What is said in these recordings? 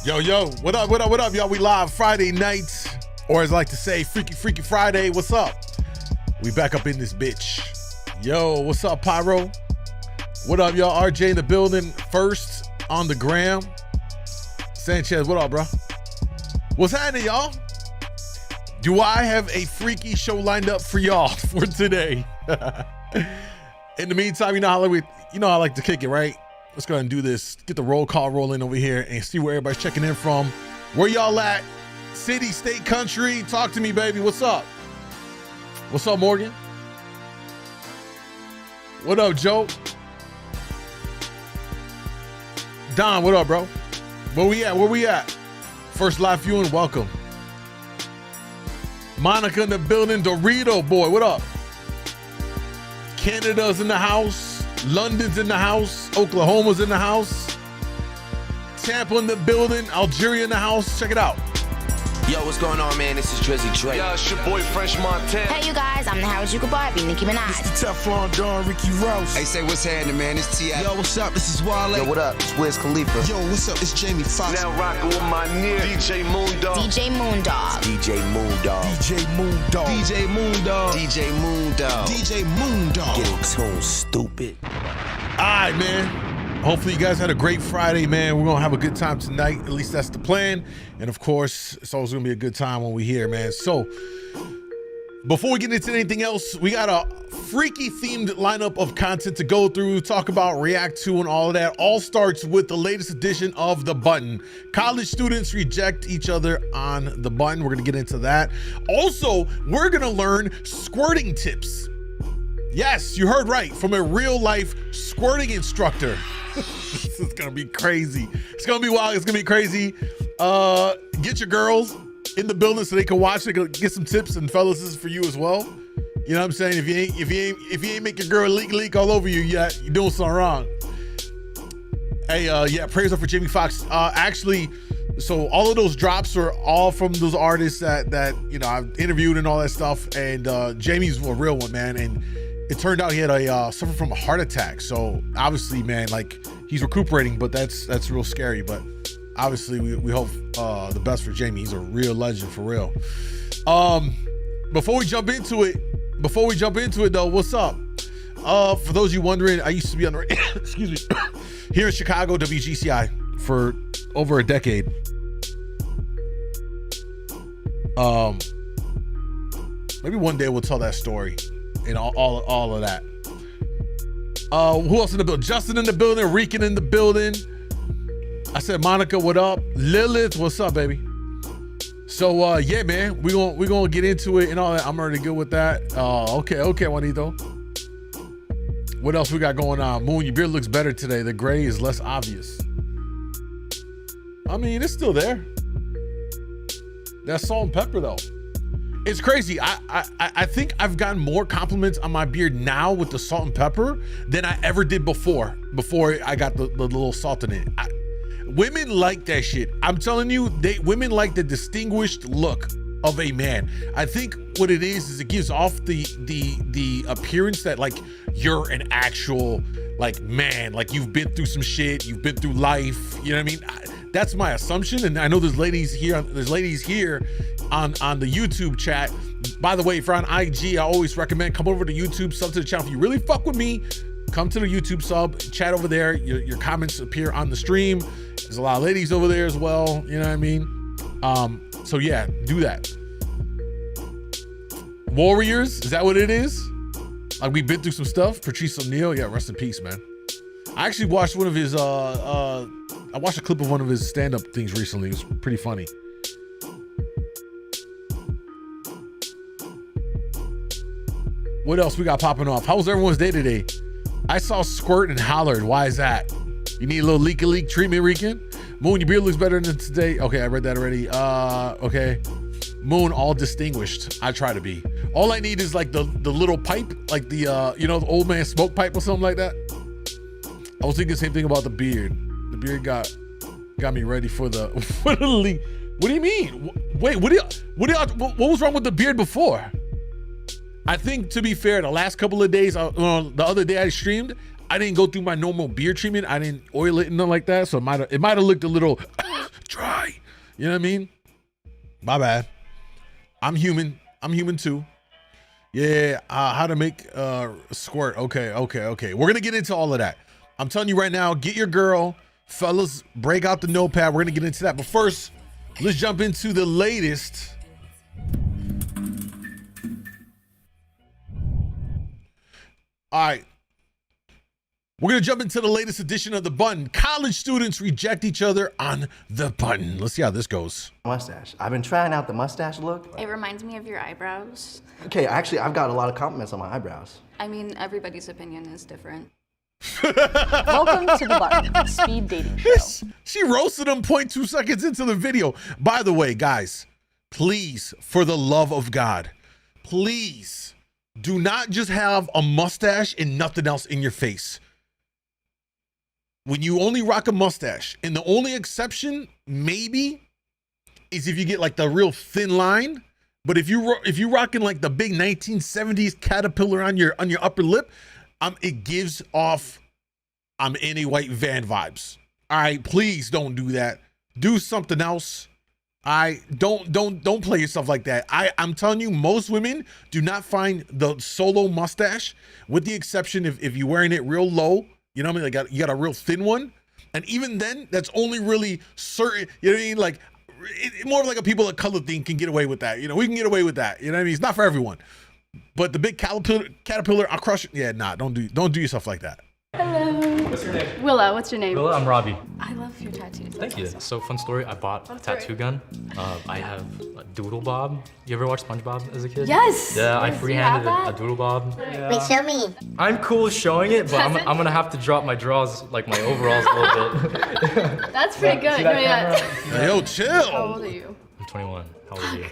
Yo, what up, y'all? We live Friday night, or as I like to say, Freaky Friday. What's up? We back up in this bitch. Yo, what's up, Pyro? What up, y'all? RJ in the building, first on the gram. Sanchez, what up, bro? What's happening, y'all? Do I have a freaky show lined up for y'all for today? In the meantime, you know how I like to kick it, right? Let's go ahead and do this. Get the roll call rolling over here and see where everybody's checking in from. Where y'all at? City, state, country. Talk to me, baby. What's up? What's up, Morgan? What up, Joe? Don, what up, bro? Where we at? First live viewing, welcome. Monica in the building. Dorito, boy, what up? Canada's in the house. London's in the house. Oklahoma's in the house. Tampa in the building. Algeria in the house. Check it out. Yo, what's going on, man? This is Drizzy Drake. Yo, it's your boy French Montana. Hey, you guys, I'm the Harajuku Barbie, Nicki Minaj. It's the Teflon Don, Ricky Rouse. Hey, say what's happening, man? It's T.I. Yo, what's up? This is Wale. Yo, what up? It's Wiz Khalifa. Yo, what's up? It's Jamie Foxx. Now rocking with my near DJ MoondawG. DJ MoondawG. DJ MoondawG. DJ MoondawG. DJ MoondawG. DJ MoondawG. DJ MoondawG. Get in tune, stupid. All right, man. Hopefully you guys had a great Friday, man. We're gonna have a good time tonight. At least that's the plan. And of course, it's always gonna be a good time when we're here, man. So before we get into anything else, we got a freaky themed lineup of content to go through, talk about, react to, and all of that. All starts with the latest edition of The Button. College students reject each other on The Button. We're gonna get into that. Also, we're gonna learn squirting tips. Yes, you heard right, from a real life squirting instructor. This is gonna be crazy. It's gonna be wild. It's gonna be crazy. Get your girls in the building so they can watch. They can get some tips, and fellas, this is for you as well. You know what I'm saying? If you ain't make your girl leak all over you yet, you're doing something wrong. Hey, yeah, praise up for Jamie Foxx. Actually, so all of those drops are all from those artists that you know I've interviewed and all that stuff. And Jamie's a real one, man. And it turned out he had suffered from a heart attack. So obviously, man, like he's recuperating, but that's real scary. But obviously, we hope the best for Jamie. He's a real legend for real. Before we jump into it though, what's up? For those of you wondering, I used to be on the excuse me here in Chicago, WGCI for over a decade. Maybe one day we'll tell that story. And all of that. Who else in the building? Justin in the building. Rican in the building. I said, Monica, what up? Lilith, what's up, baby? So yeah, man, we gonna get into it and all that. I'm already good with that. Okay, Juanito. What else we got going on? Moon, your beard looks better today. The gray is less obvious. I mean, it's still there. That's salt and pepper though. It's crazy. I think I've gotten more compliments on my beard now with the salt and pepper than I ever did before I got the little salt in it. Women like that shit. I'm telling you, women like the distinguished look of a man. I think what it is it gives off the appearance that like you're an actual like man, like you've been through some shit, you've been through life. You know what I mean? That's my assumption, and I know there's ladies here on the YouTube chat. By the way, if you're on IG, I always recommend come over to YouTube, sub to the channel. If you really fuck with me, come to the YouTube sub, chat over there. Your comments appear on the stream. There's a lot of ladies over there as well. You know what I mean? So yeah, do that. Warriors, is that what it is? Like we've been through some stuff. Patrice O'Neal, yeah, rest in peace, man. I actually watched one of his I watched a clip of one of his stand-up things recently. It was pretty funny. What else we got popping off? How was everyone's day today? I saw Squirt and hollered. Why is that? You need a little leak treatment, Rican? Moon, your beard looks better than today. Okay, I read that already. Okay. Moon, all distinguished. I try to be. All I need is like the little pipe, like the you know, the old man smoke pipe or something like that. I was thinking the same thing about the beard. The beard got me ready for the leak. What do you mean? Wait, what was wrong with the beard before? I think, to be fair, the last couple of days, the other day I streamed, I didn't go through my normal beard treatment. I didn't oil it and nothing like that, so it might have looked a little try. You know what I mean? My bad. I'm human. I'm human too. Yeah, how to make squirt. Okay. We're gonna get into all of that. I'm telling you right now, get your girl, fellas, break out the notepad. We're gonna get into that. But first, let's jump into the latest. All right. We're going to jump into the latest edition of The Button. College students reject each other on the button. Let's see how this goes. Mustache. I've been trying out the mustache look. It reminds me of your eyebrows. Okay, actually, I've got a lot of compliments on my eyebrows. I mean, everybody's opinion is different. Welcome to The Button, speed dating show. She roasted him 0.2 seconds into the video. By the way, guys, please, for the love of God, please do not just have a mustache and nothing else in your face. When you only rock a mustache, and the only exception maybe is if you get like the real thin line. But if you rocking like the big 1970s caterpillar on your upper lip, it gives off I'm in a white van vibes. All right, please don't do that. Do something else. Don't play yourself like that. I'm telling you, most women do not find the solo mustache, with the exception if you're wearing it real low. You know what I mean? Like you got a real thin one. And even then, that's only really certain, you know what I mean? Like more of like a people of color thing can get away with that. You know, we can get away with that. You know what I mean? It's not for everyone. But the big caterpillar, I'll crush it. Yeah, nah, don't do yourself like that. Hello. What's your name? Willa, what's your name? Willa, I'm Robbie. I love your tattoos. Thank you. So fun story, I bought a tattoo gun. I have a doodle bob. You ever watch SpongeBob as a kid? Yes! Yeah, I Yes, freehanded you have a doodle bob. Yeah. Wait, show me. I'm cool showing it, but I'm gonna have to drop my drawers, like my overalls a little bit. That's pretty good. Hey, yo, chill. How old are you? I'm 21. How old are you?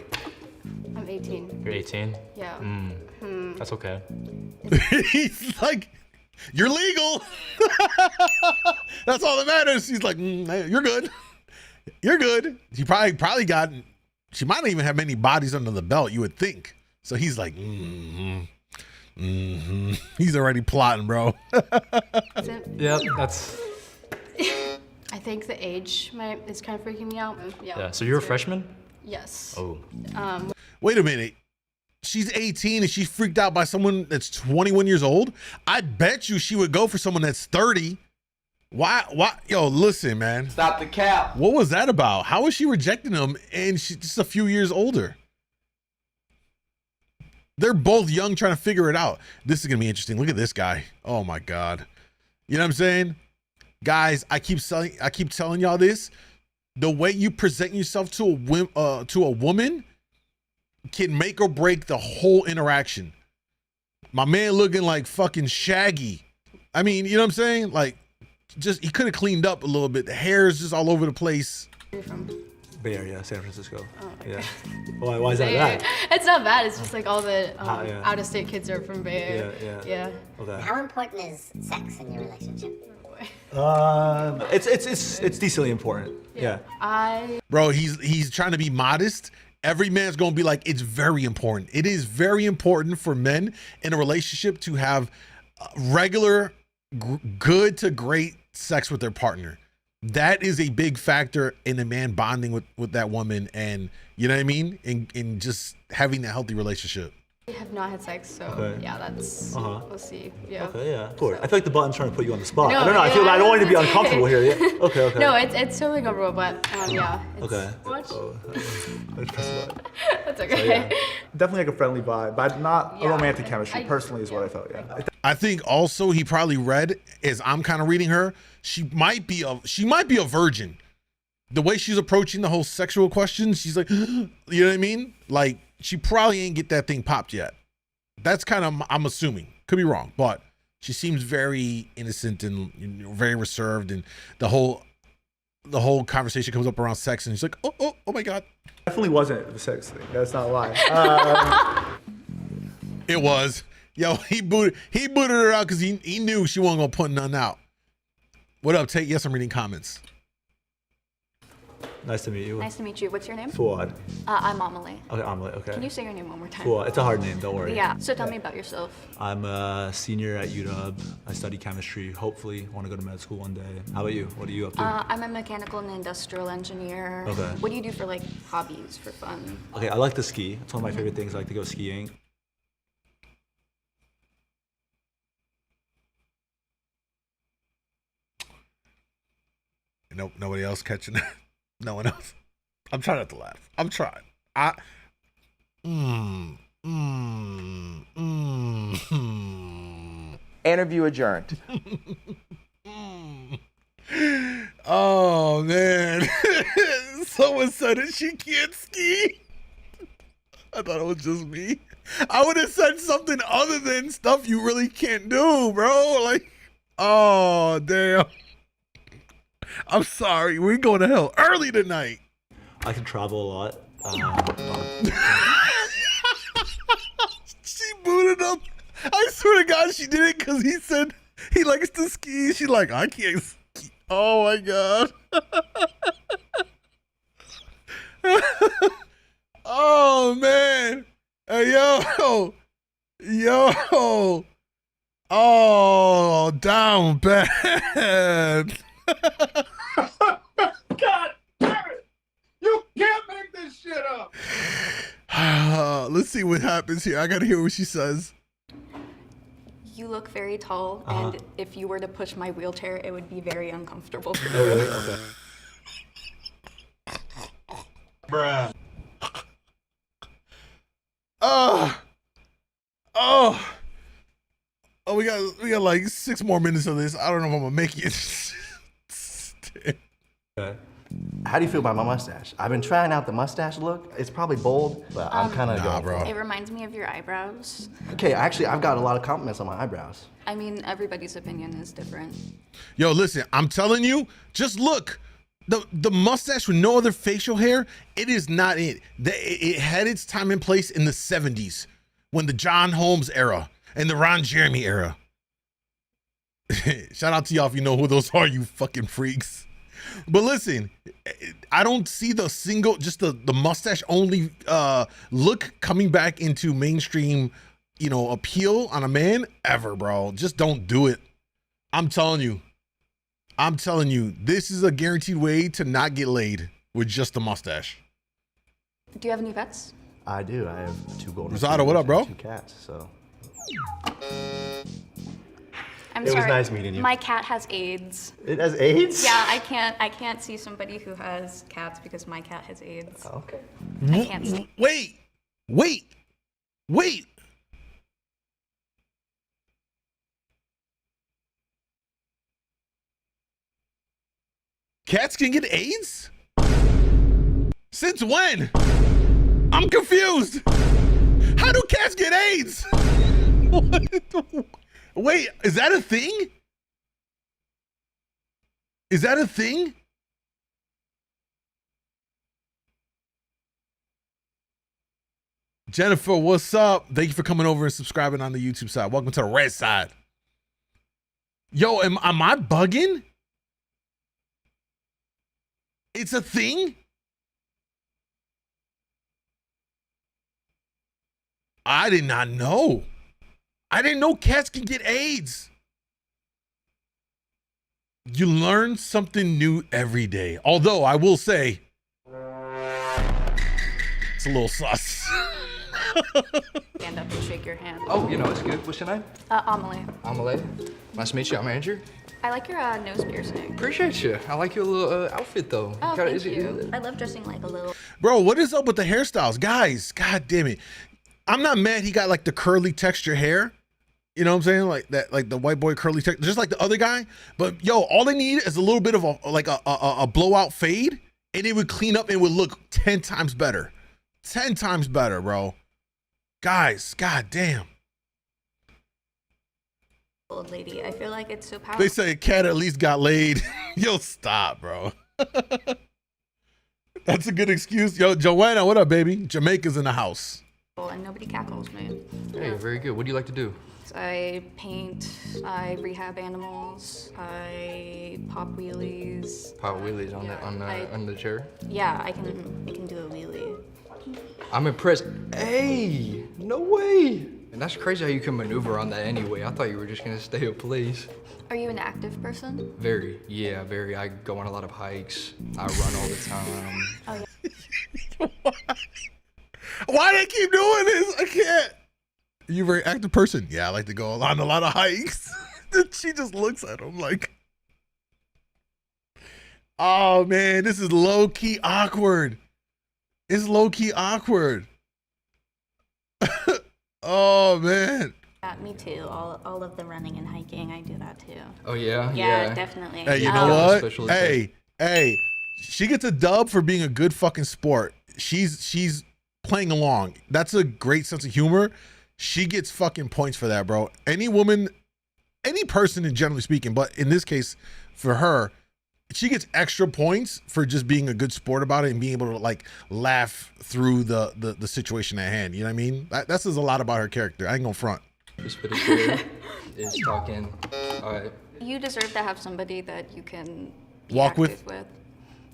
I'm 18. You're 18? Yeah. That's okay. He's like, you're legal. That's all that matters. He's like, hey, you're good. You're good. He probably got, she might not even have many bodies under the belt, you would think. So he's like, He's already plotting, bro. Yeah, that's. I think the age is kind of freaking me out. Yeah, so you're a freshman? Yes. Oh. Wait a minute. She's 18 and she's freaked out by someone that's 21 years old. I bet you she would go for someone that's 30. Why? Yo, listen, man. Stop the cap. What was that about? How is she rejecting him and she's just a few years older? They're both young trying to figure it out. This is going to be interesting. Look at this guy. Oh my God. You know what I'm saying? Guys, I keep telling y'all this. The way you present yourself to a woman can make or break the whole interaction. My man looking like fucking Shaggy. I mean, you know what I'm saying? Like, just he could have cleaned up a little bit. The hair is just all over the place. Where are you from? Bay Area, San Francisco. Oh, okay. Yeah. Why is that bad? It's not bad. It's just like all the out-of-state kids are from Bay Area. Yeah. Okay. How important is sex in your relationship? It's decently important. Yeah. Bro, he's trying to be modest. Every man's gonna be like, it's very important. It is very important for men in a relationship to have regular, good to great sex with their partner. That is a big factor in a man bonding with that woman, and you know what I mean, in just having a healthy relationship. We have not had sex, so yeah, that's we'll see. Yeah. Okay, yeah. Cool. I feel like the button's trying to put you on the spot. No, I don't know. I feel I don't want you to be uncomfortable here. Yeah. Okay. No, it's totally comfortable, but yeah. Okay. What? Oh, That's okay. So, yeah. Definitely like a friendly vibe, but not a romantic chemistry. Personally, is what I felt. Yeah. I think also he probably read, as I'm kind of reading her, she might be a virgin. The way she's approaching the whole sexual question, she's like, you know what I mean? Like, she probably ain't get that thing popped yet. That's kind of, I'm assuming. Could be wrong, but she seems very innocent and very reserved, and the whole conversation comes up around sex, and she's like, oh my God. Definitely wasn't the sex thing. That's not a lie. It was. Yo, he booted her out because he knew she wasn't gonna put none out. What up, Tate? Yes, I'm reading comments. Nice to meet you. Nice to meet you. What's your name? Fuad. I'm Amelie. Okay, Amelie, okay. Can you say your name one more time? Fuad. It's a hard name, don't worry. Yeah. So tell me about yourself. I'm a senior at UW. I study chemistry. Hopefully, want to go to med school one day. How about you? What are you up to? I'm a mechanical and industrial engineer. Okay. What do you do for like hobbies, for fun? Okay, I like to ski. It's one of my favorite things. I like to go skiing. Nope, nobody else catching it. No one else. I'm trying not to laugh. I'm trying. Interview adjourned. Oh man. Someone said that she can't ski. I thought it was just me. I would have said something other than stuff you really can't do, bro. Like, oh damn. I'm sorry. We're going to hell early tonight. I can travel a lot. She booted him. I swear to God, she did it because he said he likes to ski. She like, I can't ski. Oh my God. Oh man. Hey, yo. Oh, down bad. God damn it! You can't make this shit up. Let's see what happens here. I gotta hear what she says. You look very tall, and if you were to push my wheelchair, it would be very uncomfortable for you. Oh, really? Okay. Bruh. Oh, we got like 6 more minutes of this. I don't know if I'm gonna make it. Okay. How do you feel about my mustache? I've been trying out the mustache look. It's probably bold, but I'm kind of going bro. for it. It reminds me of your eyebrows. Okay, actually, I've got a lot of compliments on my eyebrows. I mean, everybody's opinion is different. Yo, listen, I'm telling you, just look. The mustache with no other facial hair, it is not it. It had its time and place in the 70s when the John Holmes era and the Ron Jeremy era. Shout out to y'all if you know who those are, you fucking freaks. But listen, I don't see the mustache only look coming back into mainstream, appeal on a man ever, bro. Just don't do it. I'm telling you, this is a guaranteed way to not get laid with just a mustache. Do you have any pets? I do. I have 2 golden Rosado, what up, bro? 2 cats, so. I'm It was sorry. nice meeting you. My cat has AIDS. It has AIDS? Yeah, I can't see somebody who has cats because my cat has AIDS. Okay. I can't see. Wait. Cats can get AIDS? Since when? I'm confused. How do cats get AIDS? Wait, is that a thing? Is that a thing? Jennifer, what's up? Thank you for coming over and subscribing on the YouTube side. Welcome to the red side. Yo, am I bugging? It's a thing? I did not know. I didn't know cats can get AIDS. You learn something new every day. Although I will say, it's a little sus. Stand up and shake your hand. Oh, it's good. What's your name? Amelie. Amelie. Nice to meet you. I'm Andrew. I like your nose piercing. Appreciate you. I like your little outfit, though. Oh, thank you. I love dressing like a little. Bro, what is up with the hairstyles? Guys, god damn it. I'm not mad he got like the curly texture hair. You know what I'm saying? Like that, like the white boy curly texture, just like the other guy. But yo, all they need is a little bit of a blowout fade, and it would clean up and would look 10 times better. 10 times better, bro. Guys, god damn. Old lady. I feel like it's so powerful. They say a cat at least got laid. Yo, stop, bro. That's a good excuse. Yo, Joanna, what up, baby? Jamaica's in the house. And nobody cackles me. Hey, very good. What do you like to do? I paint, I rehab animals, I pop wheelies. Pop wheelies on the chair. Yeah, I can do a wheelie. I'm impressed. Hey, no way. And that's crazy how you can maneuver on that anyway. I thought you were just gonna stay in place. Are you an active person? Very, yeah, very. I go on a lot of hikes. I run all the time. Oh, Why they keep doing this? I can't. Are you a very active person? Yeah, I like to go on a lot of hikes. She just looks at him like, oh man, this is low-key awkward. It's low-key awkward. Oh man. Yeah, me too. All of the running and hiking, I do that too. Oh yeah? Yeah, definitely. Hey, you know what? Hey, she gets a dub for being a good fucking sport. She's playing along. That's a great sense of humor. She gets fucking points for that, bro. Any woman, any person, generally speaking, but in this case, for her, she gets extra points for just being a good sport about it and being able to like laugh through the situation at hand. You know what I mean? That says a lot about her character. I ain't gonna front. Just for the share is talking. All right. You deserve to have somebody that you can be Walk with. active with.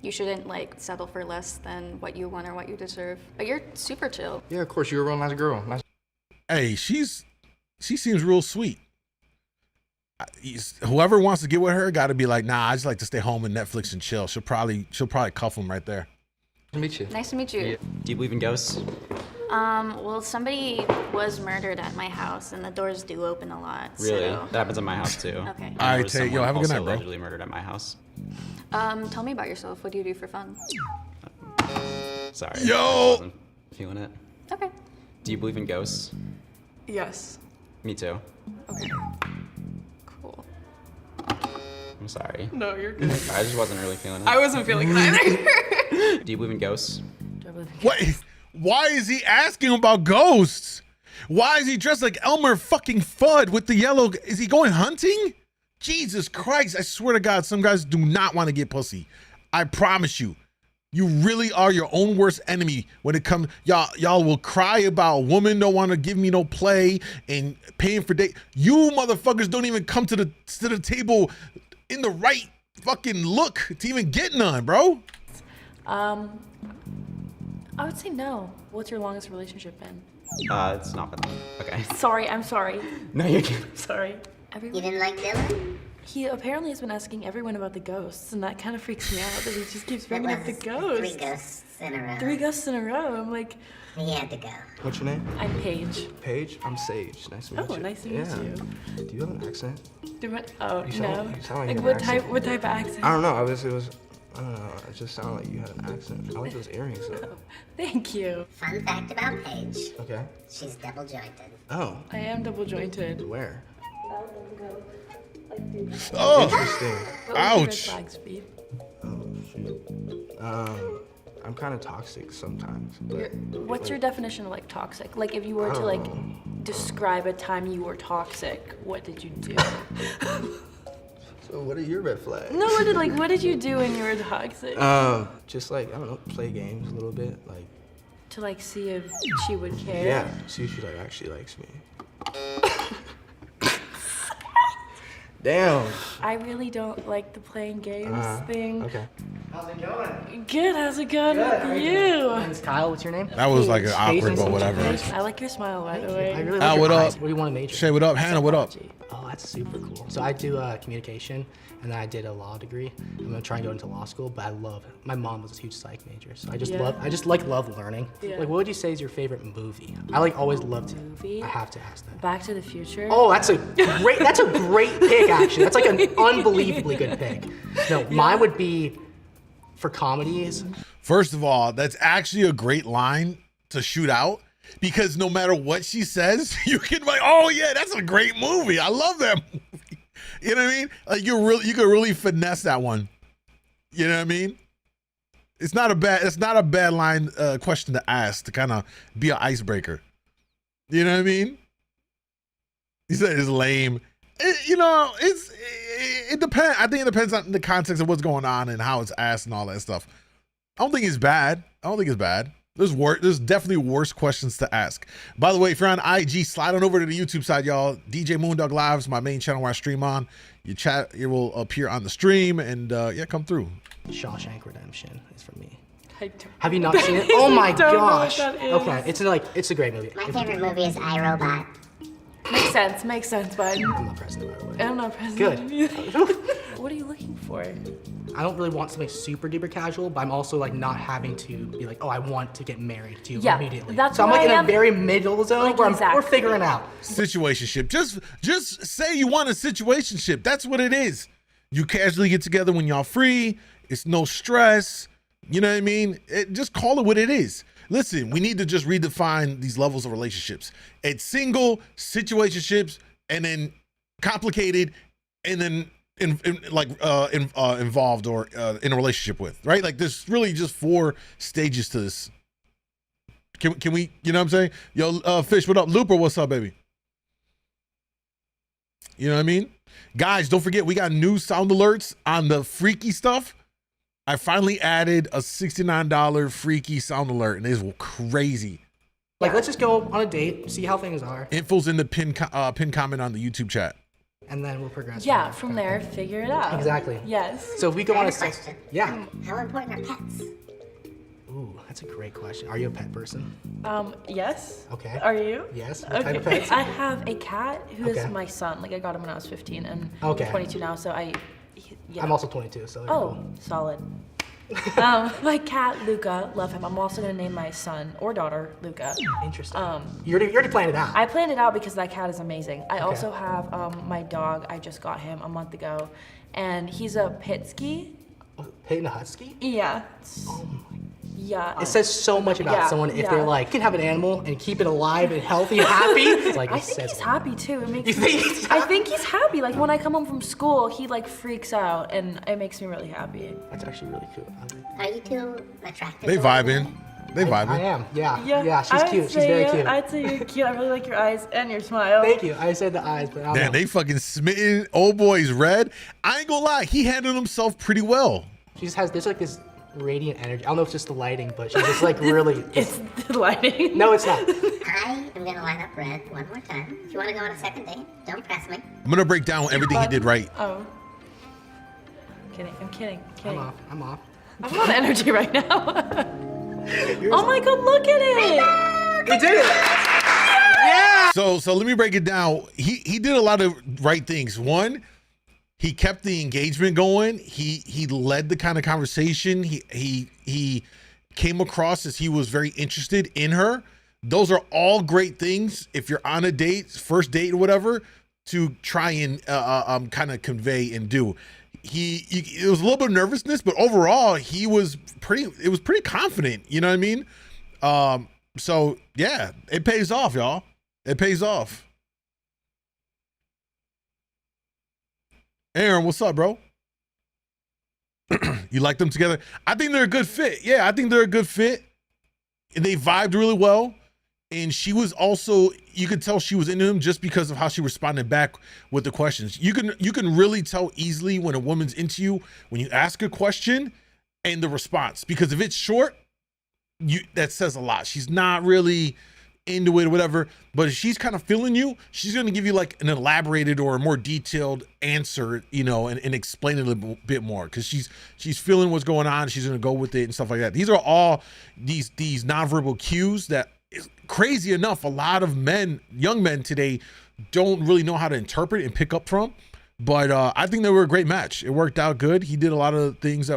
You shouldn't like settle for less than what you want or what you deserve. But you're super chill. Yeah, of course, you're a real nice girl. Nice. Hey, she seems real sweet. Whoever wants to get with her got to be like, nah, I just like to stay home and Netflix and chill. She'll probably cuff him right there. Nice to meet you. Nice to meet you. Yeah. Do you believe in ghosts? Well, somebody was murdered at my house, and the doors do open a lot. Really? So. That happens at my house too. Okay. All right, Tate, yo, have a good night, bro. Allegedly murdered at my house. Tell me about yourself. What do you do for fun? Sorry. Yo! I wasn't feeling it. Okay. Do you believe in ghosts? Yes. Me too. Okay. Cool. I'm sorry. No, you're good. I just wasn't really feeling it. I wasn't feeling it either. Do you believe in ghosts? Wait, why is he asking about ghosts? Why is he dressed like Elmer fucking Fudd with the yellow? Is he going hunting? Jesus Christ, I swear to God, some guys do not want to get pussy. I promise you. You really are your own worst enemy when it comes. Y'all will cry about a woman don't want to give me no play and paying for date. You motherfuckers don't even come to the table in the right fucking look to even get none, bro. I would say no. What's your longest relationship been? It's not been. Okay. Sorry, I'm sorry. No, you're good. Sorry. You didn't like Dylan? He apparently has been asking everyone about the ghosts, and that kind of freaks me out that he just keeps bringing up the ghosts. 3 ghosts in a row. 3 ghosts in a row. I'm like, He had to go. What's your name? I'm Paige. Paige? I'm Sage. Nice to meet you. Oh, nice to meet you. Do you have an accent? Oh, You no. sound like Like you what have an type? What type of accent? I don't know. I don't know. It just sounded like you had an accent. I like those earrings though. Thank you. Fun fact about Paige. Okay. She's double jointed. Oh. I am double jointed. Where? Oh. Interesting. Ouch. Oh shoot. I'm kind of toxic sometimes. But What's your definition of like toxic? Like if you were to like describe a time you were toxic, what did you do? So what are your red flags? No, what did you do when you were toxic? Just like I don't know, play games a little bit, like. To like see if she would care. Yeah, see if she like actually likes me. Damn. I really don't like the playing games thing. Okay. How's it going? Good, how's it going with you? My name's Kyle. What's your name? That was like an awkward, but whatever. I like your smile, by the way. I really Al, like what your up? eyes. What do you want to major? Shay, what up? Hannah, what up? Oh, that's super cool. So I do communication, and then I did a law degree. I'm gonna try and go into law school, but I love it. My mom was a huge psych major, so I just love learning. Yeah. Like, what would you say is your favorite movie? I like always loved it. Movie? I have to ask that. Back to the Future. Oh, that's a great pick, actually. That's like an unbelievably good pick. No, mine would be for comedies. First of all, that's actually a great line to shoot out because no matter what she says, you can be like, oh yeah, that's a great movie. I love that movie. You know what I mean? Like you could really finesse that one. You know what I mean? It's not a bad line question to ask to kind of be an icebreaker. You know what I mean? He said it's lame. It depends. I think it depends on the context of what's going on and how it's asked and all that stuff. I don't think it's bad. There's definitely worse questions to ask. By the way, if you're on IG, slide on over to the YouTube side, y'all. DJ MoonDawg Live is my main channel where I stream on. Your chat, it will appear on the stream, and yeah, come through. Shawshank Redemption is for me. I don't Have you not seen it? Oh my don't know what gosh. that is. Okay, it's a great movie. My favorite movie is iRobot. Makes sense, bud. I'm not pressing it, by the way. I'm not pressing. Good. What are you looking for? I don't really want something super duper casual, but I'm also like not having to be like, oh, I want to get married to you immediately. That's so I'm like where in I a am. very middle zone Like, where exactly. we're figuring out. Situationship. Just say you want a situationship. That's what it is. You casually get together when y'all free. It's no stress. You know what I mean? Just call it what it is. Listen, we need to just redefine these levels of relationships. It's single, situationships, and then complicated, and then involved or in a relationship with, right? Like there's really just 4 stages to this. Can we, you know what I'm saying? Yo, Fish, what up? Looper, what's up, baby? You know what I mean? Guys, don't forget, we got new sound alerts on the freaky stuff. I finally added a $69 freaky sound alert, and it is crazy. Like, let's just go on a date, see how things are. Info's in the pin comment on the YouTube chat. And then we'll progress. Yeah, from there, figure it out. Exactly. Yes. So if we go on a question. yeah. How important are pets? Ooh, that's a great question. Are you a pet person? Yes. Okay. Are you? Yes. What type of pets? I have a cat who is Okay. my son. Like I got him when I was 15, and Okay. I'm 22 now. So I'm also 22, so. Oh, solid. My cat Luca, love him. I'm also gonna name my son or daughter Luca. Interesting. You already planned it out. I planned it out because that cat is amazing. I also have my dog. I just got him a month ago, and he's a Pitsky. Pit and a husky? Yeah. Oh my. Yeah. It says so much about Yeah, someone if yeah. they're like, you can have an animal and keep it alive and healthy and happy. It's like, I it think says he's a lot. happy too. It makes You think he's I think he's happy. Like when I come home from school, he like freaks out, and it makes me really happy. That's actually really cool. Are you two attracted? They to one vibing. another? They vibing. I am, yeah. She's I'd cute. She's say, very cute. I'd say you're cute. I really like your eyes and your smile. Thank you. I said the eyes, but I don't Man, know. they fucking smitten. Old boy's red. I ain't gonna lie, he handled himself pretty well. She just has, there's like this radiant energy. I don't know if it's just the lighting, but she's just like really. It's the lighting. No, it's not. I am gonna line up red one more time. If you want to go on a second date, don't press me. I'm gonna break down everything he did right. Oh. I'm kidding. I'm off. I'm on energy right now. Oh my god, look at it! We did it! So let me break it down. He did a lot of right things. One, he kept the engagement going. He led the kind of conversation. He came across as he was very interested in her. Those are all great things if you're on a date, first date or whatever, to try and kind of convey and do. It was a little bit of nervousness, but overall it was pretty confident. You know what I mean? So yeah, it pays off, y'all. It pays off. Aaron, what's up, bro? You like them together? I think they're a good fit. Yeah, I think they're a good fit. They vibed really well. And she was also, you could tell she was into him just because of how she responded back with the questions. You can really tell easily when a woman's into you when you ask a question and the response. Because if it's short, that says a lot. She's not really into it or whatever. But if she's kind of feeling you, she's going to give you like an elaborated or a more detailed answer, you know, and explain it a little bit more because she's feeling what's going on. She's going to go with it and stuff like that. These are all these nonverbal cues that, crazy enough, a lot of young men today don't really know how to interpret and pick up from. But I think they were a great match. It worked out good. He did a lot of things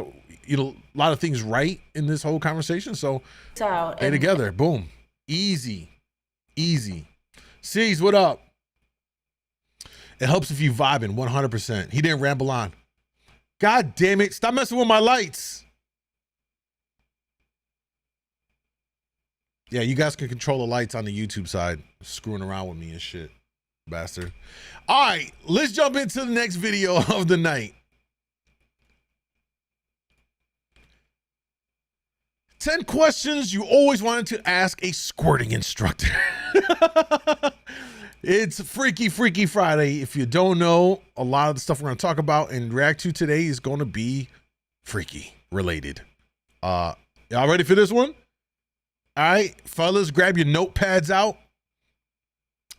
right in this whole conversation. So they together, boom, easy. C's, what up? It helps if you vibing 100%. He didn't ramble on. God damn it! Stop messing with my lights. Yeah, you guys can control the lights on the YouTube side. Screwing around with me and shit. Bastard. All right, let's jump into the next video of the night. 10 questions you always wanted to ask a squirting instructor. It's Freaky Friday. If you don't know, a lot of the stuff we're going to talk about and react to today is going to be freaky related. Y'all ready for this one? All right, fellas, grab your notepads out.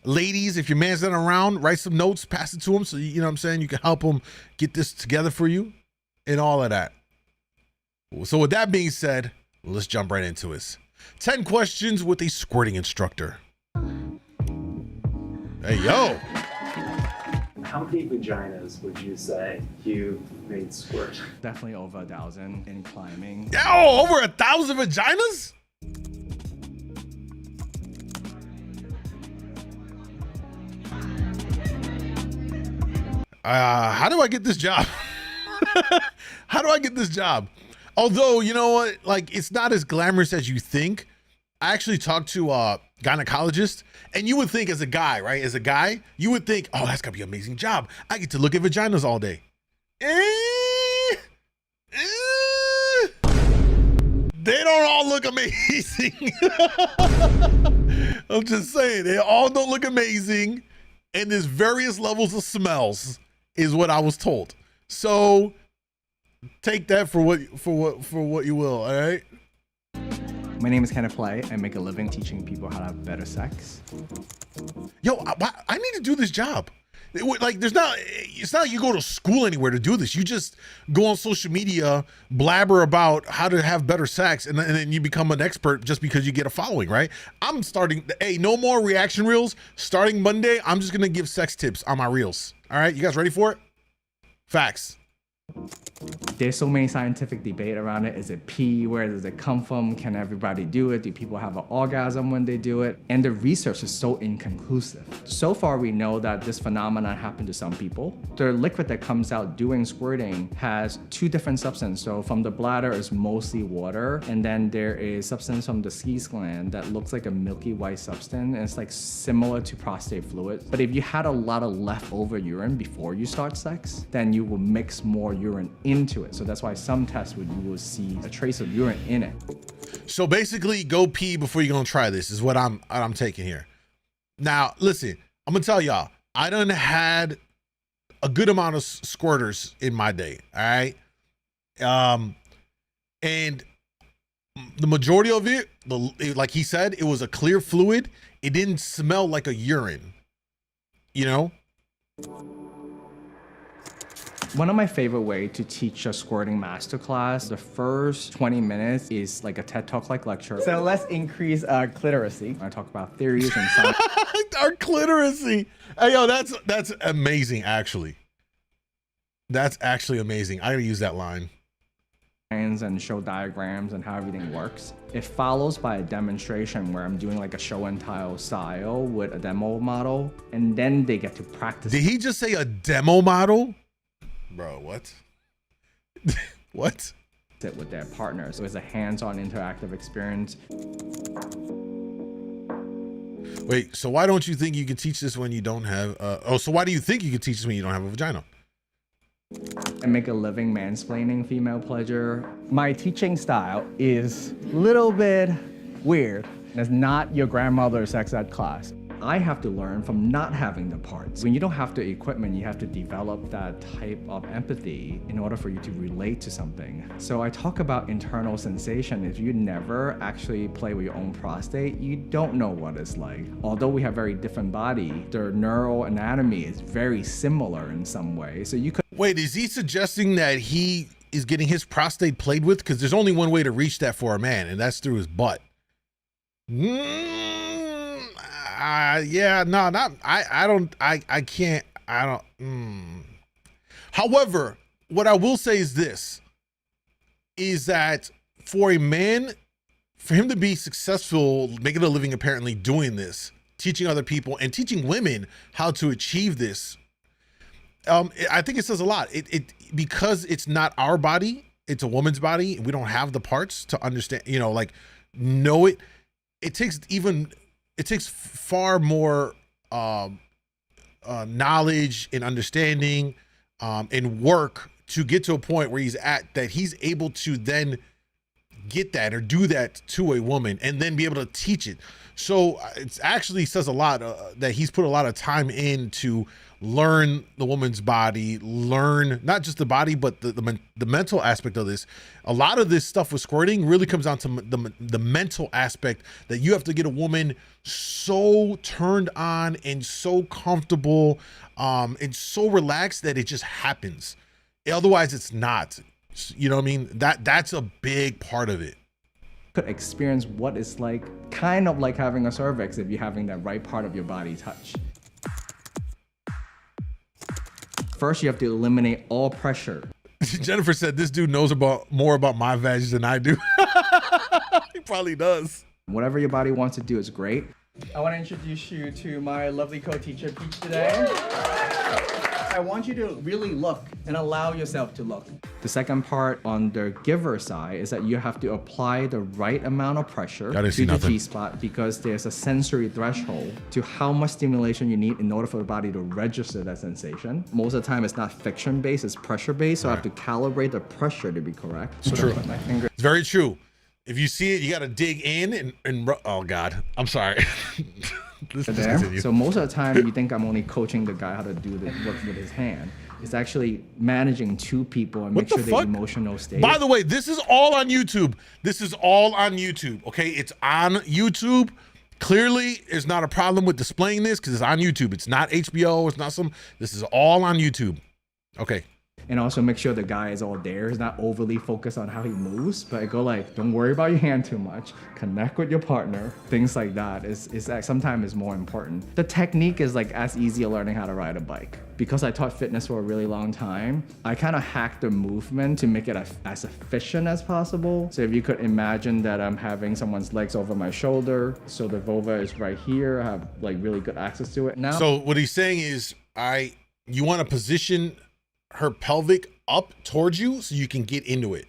Ladies, if your man's not around, write some notes, pass it to him, so you know what I'm saying, you can help him get this together for you and all of that. So with that being said, let's jump right into it. 10 questions with a squirting instructor. Hey, yo. How many vaginas would you say you made squirt? Definitely over 1,000 in climbing. Yo, over 1,000 vaginas? How do I get this job? How do I get this job? Although, you know what? Like, it's not as glamorous as you think. I actually talked to a gynecologist, and you would think as a guy, right? As a guy, you would think, oh, that's gonna be an amazing job. I get to look at vaginas all day. They don't all look amazing. I'm just saying, they all don't look amazing. And there's various levels of smells, is what I was told. So take that for what you will, all right? My name is Kenneth P. I make a living teaching people how to have better sex. Yo, I need to do this job. Like, it's not like you go to school anywhere to do this. You just go on social media, blabber about how to have better sex, and then you become an expert just because you get a following, right? I'm starting, hey, no more reaction reels. Starting Monday, I'm just gonna give sex tips on my reels. All right, you guys ready for it? Facts. There's so many scientific debate around it. Is it pee? Where does it come from? Can everybody do it? Do people have an orgasm when they do it? And the research is so inconclusive. So far, we know that this phenomenon happened to some people. The liquid that comes out doing squirting has 2 different substances. So from the bladder is mostly water, and then there is substance from the Skees gland that looks like a milky white substance, and it's like similar to prostate fluid. But if you had a lot of leftover urine before you start sex, then you will mix more urine into it. So that's why some tests you will see a trace of urine in it. So basically, go pee before you're gonna try this is what I'm taking here. Now, listen, I'm gonna tell y'all, I done had a good amount of squirters in my day, all right? And the majority of it, like he said, it was a clear fluid. It didn't smell like a urine, you know? One of my favorite ways to teach a squirting masterclass, the first 20 minutes is like a TED Talk like lecture. So let's increase our cliteracy. I talk about theories and science. Our cliteracy. Hey, yo, that's amazing, actually. That's actually amazing. I gotta use that line. And show diagrams and how everything works. It follows by a demonstration where I'm doing like a show and tell style with a demo model, and then they get to practice. Did he just say a demo model? Bro, what? What? Sit with their partners. So it's a hands-on interactive experience. Wait, so why don't you think you can teach this when you don't have, so why do you think you can teach this when you don't have a vagina? I make a living mansplaining female pleasure. My teaching style is a little bit weird. It's not your grandmother's sex ed class. I have to learn from not having the parts. When you don't have the equipment, you have to develop that type of empathy in order for you to relate to something. So I talk about internal sensation. If you never actually play with your own prostate, you don't know what it's like. Although we have very different body, their neural anatomy is very similar in some way. So you could— Wait, is he suggesting that he is getting his prostate played with? Because there's only one way to reach that for a man, and that's through his butt. Yeah, no, not, I can't. However, what I will say is this, is that for a man, for him to be successful, making a living apparently doing this, teaching other people and teaching women how to achieve this, I think it says a lot. Because it's not our body, it's a woman's body. We don't have the parts to understand, you know, like know it. It takes far more knowledge and understanding and work to get to a point where he's at, that he's able to then get that or do that to a woman and then be able to teach it. So it actually says a lot that he's put a lot of time into learn the woman's body, learn not just the body, but the mental aspect of this. A lot of this stuff with squirting really comes down to the mental aspect, that you have to get a woman so turned on and so comfortable and so relaxed that it just happens. Otherwise, it's not. You know what I mean? That's a big part of it. Could experience what it's like, kind of like having a cervix if you're having that right part of your body touch. First, you have to eliminate all pressure. Jennifer said this dude knows more about my vag than I do. He probably does. Whatever your body wants to do is great. I want to introduce you to my lovely co-teacher, Paige, today. I want you to really look and allow yourself to look. The second part on the giver side is that you have to apply the right amount of pressure to the G-spot, because there's a sensory threshold to how much stimulation you need in order for the body to register that sensation. Most of the time it's not friction-based, it's pressure-based, so I have to calibrate the pressure to be correct. It's true. It's very true. If you see it, you got to dig in and oh God, I'm sorry. Let's continue. So most of the time you think I'm only coaching the guy how to do the work with his hand. It's actually managing two people and make sure they're emotional state. By the way, this is all on YouTube. This is all on YouTube, okay? It's on YouTube. Clearly, there's not a problem with displaying this because it's on YouTube. It's not HBO. It's not this is all on YouTube. Okay. And also make sure the guy is all there. He's not overly focused on how he moves, but I go like, don't worry about your hand too much. Connect with your partner. Things like that is sometimes more important. The technique is like as easy as learning how to ride a bike. Because I taught fitness for a really long time, I kind of hacked the movement to make it as efficient as possible. So if you could imagine that I'm having someone's legs over my shoulder, so the vulva is right here, I have like really good access to it now. So what he's saying is, you want to position her pelvic up towards you so you can get into it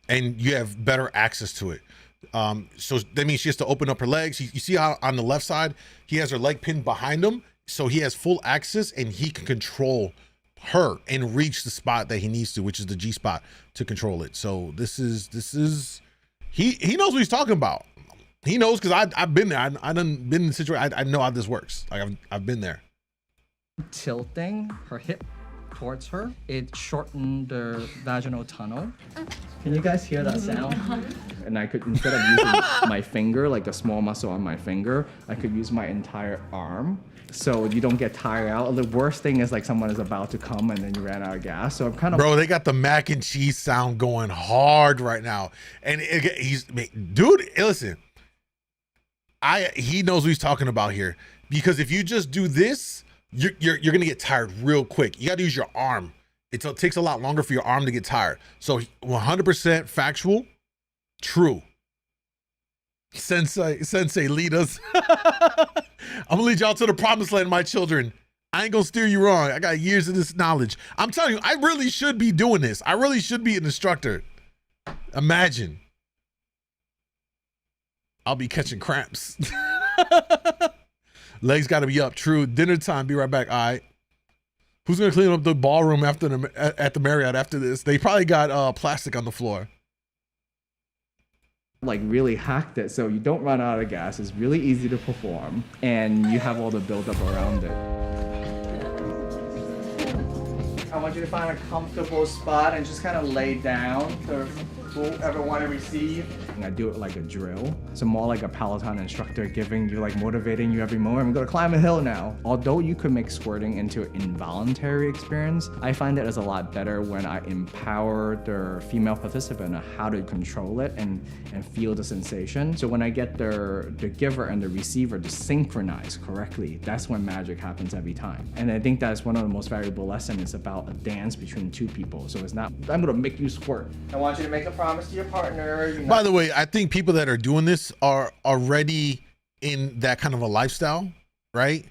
and you have better access to it. So that means she has to open up her legs. You see how on the left side he has her leg pinned behind him, so he has full access and he can control her and reach the spot that he needs to, which is the G spot, to control it. So this is he knows what he's talking about. He knows, because I've been there. I done been in the situation. I know how this works. Like I've been there. Tilting her hip towards her, it shortened the vaginal tunnel. Can you guys hear that sound? And I could, instead of using my finger, like a small muscle on my finger, I could use my entire arm, so you don't get tired out. The worst thing is like someone is about to come and then you ran out of gas. So I'm kind of— Bro, they got the mac and cheese sound going hard right now. And dude, listen, he knows what he's talking about here. Because if you just do this, you're gonna get tired real quick. You gotta use your arm. It takes a lot longer for your arm to get tired. So 100% factual, true. Sensei, lead us. I'm gonna lead y'all to the promised land, my children. I ain't gonna steer you wrong. I got years of this knowledge. I'm telling you, I really should be doing this. I really should be an instructor. Imagine. I'll be catching cramps. Legs got to be up. True. Dinner time. Be right back. All right. Who's going to clean up the ballroom at the Marriott after this? They probably got plastic on the floor. Like really hacked it so you don't run out of gas. It's really easy to perform and you have all the buildup around it. I want you to find a comfortable spot and just kind of lay down for whoever want to receive. And I do it like a drill. So more like a Peloton instructor giving you, like motivating you every moment. I'm gonna climb a hill now. Although you could make squirting into an involuntary experience, I find it is a lot better when I empower the female participant on how to control it and feel the sensation. So when I get the giver and the receiver to synchronize correctly, that's when magic happens every time. And I think that's one of the most valuable lessons. It's about a dance between two people. So it's not, I'm gonna make you squirt. I want you to make a promise to your partner. By the way, I think people that are doing this are already in that kind of a lifestyle, right?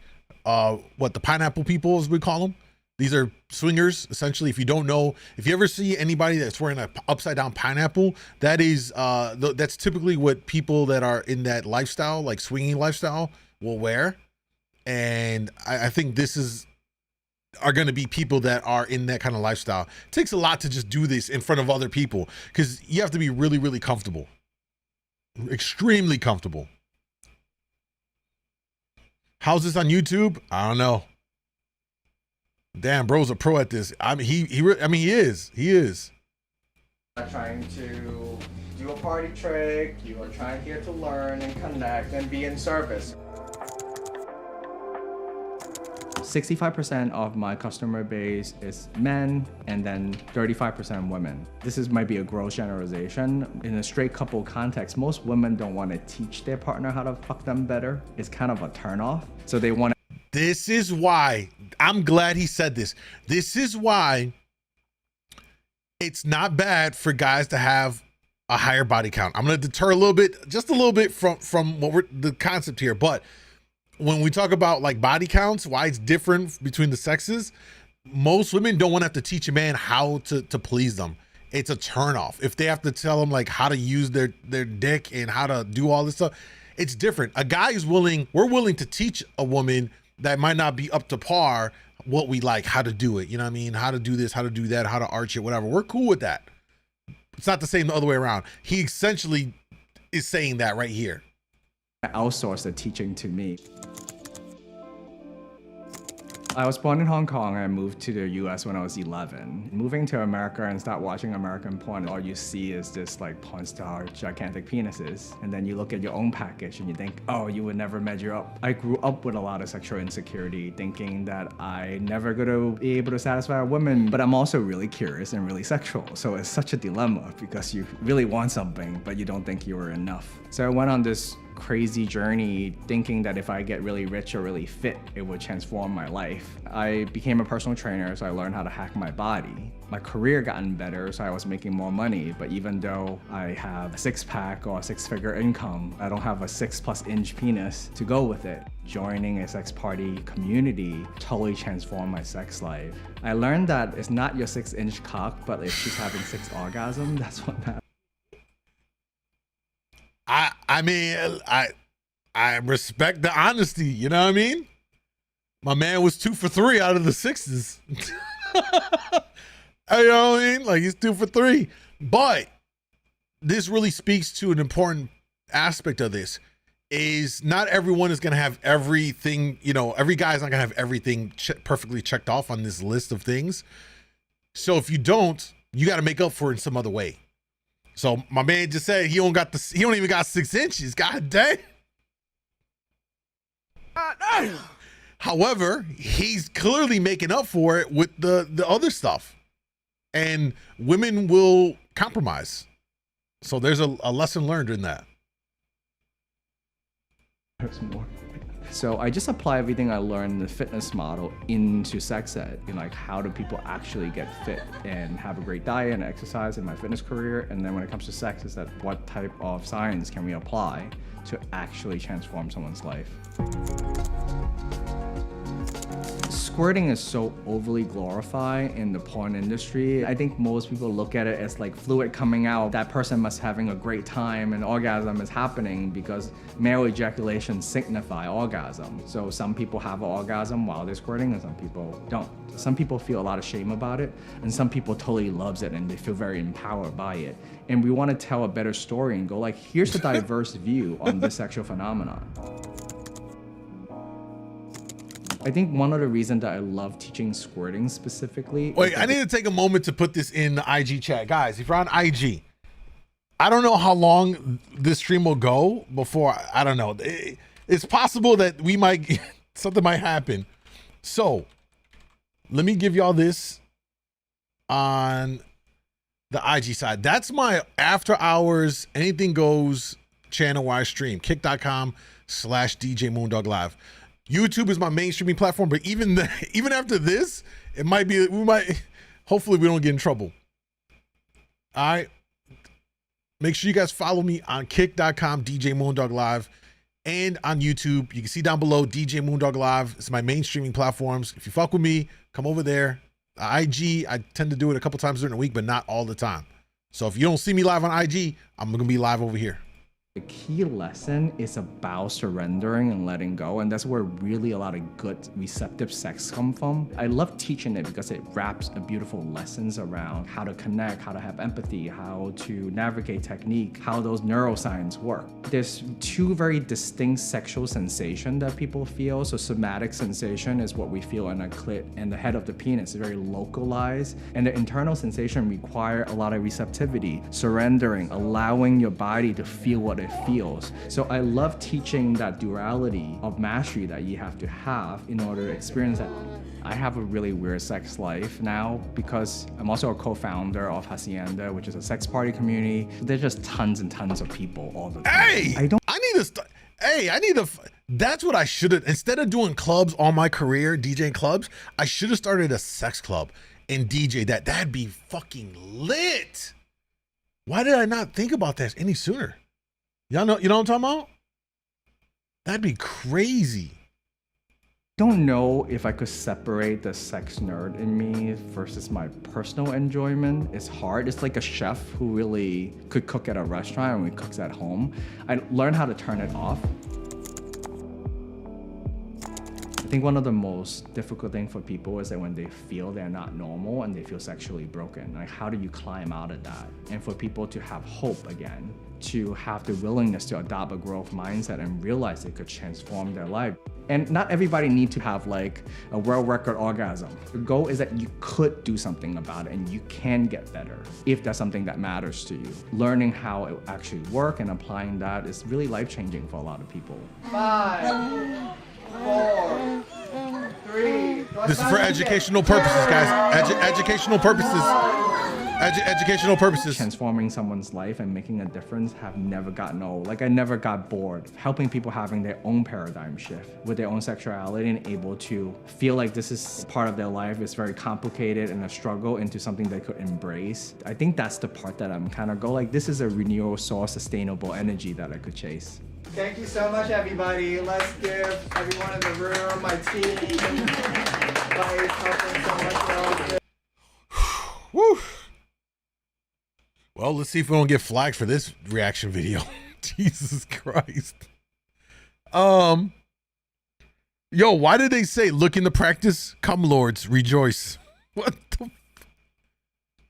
What the pineapple people, as we call them. These are swingers, essentially. If you don't know, if you ever see anybody that's wearing an upside down pineapple, that is, that's typically what people that are in that lifestyle, like swinging lifestyle, will wear. And I think this are going to be people that are in that kind of lifestyle. It takes a lot to just do this in front of other people because you have to be really, really comfortable. Extremely comfortable. How's this on YouTube? I don't know. Damn, bro's a pro at this. I mean, he is. Trying to do a party trick, you are trying here to learn and connect and be in service. 65% of my customer base is men and then 35% women. Might be a gross generalization. In a straight couple context, most women don't want to teach their partner how to fuck them better. It's kind of a turnoff. So they want to. This is why, I'm glad he said this. This is why it's not bad for guys to have a higher body count. I'm going to deter just a little bit from the concept here. But when we talk about like body counts, why it's different between the sexes, most women don't want to have to teach a man how to please them. It's a turnoff. If they have to tell them like how to use their dick and how to do all this stuff, it's different. A guy is we're willing to teach a woman that might not be up to par what we like, how to do it. You know what I mean? How to do this, how to do that, how to arch it, whatever. We're cool with that. It's not the same the other way around. He essentially is saying that right here. Outsource the teaching to me. I was born in Hong Kong and I moved to the US when I was 11. Moving to America and start watching American porn, all you see is this like porn star gigantic penises. And then you look at your own package and you think, oh, you would never measure up. I grew up with a lot of sexual insecurity, thinking that I never gonna be able to satisfy a woman, but I'm also really curious and really sexual. So it's such a dilemma because you really want something, but you don't think you were enough. So I went on this crazy journey thinking that if I get really rich or really fit, it would transform my life. I became a personal trainer, so I learned how to hack my body. My career gotten better, so I was making more money, but even though I have a six-pack or a six-figure income, I don't have a 6+ inch penis to go with it. Joining a sex party community totally transformed my sex life. I learned that it's not your 6-inch cock, but if she's having 6 orgasms, that's what matters. I mean, I respect the honesty, you know what I mean? My man was 2 for 3 out of the 6s. You know what I mean? Like, he's 2 for 3. But this really speaks to an important aspect of this, is not everyone is going to have everything, you know, every guy's not going to have everything perfectly checked off on this list of things. So if you don't, you got to make up for it in some other way. So my man just said he don't even got 6 inches. God dang. However, he's clearly making up for it with the other stuff. And women will compromise. So there's a lesson learned in that. There's more. So I just apply everything I learned in the fitness model into sex ed. You know, like, how do people actually get fit and have a great diet and exercise in my fitness career? And then when it comes to sex, is that what type of science can we apply to actually transform someone's life? Squirting is so overly glorified in the porn industry. I think most people look at it as like fluid coming out. That person must having a great time and orgasm is happening because male ejaculation signify orgasm. So some people have an orgasm while they're squirting and some people don't. Some people feel a lot of shame about it and some people totally loves it and they feel very empowered by it. And we want to tell a better story and go like, here's a diverse view on this sexual phenomenon. I think one of the reasons that I love teaching squirting specifically. Wait, I need to take a moment to put this in the IG chat. Guys, if you're on IG, I don't know how long this stream will go before, I don't know. It's possible that something might happen. So let me give y'all this on the IG side. That's my after hours, anything goes channel where I stream, kick.com/djmoondawglive. YouTube is my main streaming platform, but even after this, hopefully we don't get in trouble. All right. Make sure you guys follow me on kick.com, djmoondawglive, and on YouTube. You can see down below, DJ Moondawg Live. It's my main streaming platforms. If you fuck with me, come over there. IG, I tend to do it a couple times during the week, but not all the time. So if you don't see me live on IG, I'm going to be live over here. The key lesson is about surrendering and letting go, and that's where really a lot of good receptive sex come from. I love teaching it because it wraps beautiful lessons around how to connect, how to have empathy, how to navigate technique, how those neuroscience work. There's two very distinct sexual sensations that people feel. So somatic sensation is what we feel in a clit and the head of the penis, very localized, and the internal sensation require a lot of receptivity, surrendering, allowing your body to feel what it feels. So I love teaching that duality of mastery that you have to have in order to experience that. I have a really weird sex life now because I'm also a co-founder of Hacienda, which is a sex party community. There's just tons and tons of people all the time. Hey, I need to that's what I should have, instead of doing clubs all my career, DJing clubs, I should have started a sex club and DJ that. That'd be fucking lit. Why did I not think about that any sooner? Y'all know, you know what I'm talking about? That'd be crazy. Don't know if I could separate the sex nerd in me versus my personal enjoyment. It's hard. It's like a chef who really could cook at a restaurant and cooks at home. I learned how to turn it off. I think one of the most difficult things for people is that when they feel they're not normal and they feel sexually broken, like how do you climb out of that? And for people to have hope again, to have the willingness to adopt a growth mindset and realize they could transform their life. And not everybody needs to have like a world record orgasm. The goal is that you could do something about it and you can get better if that's something that matters to you. Learning how it actually works and applying that is really life-changing for a lot of people. 5, 4, 3. This is for educational purposes, guys. Educational purposes. Educational purposes. Transforming someone's life and making a difference have never gotten old. Like I never got bored. Helping people having their own paradigm shift with their own sexuality and able to feel like this is part of their life is very complicated and a struggle into something they could embrace. I think that's the part that I'm kind of go like, this is a renewal source, sustainable energy that I could chase. Thank you so much, everybody. Let's give everyone in the room, my team, Vice, helping so much. Woo. Well, let's see if we don't get flagged for this reaction video. Jesus Christ. Yo, why did they say look into practice? Come, lords, rejoice. What the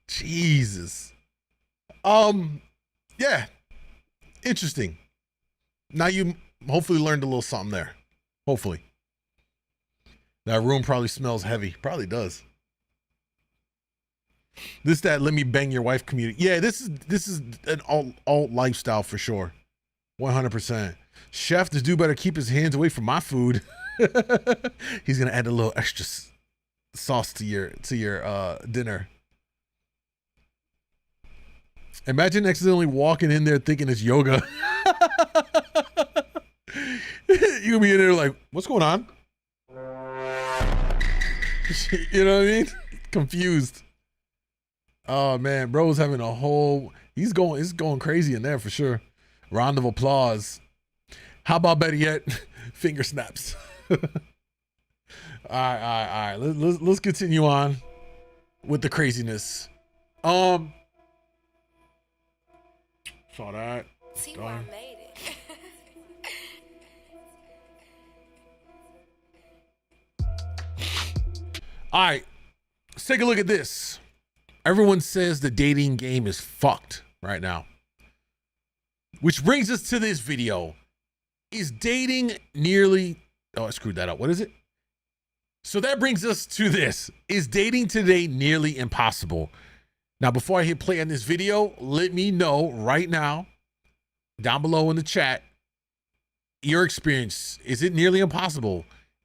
Jesus. Yeah. Interesting. Now you hopefully learned a little something there. Hopefully. That room probably smells heavy. Probably does. This, that, let me bang your wife community. Yeah, this is an alt lifestyle for sure. 100%. Chef, this dude better keep his hands away from my food. He's gonna add a little extra sauce to your dinner. Imagine accidentally walking in there thinking it's yoga. You'll be in there like, what's going on? You know what I mean? Confused. Oh man, bro was having a whole, it's going crazy in there for sure. Round of applause. How about better yet, finger snaps. All right. Let's continue on with the craziness. Saw that. See where I made it. All right, let's take a look at this. Everyone says the dating game is fucked right now. Which brings us to this video. Is dating nearly... Oh, I screwed that up. What is it? So that brings us to this. Is dating today nearly impossible? Now, before I hit play on this video, let me know right now, down below in the chat, your experience. Is it nearly impossible?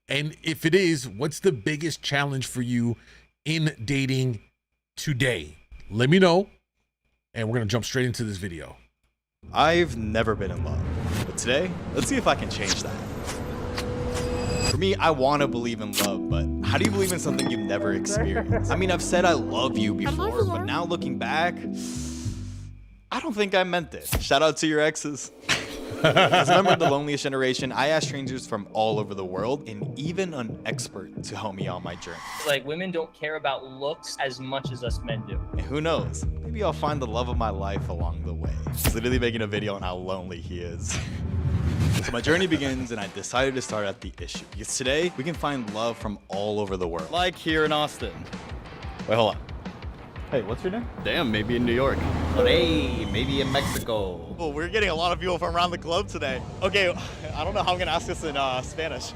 And if it is, what's the biggest challenge for you in dating today? Let me know, and we're gonna jump straight into this video. I've never been in love, but today, let's see if I can change that. For me, I want to believe in love, but how do you believe in something you've never experienced? I mean, I've said I love you before, but now looking back, I don't think I meant it. Shout out to your exes. As a member of the loneliest generation, I asked strangers from all over the world and even an expert to help me on my journey. Like, women don't care about looks as much as us men do. And who knows, maybe I'll find the love of my life along the way. He's literally making a video on how lonely he is. So my journey begins, and I decided to start at the issue. Because today, we can find love from all over the world. Like here in Austin. Wait, hold on. Hey, what's your name? Damn, maybe in New York. But hey, maybe in Mexico. Oh, we're getting a lot of people from around the globe today. Okay, I don't know how I'm gonna ask this in Spanish.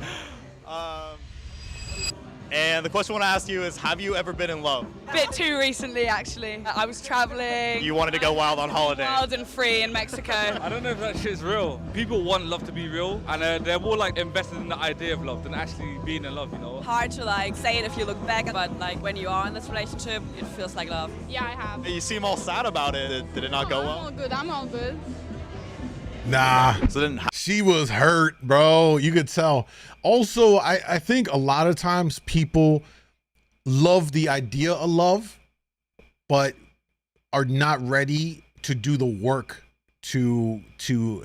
And the question I want to ask you is, have you ever been in love? A bit too recently, actually. I was traveling. You wanted to go wild on holiday. Wild and free in Mexico. I don't know if that shit's real. People want love to be real, and they're more like invested in the idea of love than actually being in love, you know? Hard to like say it if you look back, but like when you are in this relationship, it feels like love. Yeah, I have. You seem all sad about it. Did it not go well? I'm all good. I'm all good. Nah. So then she was hurt, bro. You could tell. Also, I think a lot of times people love the idea of love, but are not ready to do the work to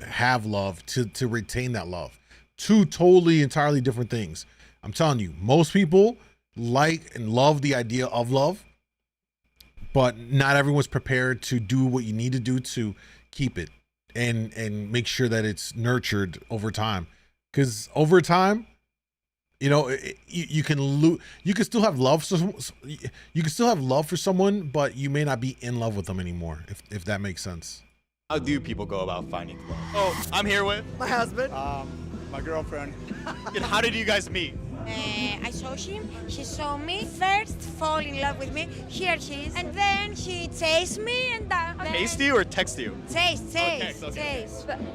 have love, to retain that love. Two totally, entirely different things. I'm telling you, most people like and love the idea of love, but not everyone's prepared to do what you need to do to keep it and make sure that it's nurtured over time. Because over time, you know, you can still have love. So you can still have love for someone, but you may not be in love with them anymore. If that makes sense. How do people go about finding love? Oh, I'm here with my husband. My girlfriend. And how did you guys meet? I saw him, he saw me, first fall in love with me, here she is, and then he chased me and Taste you or text you? Chase.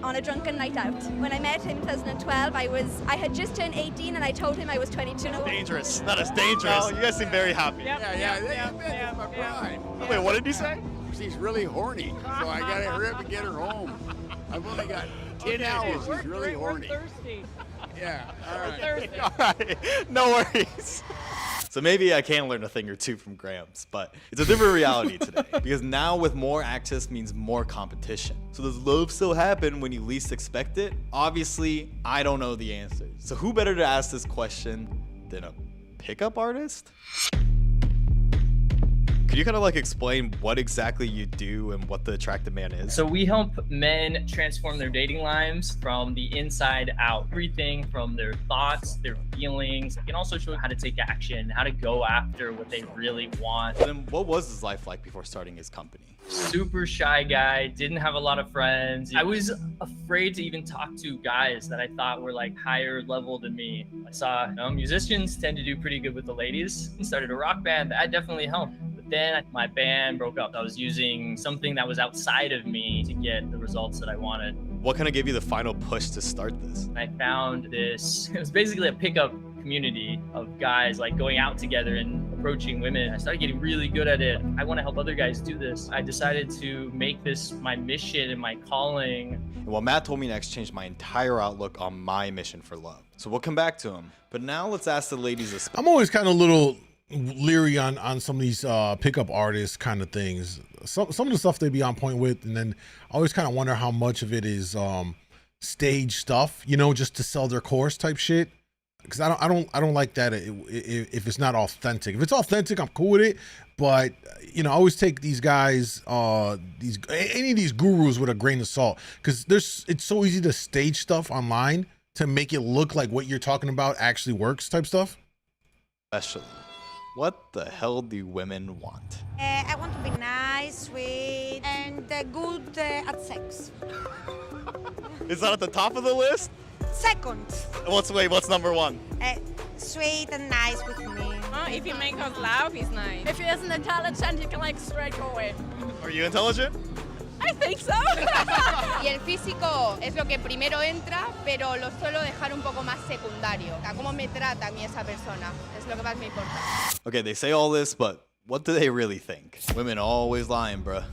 On a drunken night out. When I met him in 2012, I had just turned 18 and I told him I was 22. Dangerous. That is dangerous. Oh, you guys seem very happy. Yeah, my bride. Wait, what did you say? She's really horny, so I gotta hurry up and get her home. I've only got 10 hours. She's really horny. We're thirsty. Yeah, all right. Thirsty. All right, no worries. So maybe I can learn a thing or two from Gramps, but it's a different reality today because now with more access means more competition. So does love still happen when you least expect it? Obviously, I don't know the answer. So who better to ask this question than a pickup artist? Could you kind of like explain what exactly you do and what the attractive man is? So we help men transform their dating lives from the inside out. Everything from their thoughts, their feelings. We can also show how to take action, how to go after what they really want. Then what was his life like before starting his company? Super shy guy, didn't have a lot of friends. I was afraid to even talk to guys that I thought were like higher level than me. I saw musicians tend to do pretty good with the ladies. I started a rock band, that definitely helped. Then my band broke up. I was using something that was outside of me to get the results that I wanted. What kind of gave you the final push to start this? I found this, it was basically a pickup community of guys like going out together and approaching women. I started getting really good at it. I want to help other guys do this. I decided to make this my mission and my calling. And what Matt told me next changed my entire outlook on my mission for love. So we'll come back to him. But now let's ask the ladies this. I'm always kind of a little leery on some of these pickup artists kind of things. Some of the stuff they be on point with, and then I always kind of wonder how much of it is stage stuff, you know, just to sell their course type shit. Because I don't like that if it's not authentic. If it's authentic, I'm cool with it. But you know, I always take these guys, any of these gurus with a grain of salt, because it's so easy to stage stuff online to make it look like what you're talking about actually works type stuff. Especially. What the hell do women want? I want to be nice, sweet, and good at sex. Is that at the top of the list? Second. What's number one? Sweet and nice with me. Oh, if he makes us laugh, he's nice. If he isn't intelligent, you can like straight away. Are you intelligent? I think so. Y el físico es lo que primero entra, pero lo suelo dejar un poco más secundario. O sea, cómo me trata a mí esa persona es lo que más me importa. Okay, they say all this, but what do they really think? Women always lying, bruh.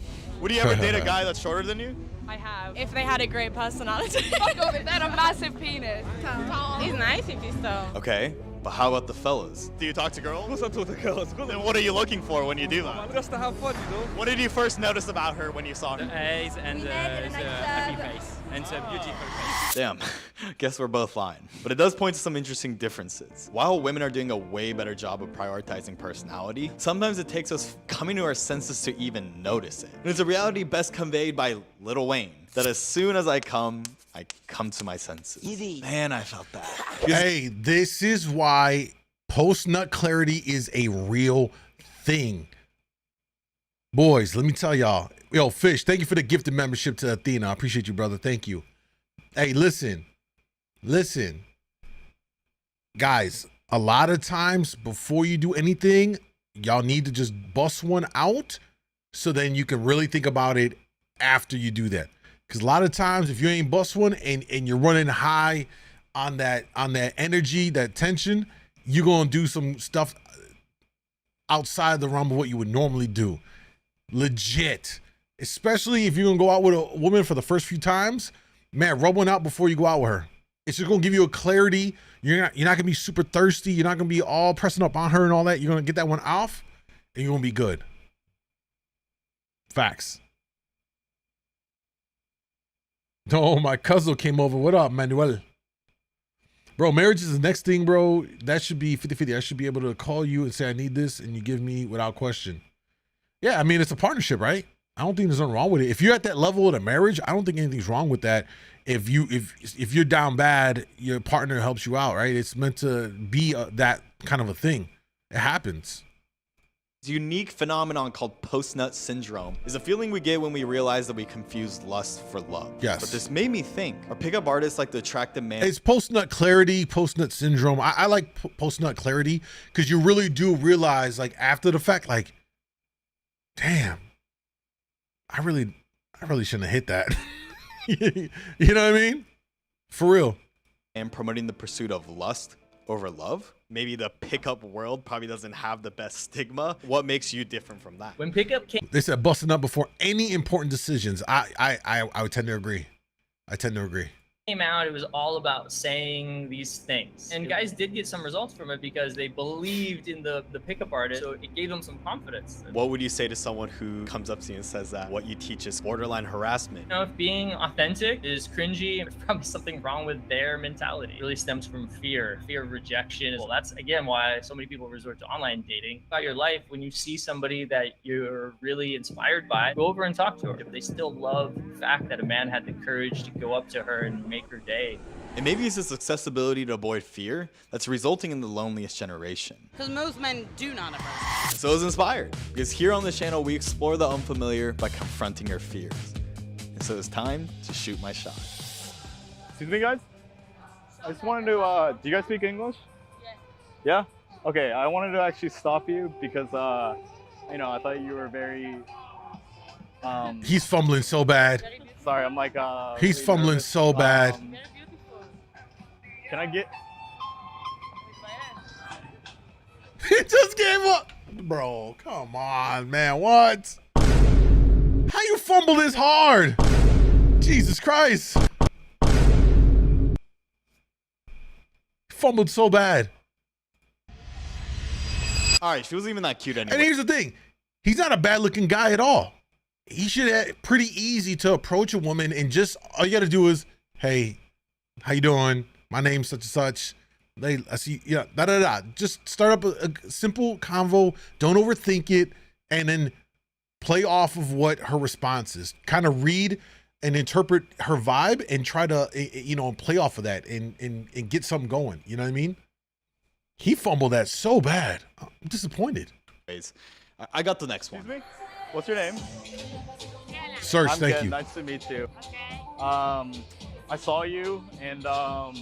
Would you ever date a guy that's shorter than you? I have. If they had a great personality. If they had a massive penis. He's nice if he's tall. Okay. But how about the fellas? Do you talk to girls? Of course I talk to girls. Then what are you looking for when you do that? Just to have fun, you know. What did you first notice about her when you saw her? The eyes and the happy face and the beautiful face. Damn, guess we're both lying. But it does point to some interesting differences. While women are doing a way better job of prioritizing personality, sometimes it takes us coming to our senses to even notice it. And it's a reality best conveyed by Lil Wayne, that as soon as I come to my senses. Easy. Man, I felt that. Hey, this is why post-nut clarity is a real thing. Boys, let me tell y'all. Yo, Fish, thank you for the gifted membership to Athena. I appreciate you, brother. Thank you. Hey, listen. Guys, a lot of times before you do anything, y'all need to just bust one out so then you can really think about it after you do that. Because a lot of times if you ain't bust one and you're running high on that energy, that tension, you're going to do some stuff outside the realm of what you would normally do. Legit. Especially if you're going to go out with a woman for the first few times, man, rub one out before you go out with her. It's just going to give you a clarity. You're not going to be super thirsty. You're not going to be all pressing up on her and all that. You're going to get that one off and you're going to be good. Facts. Oh, my cousin came over. What up, Manuel? Bro, marriage is the next thing, bro. That should be 50-50. I should be able to call you and say, I need this, and you give me without question. Yeah, I mean, it's a partnership, right? I don't think there's nothing wrong with it. If you're at that level of a marriage, I don't think anything's wrong with that. If you're down bad, your partner helps you out, right? It's meant to be that kind of a thing. It happens. This unique phenomenon called Postnut Syndrome is a feeling we get when we realize that we confuse lust for love. Yes. But this made me think, are pickup artists like the attractive man? It's Postnut clarity, Postnut Syndrome. I like Postnut clarity because you really do realize, like, after the fact, like, damn, I really shouldn't have hit that. You know what I mean? For real. And promoting the pursuit of lust over love. Maybe the pickup world probably doesn't have the best stigma. What makes you different from that? When pickup came, They said busting up before any important decisions. I would tend to agree. came out, it was all about saying these things. And guys did get some results from it because they believed in the pickup artist, so it gave them some confidence. What would you say to someone who comes up to you and says that what you teach is borderline harassment? You know, if being authentic is cringy, there's probably something wrong with their mentality. It really stems from fear of rejection. Well, that's again why so many people resort to online dating. About your life, when you see somebody that you're really inspired by, go over and talk to her. If they still love the fact that a man had the courage to go up to her and make her day. And maybe it's this accessibility to avoid fear that's resulting in the loneliest generation. Because most men do not approach. So I was inspired, because here on this channel, we explore the unfamiliar by confronting your fears. And so it's time to shoot my shot. Excuse me, guys? I just wanted to, do you guys speak English? Yeah. Yeah? Okay, I wanted to actually stop you because, you know, I thought you were very, He's fumbling so bad. Sorry, I'm like, He's really fumbling nervous. so bad. Can I get? He just gave up. Bro, come on, man. What? How you fumble this hard? Jesus Christ. Fumbled so bad. All right, she wasn't even that cute anyway. And here's the thing. He's not a bad looking guy at all. He should have pretty easy to approach a woman and just all you got to do is, hey, how you doing? My name's such and such. I see, yeah, Just start up a simple convo. Don't overthink it, and then play off of what her response is. Kind of read and interpret her vibe and try to, you know, play off of that and get something going. You know what I mean? He fumbled that so bad. I'm disappointed. I got the next one. Excuse me? What's your name? Serge, I'm thank good. you. Nice to meet you. I saw you and I'm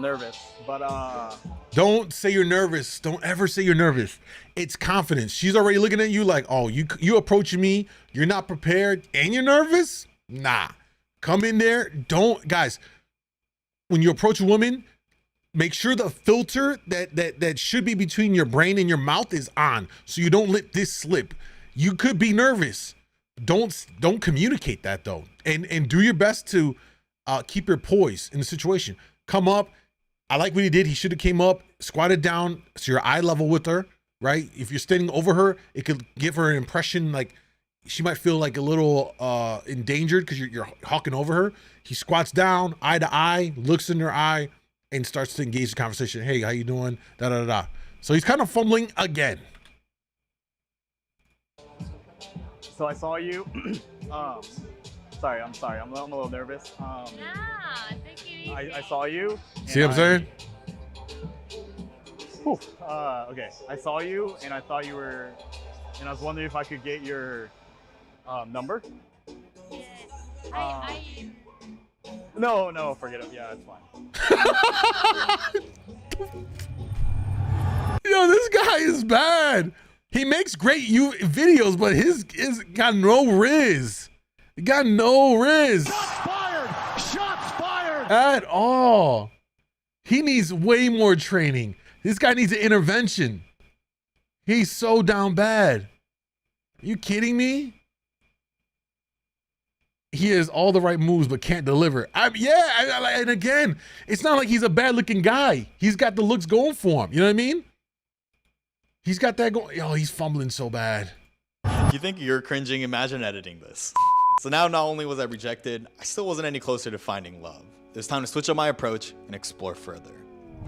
nervous, but Don't say you're nervous. Don't ever say you're nervous. It's confidence. She's already looking at you like, oh, you approaching me, you're not prepared, and you're nervous? Nah. Come in there. Guys, when you approach a woman, make sure the filter that should be between your brain and your mouth is on, so you don't let this slip. You could be nervous. Don't communicate that though, and do your best to keep your poise in the situation. Come up, I like what he did. He should have came up, squatted down so you're eye level with her, right? If you're standing over her, it could give her an impression like she might feel like a little endangered because you're hawking over her. He squats down, eye to eye, looks in her eye, and starts to engage the conversation. Hey, how you doing? Da da da. So he's kind of fumbling again. So I saw you. Sorry, I'm sorry. I'm a little nervous. I saw you. See what I'm saying? Whew, okay, I saw you and I thought you were, and I was wondering if I could get your number. No, forget it. Yeah, it's fine. Yo, this guy is bad. He makes great videos, but his got no riz. He got no riz. Shots fired! Shots fired! At all. He needs way more training. This guy needs an intervention. He's so down bad. Are you kidding me? He has all the right moves, but can't deliver. And again, it's not like he's a bad looking guy. He's got the looks going for him. You know what I mean? He's got that going. Yo, he's fumbling so bad. You think you're cringing? Imagine editing this. So now not only was I rejected, I still wasn't any closer to finding love. It was time to switch up my approach and explore further.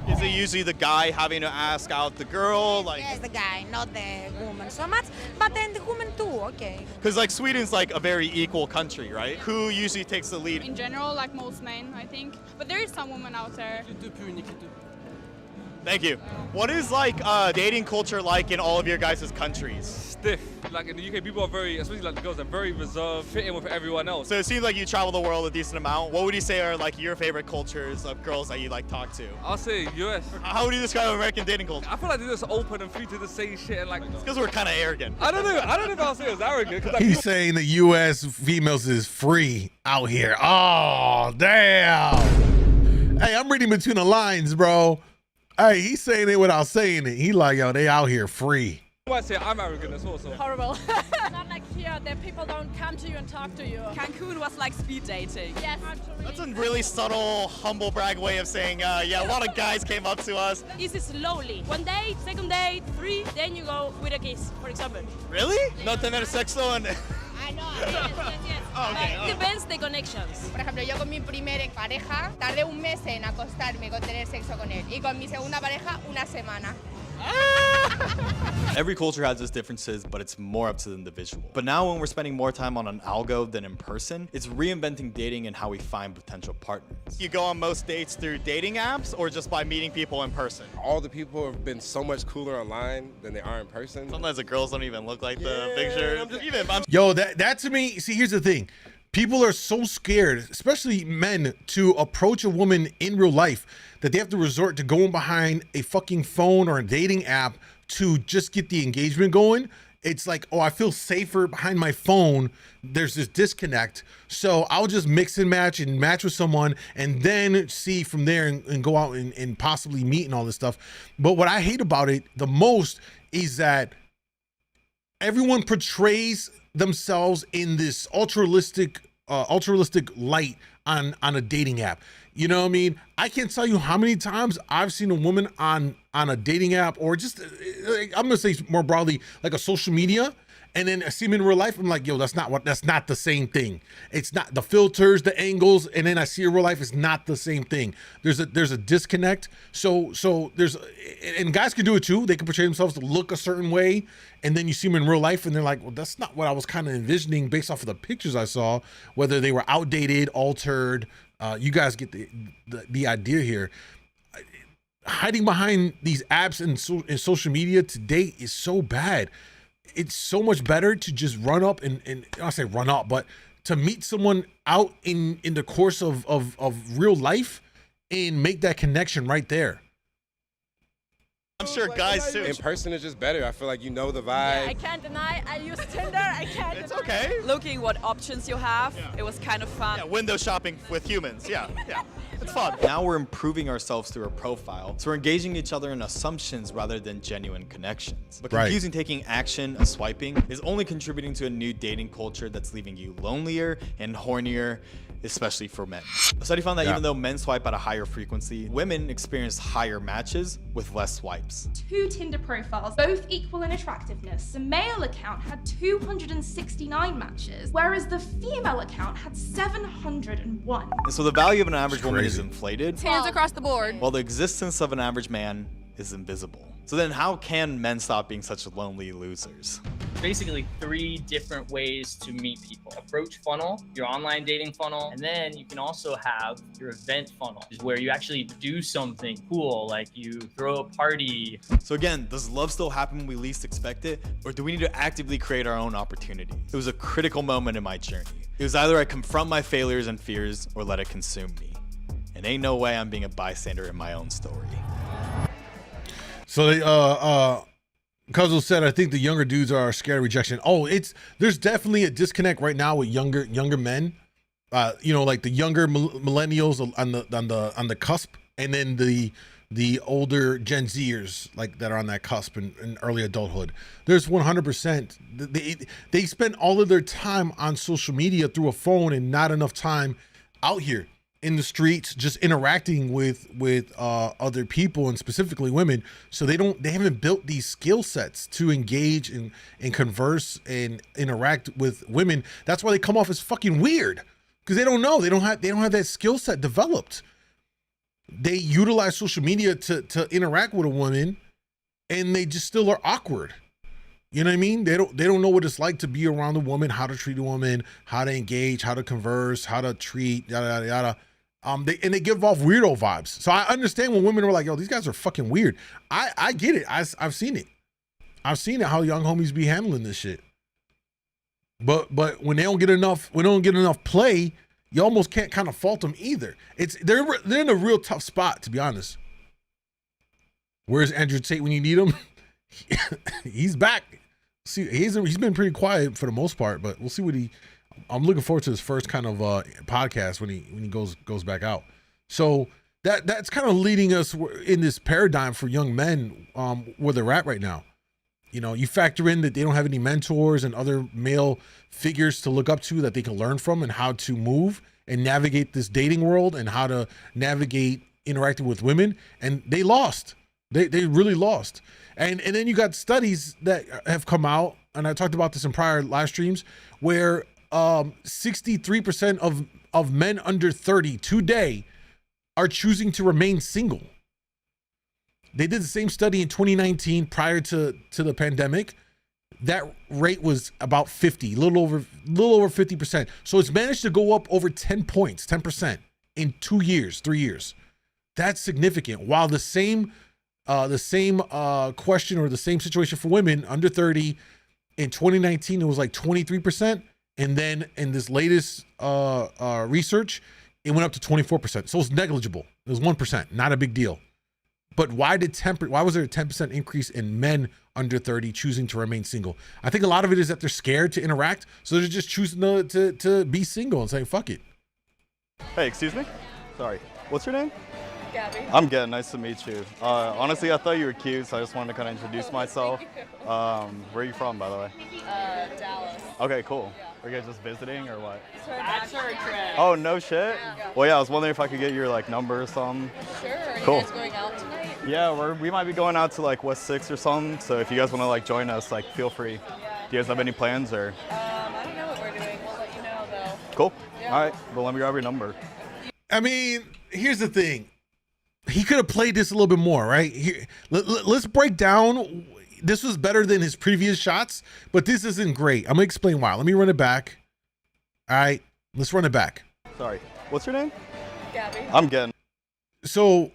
Is it usually the guy having to ask out the girl? Like, Yes, the guy, not the woman so much, but then the woman too, okay. because like Sweden's like a very equal country, right? Who usually takes the lead? In general, like most men, I think. But there is some women out there. Thank you. What is like dating culture like in all of your guys' countries? Stiff. Like in the UK, people are very, especially like the girls, are very reserved, fit in with everyone else. So it seems like you travel the world a decent amount. What would you say are like your favorite cultures of girls that you like talk to? I'll say US. How would you describe American dating culture? I feel like they're just open and free to just say shit and like. It's because we're kind of arrogant. I don't know if I'll say it's arrogant. Like, He's saying the U.S. females is free out here. Oh, damn. Hey, I'm reading between the lines, bro. Hey, he's saying it without saying it. He like, yo, they out here free. I say I'm arrogant as well. So. Horrible. Not like here, that people don't come to you and talk to you. Cancun was like speed dating. Yes. That's a really subtle, humble brag way of saying, yeah, a lot of guys came up to us. Easy slowly. 1 date, 2nd date, 3, then you go with a kiss, for example. Really? No tener sexo and... I know. Yes. Okay. Depends the connections. Por ejemplo, yo con mi primer pareja tardé 1 mes en acostarme con tener sexo con él. Y con mi segunda pareja, 1 semana. Every culture has its differences, but it's more up to the individual. But now when we're spending more time on an algo than in person, it's reinventing dating and how we find potential partners. You go on most dates through dating apps or just by meeting people in person? All the people have been so much cooler online than they are in person. Sometimes the girls don't even look like the pictures. Yo, that to me, see, here's the thing. People are so scared, especially men, to approach a woman in real life that they have to resort to going behind a fucking phone or a dating app to just get the engagement going. It's like, oh, I feel safer behind my phone. There's this disconnect. So I'll just mix and match with someone and then see from there and go out and possibly meet and all this stuff. But what I hate about it the most is that everyone portrays themselves in this ultra-realistic light on a dating app. You know what I mean? I can't tell you how many times I've seen a woman on a dating app or just, I'm gonna say more broadly, like a social media, and then I see them in real life. I'm like, yo, that's not the same thing. It's not the filters, the angles, and then I see her real life. It's not the same thing. There's a disconnect. So there's, and guys can do it too. They can portray themselves to look a certain way, and then you see them in real life, and they're like, well, that's not what I was kind of envisioning based off of the pictures I saw. Whether they were outdated, altered. You guys get the idea here. Hiding behind these apps and social media to date is so bad. It's so much better to just run up and I say run up, but to meet someone out in the course of real life and make that connection right there. I'm sure guys too. In person is just better. I feel like you know the vibe. Yeah, I can't deny, I use Tinder, I can't It's deny. okay. Looking what options you have, it was kind of fun. Yeah, window shopping with humans. Yeah. It's fun. Now we're improving ourselves through a profile, so we're engaging each other in assumptions rather than genuine connections. But confusing taking action as swiping is only contributing to a new dating culture that's leaving you lonelier and hornier especially for men. A study found that even though men swipe at a higher frequency, women experience higher matches with less swipes. 2 Tinder profiles, both equal in attractiveness. The male account had 269 matches, whereas the female account had 701. And so the value of an average woman is inflated, Hands across the board. while the existence of an average man is invisible. So then how can men stop being such lonely losers? Basically 3 different ways to meet people. Approach funnel, your online dating funnel, and then you can also have your event funnel, where you actually do something cool, like you throw a party. So again, does love still happen when we least expect it, or do we need to actively create our own opportunity? It was a critical moment in my journey. It was either I confront my failures and fears or let it consume me. And ain't no way I'm being a bystander in my own story. So they Cuzzo said, I think the younger dudes are scared of rejection. Oh, there's definitely a disconnect right now with younger men. You know, like the younger millennials on the cusp, and then the older Gen Zers like that are on that cusp in early adulthood. There's 100%. They spend all of their time on social media through a phone and not enough time out here in the streets, just interacting with other people, and specifically women. So they haven't built these skill sets to engage and converse and interact with women. That's why they come off as fucking weird, because they don't know. They don't have that skill set developed. They utilize social media to interact with a woman, and they just still are awkward. You know what I mean? They don't know what it's like to be around a woman, how to treat a woman, how to engage, how to converse, how to treat, yada yada yada. They give off weirdo vibes. So I understand when women are like, "Yo, these guys are fucking weird." I get it. I've seen it. I've seen it, how young homies be handling this shit. But when they don't get enough play, you almost can't kind of fault them either. They're in a real tough spot, to be honest. Where's Andrew Tate when you need him? He's back. See, he's been pretty quiet for the most part, but we'll see what I'm looking forward to his first kind of podcast when he goes back out. So that's kind of leading us in this paradigm for young men where they're at right now. You know, you factor in that they don't have any mentors and other male figures to look up to that they can learn from, and how to move and navigate this dating world, and how to navigate interacting with women. And they lost. They really lost. And then you got studies that have come out, and I talked about this in prior live streams, where 63% of men under 30 today are choosing to remain single. They did the same study in 2019 prior to the pandemic. That rate was about 50, a little over 50%. So it's managed to go up over 10 points, 10% in 3 years. That's significant. While the same question, or the same situation for women under 30 in 2019, it was like 23%. And then in this latest research, it went up to 24%. So it's negligible. It was 1%, not a big deal. But why was there a 10% increase in men under 30 choosing to remain single? I think a lot of it is that they're scared to interact, so they're just choosing to be single and saying, fuck it. Hey, excuse me? Sorry. What's your name? Gabby. I'm good. Nice to meet you. Honestly, I thought you were cute, so I just wanted to kind of introduce myself. Where are you from, by the way? Dallas. Okay, cool. Are you guys just visiting or what? That's our trip. Oh, no shit? Well, yeah, I was wondering if I could get your number or something. Sure. Are Cool. you guys going out tonight? Yeah, we might be going out to West 6 or something, so if you guys want to join us, feel free. Do you guys have any plans or? I don't know what we're doing. We'll let you know though. Cool. Yeah. All right, well, let me grab your number. I mean, here's the thing. He could have played this a little bit more, right? Here, let's break down. This was better than his previous shots, but this isn't great. I'm gonna explain why. Let me run it back. All right, let's run it back. Sorry. What's your name? Gabby. I'm good. So,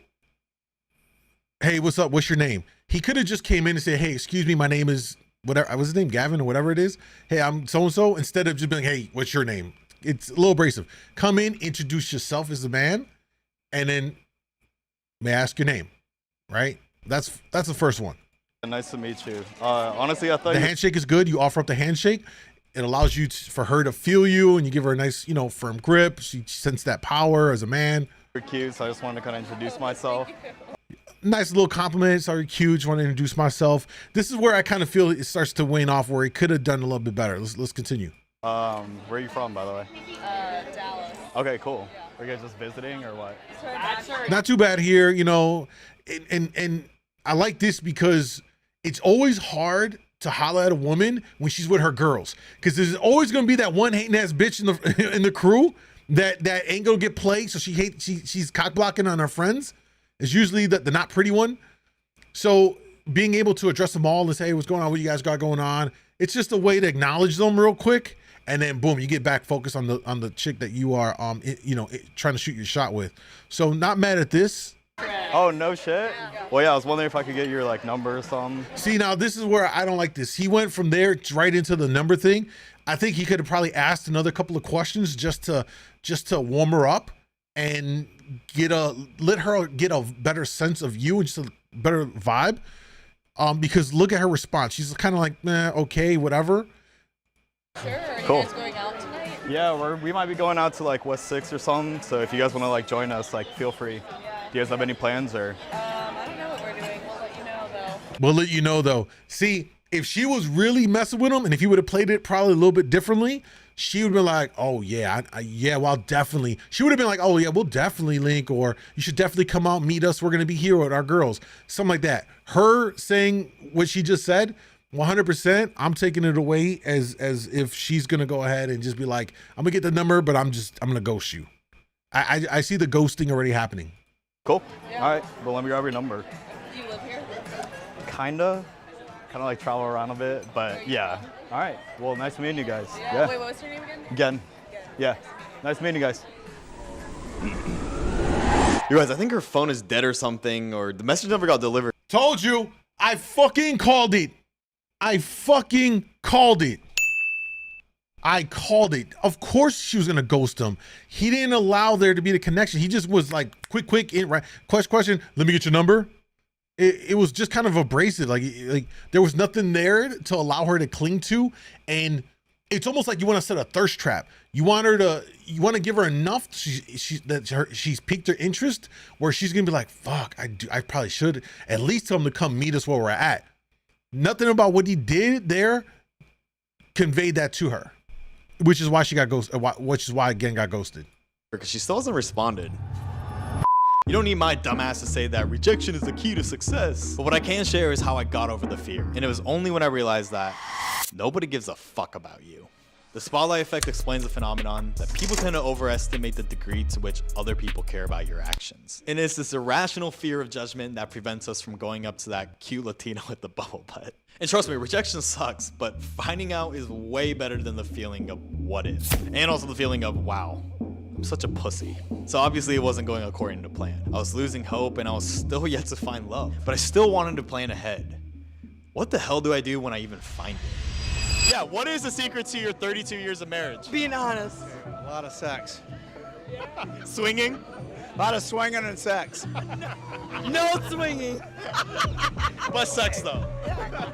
hey, what's up? What's your name? He could have just came in and said, hey, excuse me, my name is whatever. What's his name? Gavin or whatever it is. Hey, I'm so-and-so. Instead of just being, hey, what's your name? It's a little abrasive. Come in, introduce yourself as a man, and then may I ask your name, right? That's the first one. Nice to meet you. Honestly, I thought the handshake is good. You offer up the handshake. It allows you for her to feel you, and you give her a nice, firm grip. She senses that power as a man. You're cute, so I just wanted to kind of introduce myself. Nice little compliment. Sorry, cute. Just want to introduce myself. This is where I kind of feel it starts to wane off, where he could have done a little bit better. Let's continue. Where are you from, by the way? Dallas. Okay, cool. Are you guys just visiting or what? Not too bad here, you know, and I like this because it's always hard to holler at a woman when she's with her girls, because there's always gonna be that one hating ass bitch in the crew that ain't gonna get played, so she's cock blocking on her friends. It's usually the not pretty one. So being able to address them all and say, hey, what's going on? What you guys got going on? It's just a way to acknowledge them real quick, and then boom, you get back focused on the chick that you are trying to shoot your shot with. So not mad at this. Oh, no shit? Well, yeah, I was wondering if I could get your like number or something. See, now this is where I don't like this. He went from there right into the number thing. I think he could have probably asked another couple of questions just to warm her up and let her get a better sense of you and just a better vibe. Because look at her response. She's kind of like, okay, whatever. Sure. Are Cool. you guys going out tonight? Yeah, we might be going out to like West 6 or something. So if you guys want to like join us, like feel free. Do you guys have any plans or? I don't know what we're doing. We'll let you know though. We'll let you know though. See, if she was really messing with him, and if he would have played it probably a little bit differently, she would have been like, oh yeah, well, I'll definitely. She would have been like, oh yeah, we'll definitely link, or you should definitely come out, meet us. We're gonna be here with our girls, something like that. Her saying what she just said, 100%. I'm taking it away as if she's gonna go ahead and just be like, I'm gonna get the number, but I'm gonna ghost you. I see the ghosting already happening. Cool. Yeah. All right. Well, let me grab your number. Do you live here? Kinda like travel around a bit, but yeah. All right. Well, nice meeting you guys. Yeah. Wait, what was your name again? Again. Yeah. Nice meeting you guys. You guys, I think her phone is dead or something, or the message never got delivered. Told you. I fucking called it. I called it. Of course she was gonna ghost him. He didn't allow there to be the connection. He just was like, quick, right? Question. Let me get your number. It was just kind of abrasive. Like there was nothing there to allow her to cling to, and it's almost like you want to set a thirst trap. You want to give her enough she's piqued her interest, where she's gonna be like, fuck, I probably should at least tell him to come meet us where we're at. Nothing about what he did there conveyed that to her, which is why she got ghosted. Which is why again got ghosted. Because she still hasn't responded. You don't need my dumbass to say that rejection is the key to success. But what I can share is how I got over the fear. And it was only when I realized that nobody gives a fuck about you. The spotlight effect explains the phenomenon that people tend to overestimate the degree to which other people care about your actions. And it's this irrational fear of judgment that prevents us from going up to that cute Latina with the bubble butt. And trust me, rejection sucks, but finding out is way better than the feeling of what if. And also the feeling of, wow, I'm such a pussy. So obviously it wasn't going according to plan. I was losing hope and I was still yet to find love, but I still wanted to plan ahead. What the hell do I do when I even find it? Yeah, what is the secret to your 32 years of marriage? Being honest. A lot of sex. Swinging? A lot of swinging and sex. No swinging. But sex though.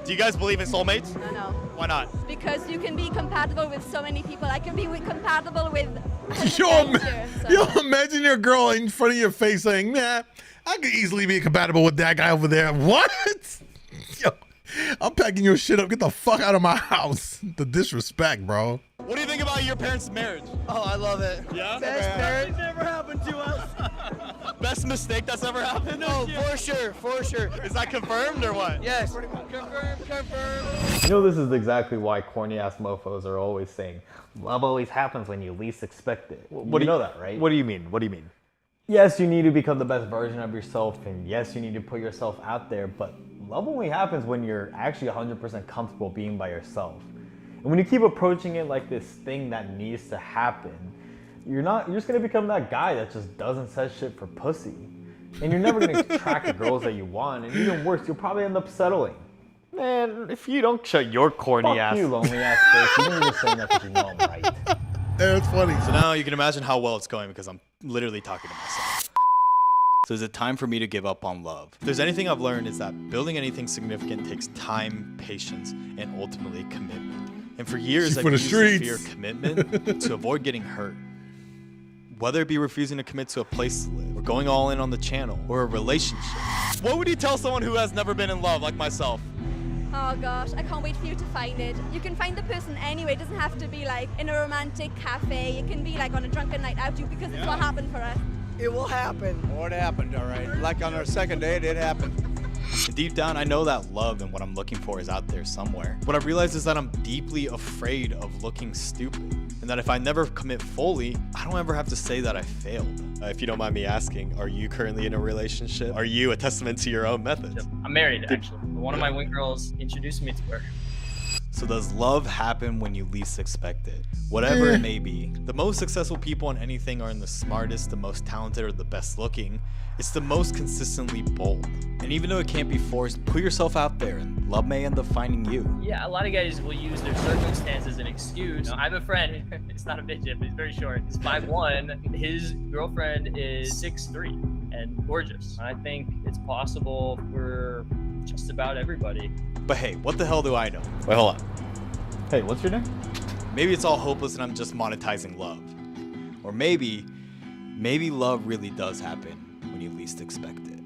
Do you guys believe in soulmates? No. Why not? Because you can be compatible with so many people. I can be compatible with. Yo, imagine your girl in front of your face saying, "Nah, I could easily be compatible with that guy over there." What? Yo, I'm packing your shit up. Get the fuck out of my house. The disrespect, bro. What do you think about your parents' marriage? Oh, I love it. Yeah? Best marriage never happened to us. Best mistake that's ever happened? Oh, for sure. Is that confirmed or what? Yes. You know, this is exactly why corny ass mofos are always saying, love always happens when you least expect it. You know that, right? What do you mean? What do you mean? Yes, you need to become the best version of yourself, and yes, you need to put yourself out there, but love only happens when you're actually 100% comfortable being by yourself. And when you keep approaching it like this thing that needs to happen, you're just gonna become that guy that just doesn't set shit for pussy. And you're never gonna attract the girls that you want, and even worse, you'll probably end up settling. Man, if you don't shut your corny ass. Fuck you, lonely ass bitch. You don't need to say that because you know I'm right. That's funny. So now you can imagine how well it's going because I'm literally talking to myself. So is it time for me to give up on love? If there's anything I've learned is that building anything significant takes time, patience, and ultimately commitment. And for years I've used the fear of commitment to avoid getting hurt. Whether it be refusing to commit to a place to live, or going all in on the channel, or a relationship. What would you tell someone who has never been in love like myself? Oh gosh, I can't wait for you to find it. You can find the person anyway. It doesn't have to be like in a romantic cafe. It can be like on a drunken night out because it's what happened for us. It will happen. Oh, it happened, all right. Like on our second date, it happened. And deep down, I know that love and what I'm looking for is out there somewhere. What I've realized is that I'm deeply afraid of looking stupid. And that if I never commit fully, I don't ever have to say that I failed. If you don't mind me asking, are you currently in a relationship? Are you a testament to your own methods? I'm married, actually. One of my wing girls introduced me to her. So does love happen when you least expect it? Whatever it may be. The most successful people in anything aren't the smartest, the most talented, or the best looking. It's the most consistently bold. And even though it can't be forced, put yourself out there and love may end up finding you. Yeah, a lot of guys will use their circumstance as an excuse. I have a friend, it's not a midget, but he's very short. He's 5'1". His girlfriend is 6'3" and gorgeous. I think it's possible for just about everybody. But hey, what the hell do I know? Wait, hold on. Hey, what's your name? Maybe it's all hopeless and I'm just monetizing love. Or maybe love really does happen when you least expect it.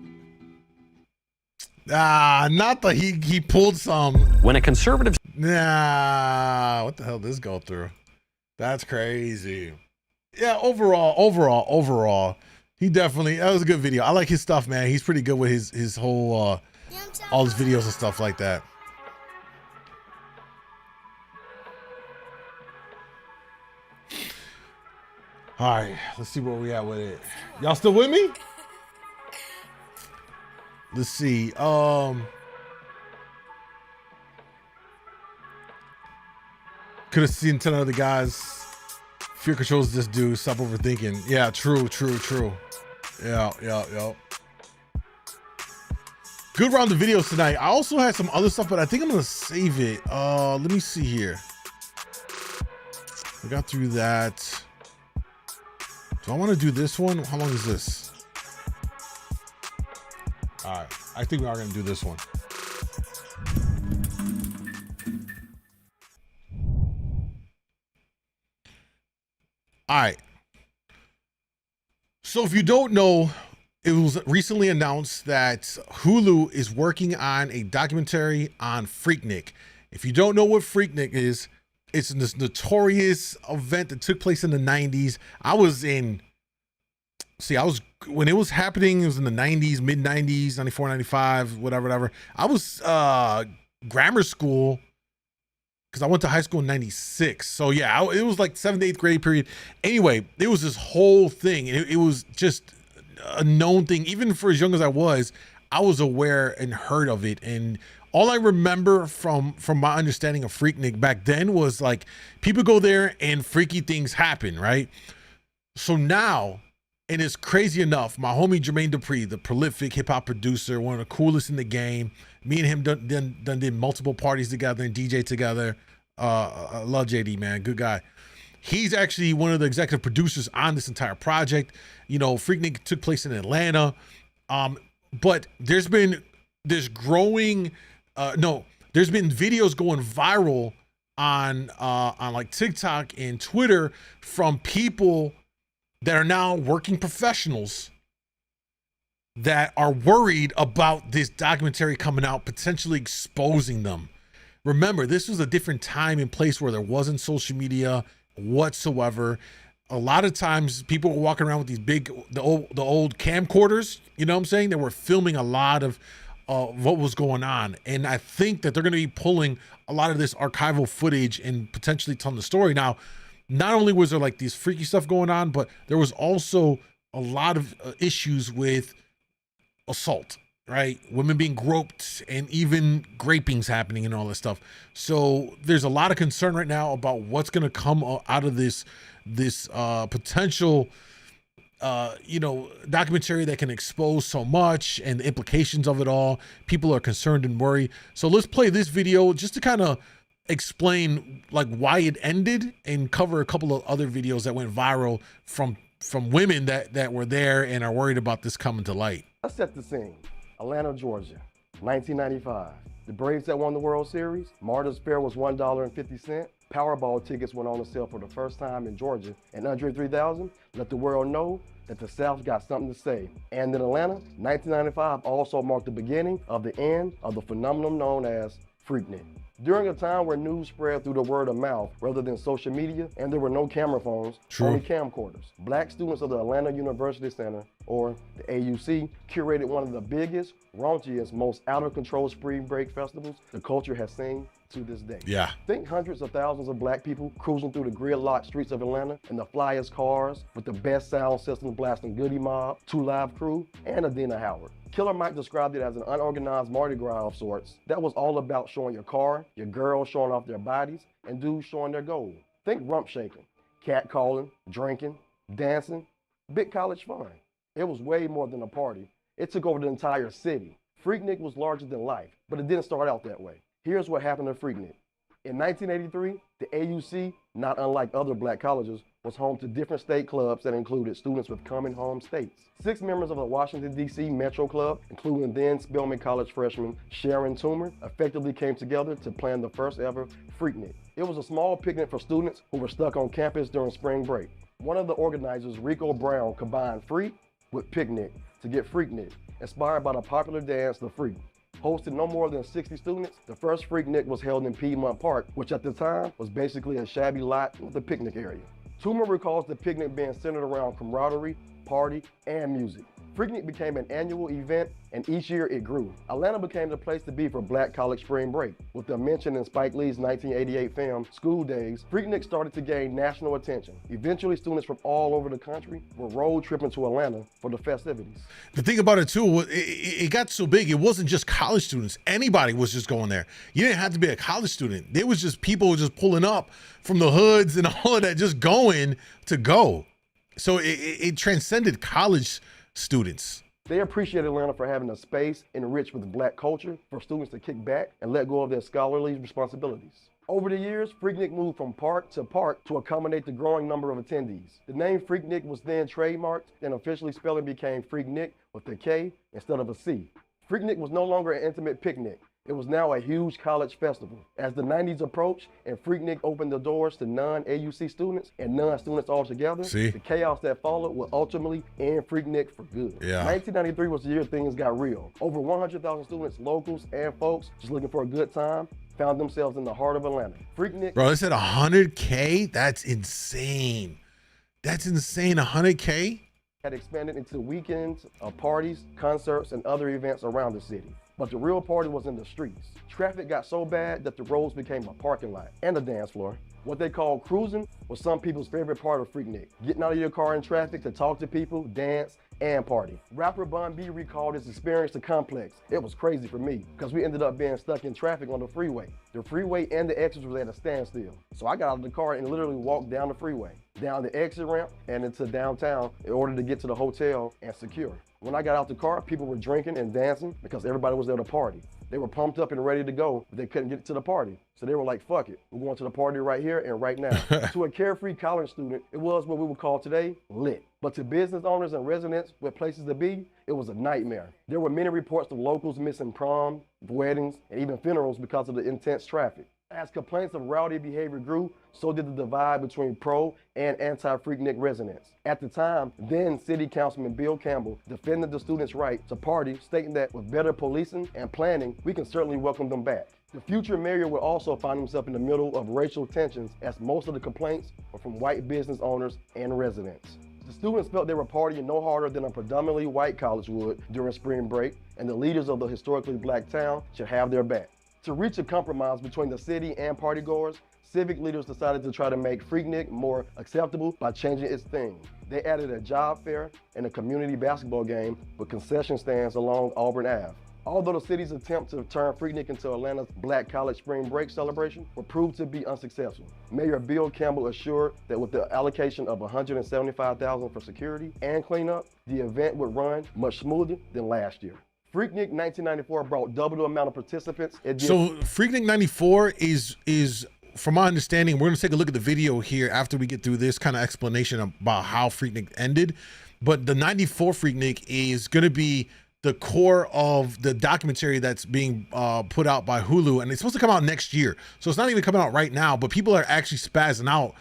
Not that he pulled some. When a conservative. Nah, what the hell did this go through? That's crazy. Yeah, overall, he definitely, that was a good video. I like his stuff, man. He's pretty good with his whole, all his videos and stuff like that. All right, let's see where we at with it. Y'all still with me? Let's see. Could have seen 10 other guys. Fear controls this dude. Stop overthinking. Yeah, true. Yeah. Good round of videos tonight. I also had some other stuff, but I think I'm gonna save it. Let me see here. I got through that. Do I want to do this one? How long is this? All right, I think we are gonna do this one. All right. So if you don't know, it was recently announced that Hulu is working on a documentary on Freaknik. If you don't know what Freaknik is, it's this notorious event that took place in the 90s. When it was happening, it was in the 90s, mid 90s, 94, 95, whatever. I was grammar school because I went to high school in 96. So yeah, it was like 7th, 8th grade period. Anyway, it was this whole thing. It was just a known thing. Even for as young as I was aware and heard of it. And all I remember from my understanding of Freaknik back then was like people go there and freaky things happen, right? So now, and it's crazy enough, my homie Jermaine Dupri, the prolific hip hop producer, one of the coolest in the game. Me and him done did multiple parties together and DJ together. I love JD, man, good guy. He's actually one of the executive producers on this entire project. You know, Freaknik took place in Atlanta, but there's been videos going viral on like TikTok and Twitter from people that are now working professionals that are worried about this documentary coming out, potentially exposing them. Remember, this was a different time and place where there wasn't social media whatsoever. A lot of times people were walking around with these the old camcorders, you know what I'm saying? They were filming a lot of what was going on. And I think that they're going to be pulling a lot of this archival footage and potentially telling the story. Now, not only was there like these freaky stuff going on, but there was also a lot of issues with assault, right? Women being groped and even grapings happening and all this stuff. So there's a lot of concern right now about what's going to come out of this potential documentary that can expose so much and the implications of it all. People are concerned and worried. So let's play this video just to kind of explain like why it ended and cover a couple of other videos that went viral from women that were there and are worried about this coming to light. Let's set the scene. Atlanta, Georgia, 1995. The Braves that won the World Series, Marta's Fair was $1.50. Powerball tickets went on sale for the first time in Georgia, and Andre 3000 let the world know that the South got something to say. And in Atlanta, 1995 also marked the beginning of the end of the phenomenon known as Freaknik. During a time where news spread through the word of mouth rather than social media, and there were no camera phones, only camcorders, Black students of the Atlanta University Center, or the AUC, curated one of the biggest, raunchiest, most out-of-control spring break festivals the culture has seen to this day. Yeah. Think hundreds of thousands of Black people cruising through the gridlocked streets of Atlanta in the flyest cars with the best sound system blasting Goody Mob, 2 Live Crew, and Adina Howard. Killer Mike described it as an unorganized Mardi Gras of sorts that was all about showing your car, your girls showing off their bodies, and dudes showing their gold. Think rump shaking, catcalling, drinking, dancing, big college fun. It was way more than a party. It took over the entire city. Freaknik was larger than life, but it didn't start out that way. Here's what happened to Freaknik. In 1983, the AUC, not unlike other Black colleges, was home to different state clubs that included students with coming home states. 6 members of the Washington, D.C. Metro Club, including then Spelman College freshman Sharon Toomer, effectively came together to plan the first ever Freaknik. It was a small picnic for students who were stuck on campus during spring break. One of the organizers, Rico Brown, combined freak with picnic to get Freaknik, inspired by the popular dance, the Freak. Hosted no more than 60 students, the first Freaknik was held in Piedmont Park, which at the time was basically a shabby lot with a picnic area. Toomer recalls the picnic being centered around camaraderie, party, and music. Freaknik became an annual event, and each year it grew. Atlanta became the place to be for Black college spring break. With the mention in Spike Lee's 1988 film, School Days, Freaknik started to gain national attention. Eventually, students from all over the country were road tripping to Atlanta for the festivities. The thing about it too, it got so big, it wasn't just college students. Anybody was just going there. You didn't have to be a college student. There was just people just pulling up from the hoods and all of that, just going to go. So it transcended college students. They appreciated Atlanta for having a space enriched with Black culture for students to kick back and let go of their scholarly responsibilities. Over the years, Freaknik moved from park to accommodate the growing number of attendees. The name Freaknik was then trademarked, and officially spelling became Freaknik with a K instead of a C. Freaknik was no longer an intimate picnic. It was now a huge college festival. As the 90s approached and Freaknik opened the doors to non-AUC students and non-students altogether, the chaos that followed would ultimately end Freaknik for good. 1993 was the year things got real. Over 100,000 students, locals, and folks just looking for a good time found themselves in the heart of Atlanta. Freaknik. Bro, they said 100K? That's insane. That's insane, 100K? Had expanded into weekends of parties, concerts, and other events around the city. But the real party was in the streets. Traffic got so bad that the roads became a parking lot and a dance floor. What they called cruising was some people's favorite part of Freaknik. Getting out of your car in traffic to talk to people, dance, and party. Rapper Bun B recalled his experience to Complex. It was crazy for me because we ended up being stuck in traffic on the freeway. The freeway and the exits was at a standstill. So I got out of the car and literally walked down the freeway, down the exit ramp and into downtown in order to get to the hotel and secure. When I got out the car, people were drinking and dancing because everybody was there to party. They were pumped up and ready to go, but they couldn't get to the party. So they were like, fuck it, we're going to the party right here and right now. To a carefree college student, it was what we would call today lit. But to business owners and residents with places to be, it was a nightmare. There were many reports of locals missing prom, weddings, and even funerals because of the intense traffic. As complaints of rowdy behavior grew, so did the divide between pro and anti-Freaknik residents. At the time, then City Councilman Bill Campbell defended the students' right to party, stating that with better policing and planning, we can certainly welcome them back. The future mayor would also find himself in the middle of racial tensions, as most of the complaints were from white business owners and residents. The students felt they were partying no harder than a predominantly white college would during spring break, and the leaders of the historically Black town should have their back. To reach a compromise between the city and partygoers, civic leaders decided to try to make Freaknik more acceptable by changing its theme. They added a job fair and a community basketball game with concession stands along Auburn Ave. Although the city's attempt to turn Freaknik into Atlanta's Black college spring break celebration would prove to be unsuccessful, Mayor Bill Campbell assured that with the allocation of $175,000 for security and cleanup, the event would run much smoother than last year. Freaknik 1994 brought double the amount of participants. So Freaknik 94 is, from my understanding, we're gonna take a look at the video here after we get through this kind of explanation about how Freaknik ended. But the 94 Freaknik is gonna be the core of the documentary that's being put out by Hulu, and it's supposed to come out next year. So it's not even coming out right now, but people are actually spazzing out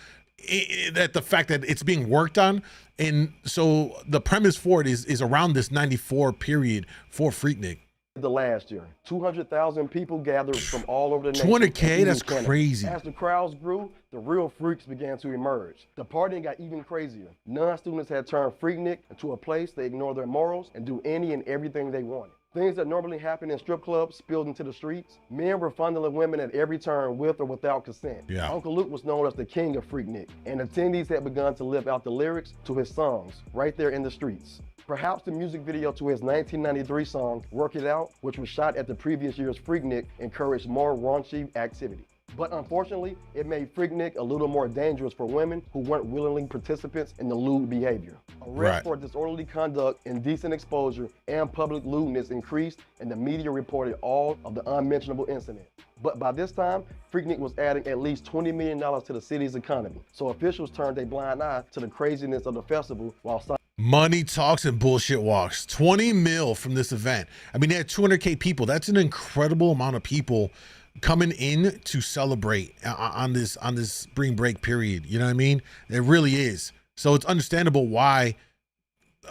at the fact that it's being worked on. And so the premise for it is around this 94 period for Freaknik. The last year, 200,000 people gathered from all over the nation. 200K? That's crazy. As the crowds grew, the real freaks began to emerge. The partying got even crazier. Non-students had turned Freaknik into a place they ignore their morals and do any and everything they wanted. Things that normally happen in strip clubs spilled into the streets. Men were fondling women at every turn with or without consent. Yeah. Uncle Luke was known as the king of Freaknik, and attendees had begun to live out the lyrics to his songs right there in the streets. Perhaps the music video to his 1993 song, Work It Out, which was shot at the previous year's Freaknik, encouraged more raunchy activity. But unfortunately, it made Freaknik a little more dangerous for women who weren't willingly participants in the lewd behavior. Arrests for disorderly conduct, indecent exposure, and public lewdness increased, and the media reported all of the unmentionable incidents. But by this time, Freaknik was adding at least $20 million to the city's economy, so officials turned a blind eye to the craziness of the festival while money talks and bullshit walks. 20 mil from this event. I mean, they had 200K people. That's an incredible amount of people coming in to celebrate on this spring break period. You know what I mean? It really is. So it's understandable why,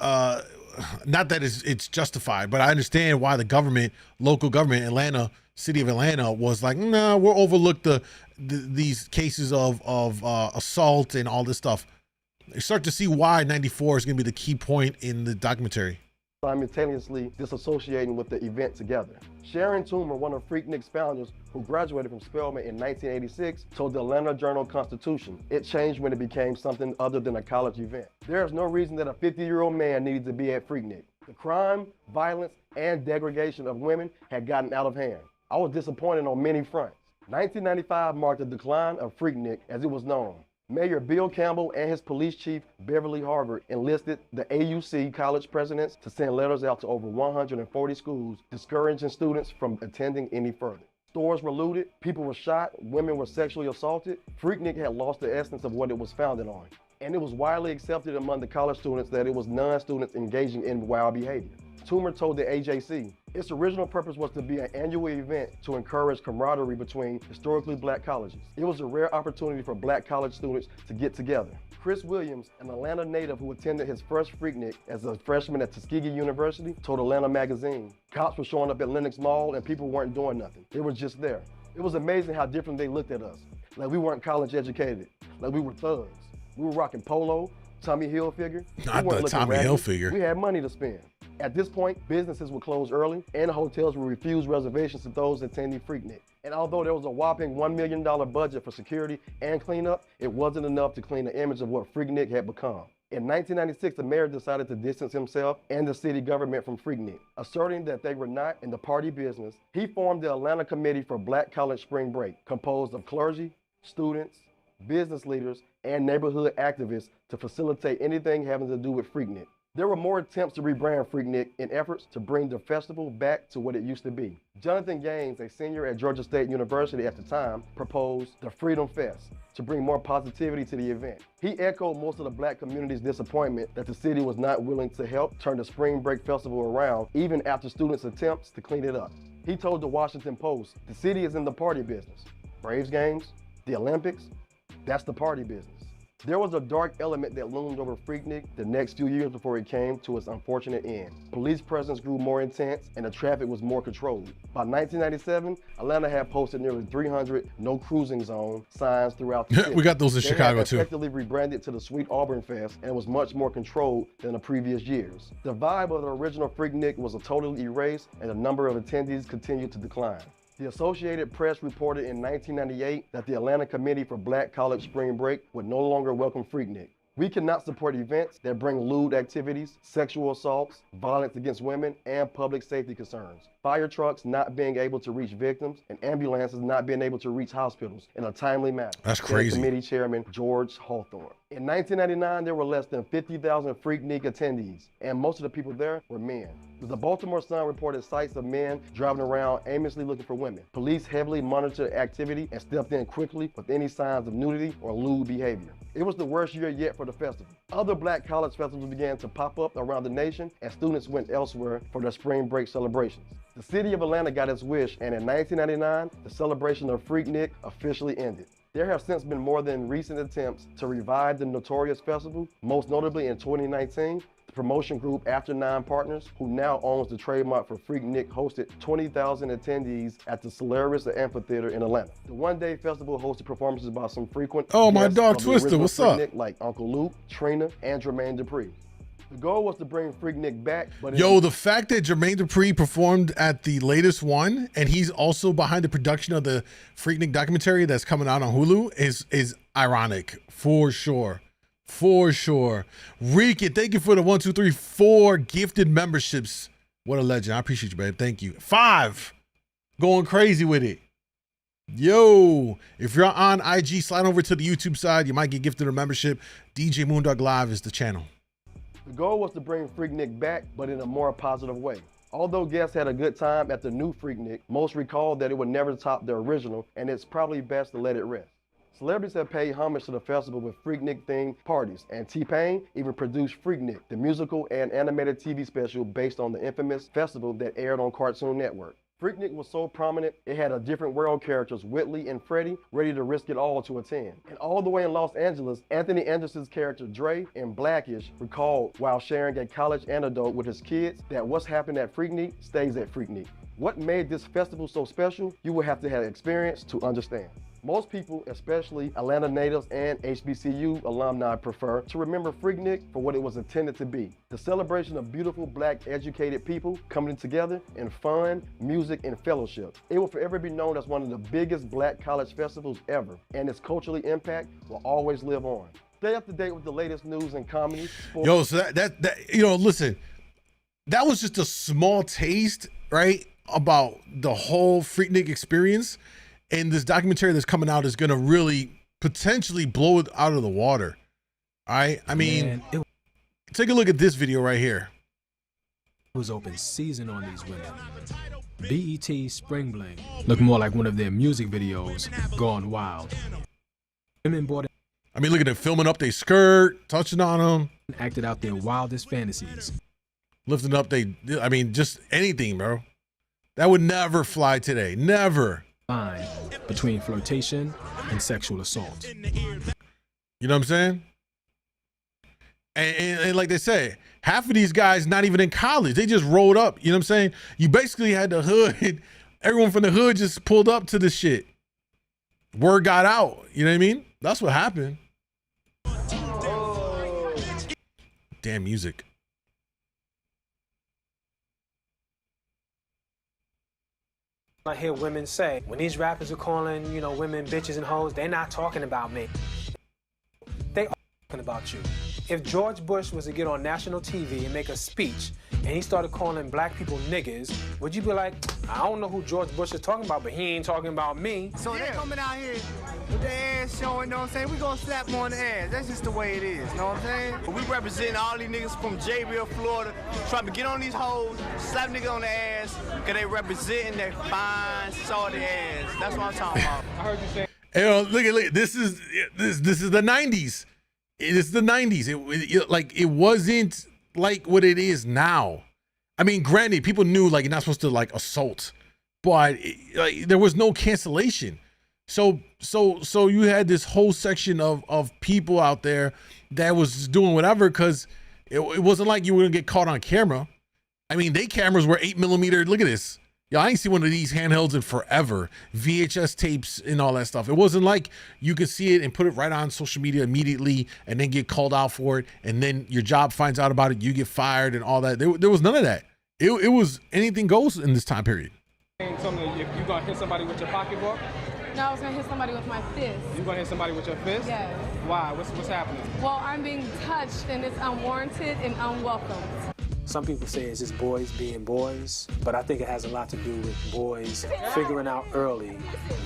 not that it's justified, but I understand why the government, local government, Atlanta, city of Atlanta was like, nah, we'll overlook these cases of assault and all this stuff. You start to see why 94 is going to be the key point in the documentary. Simultaneously disassociating with the event together. Sharon Toomer, one of Freaknik's founders, who graduated from Spelman in 1986, told the Atlanta Journal-Constitution it changed when it became something other than a college event. There is no reason that a 50-year-old man needed to be at Freaknik. The crime, violence, and degradation of women had gotten out of hand. I was disappointed on many fronts. 1995 marked the decline of Freaknik as it was known. Mayor Bill Campbell and his police chief, Beverly Harvard, enlisted the AUC college presidents to send letters out to over 140 schools, discouraging students from attending any further. Stores were looted, people were shot, women were sexually assaulted. Freaknik had lost the essence of what it was founded on. And it was widely accepted among the college students that it was non-students engaging in wild behavior. Toomer told the AJC, its original purpose was to be an annual event to encourage camaraderie between historically black colleges. It was a rare opportunity for black college students to get together. Chris Williams, an Atlanta native who attended his first Freaknik as a freshman at Tuskegee University, told Atlanta Magazine, cops were showing up at Lenox Mall and people weren't doing nothing. They were just there. It was amazing how different they looked at us. Like we weren't college educated, like we were thugs. We were rocking polo, Tommy Hilfiger. Not the Tommy Hilfiger. We had money to spend. At this point, businesses would close early and hotels would refuse reservations to those attending Freaknik. And although there was a whopping $1 million budget for security and cleanup, it wasn't enough to clean the image of what Freaknik had become. In 1996, the mayor decided to distance himself and the city government from Freaknik, asserting that they were not in the party business. He formed the Atlanta Committee for Black College Spring Break, composed of clergy, students, business leaders, and neighborhood activists to facilitate anything having to do with Freaknik. There were more attempts to rebrand Freaknik in efforts to bring the festival back to what it used to be. Jonathan Gaines, a senior at Georgia State University at the time, proposed the Freedom Fest to bring more positivity to the event. He echoed most of the black community's disappointment that the city was not willing to help turn the Spring Break Festival around, even after students' attempts to clean it up. He told the Washington Post, the city is in the party business. Braves games, the Olympics, that's the party business. There was a dark element that loomed over Freaknik the next few years before it came to its unfortunate end. Police presence grew more intense and the traffic was more controlled. By 1997, Atlanta had posted nearly 300 no cruising zone signs throughout the city. We got those in Chicago too. They effectively rebranded to the Sweet Auburn Fest and was much more controlled than the previous years. The vibe of the original Freaknik was totally erased and the number of attendees continued to decline. The Associated Press reported in 1998 that the Atlanta Committee for Black College Spring Break would no longer welcome Freaknik. We cannot support events that bring lewd activities, sexual assaults, violence against women, and public safety concerns. Fire trucks not being able to reach victims, and ambulances not being able to reach hospitals in a timely manner. That's crazy. Committee Chairman George Hawthorne. In 1999, there were less than 50,000 Freaknik attendees, and most of the people there were men. The Baltimore Sun reported sights of men driving around aimlessly looking for women. Police heavily monitored activity and stepped in quickly with any signs of nudity or lewd behavior. It was the worst year yet for the festival. Other black college festivals began to pop up around the nation, and students went elsewhere for their spring break celebrations. The city of Atlanta got its wish, and in 1999, the celebration of Freaknik officially ended. There have since been more than recent attempts to revive the notorious festival. Most notably in 2019, the promotion group After 9 Partners, who now owns the trademark for Freaknik, hosted 20,000 attendees at the Solaris Amphitheater in Atlanta. The one-day festival hosted performances by some frequent my guests dog of the Twister, original what's up? Freaknik, like Uncle Luke, Trina, and Jermaine Dupri. The goal was to bring Freaknik back, but Yo, the fact that Jermaine Dupri performed at the latest one, and he's also behind the production of the Freaknik documentary that's coming out on Hulu is ironic, for sure. For sure. Rika, thank you for the 1, 2, 3, 4 gifted memberships. What a legend. I appreciate you, babe. Thank you. 5. Going crazy with it. Yo, if you're on IG, slide over to the YouTube side. You might get gifted a membership. DJ MoonDawg Live is the channel. the goal was to bring Freaknik back, but in a more positive way. Although guests had a good time at the new Freaknik, most recalled that it would never top the original, and it's probably best to let it rest. Celebrities have paid homage to the festival with Freaknik-themed parties, and T-Pain even produced Freaknik, the musical and animated TV special based on the infamous festival that aired on Cartoon Network. Freaknik was so prominent, it had a different world characters, Whitley and Freddie, ready to risk it all to attend. And all the way in Los Angeles, Anthony Anderson's character Dre in Blackish recalled while sharing a college anecdote with his kids that what's happened at Freaknik stays at Freaknik. What made this festival so special, you will have to have experience to understand. Most people, especially Atlanta natives and HBCU alumni, prefer to remember Freaknik for what it was intended to be. The celebration of beautiful black educated people coming together in fun, music, and fellowship. It will forever be known as one of the biggest black college festivals ever, and its culturally impact will always live on. Stay up to date with the latest news and comedy. Sports. Yo, so that you know, listen, that was just a small taste, right, about the whole Freaknik experience. And this documentary that's coming out is going to really potentially blow it out of the water. All right. I mean, take a look at this video right here. It was open season on these women. BET Spring Bling looked more like one of their music videos gone wild. Women bought it. I mean, look at them filming up their skirt, touching on them. Acted out their wildest fantasies. Lifting up I mean, just anything, bro. That would never fly today. Never. Line between flirtation and sexual assault. You know what I'm saying? And like they say, half of these guys not even in college. They just rolled up. You know what I'm saying? You basically had the hood. Everyone from the hood just pulled up to this shit. Word got out. You know what I mean? That's what happened. Damn music. I hear women say, when these rappers are calling, you know, women bitches and hoes, they're not talking about me. They are talking about you. If George Bush was to get on national TV and make a speech, and he started calling black people niggas, would you be like, I don't know who George Bush is talking about, but he ain't talking about me? So they're coming out here with their ass showing, know what I'm saying? We gonna slap them on the ass. That's just the way it is, know what I'm saying? But we representing all these niggas from J-Ville, Florida, trying to get on these hoes, slap niggas on the ass, because they representing their fine, salty ass. That's what I'm talking about. I heard you say. Hey, look, this is the 90s. It's the 90s. It wasn't like what it is now. I mean, granted, people knew like you're not supposed to like assault, but there was no cancellation. So you had this whole section of people out there that was doing whatever because it wasn't like you were gonna get caught on camera. I mean, they cameras were 8mm. Look at this. Yo, I ain't seen one of these handhelds in forever. VHS tapes and all that stuff. It wasn't like you could see it and put it right on social media immediately and then get called out for it. And then your job finds out about it. You get fired and all that. There was none of that. It was anything goes in this time period. Something, if you gonna hit somebody with your pocketbook? No, I was gonna hit somebody with my fist. You gonna hit somebody with your fist? Yes. Why? What's happening? Well, I'm being touched and it's unwarranted and unwelcome. Some people say it's just boys being boys, but I think it has a lot to do with boys figuring out early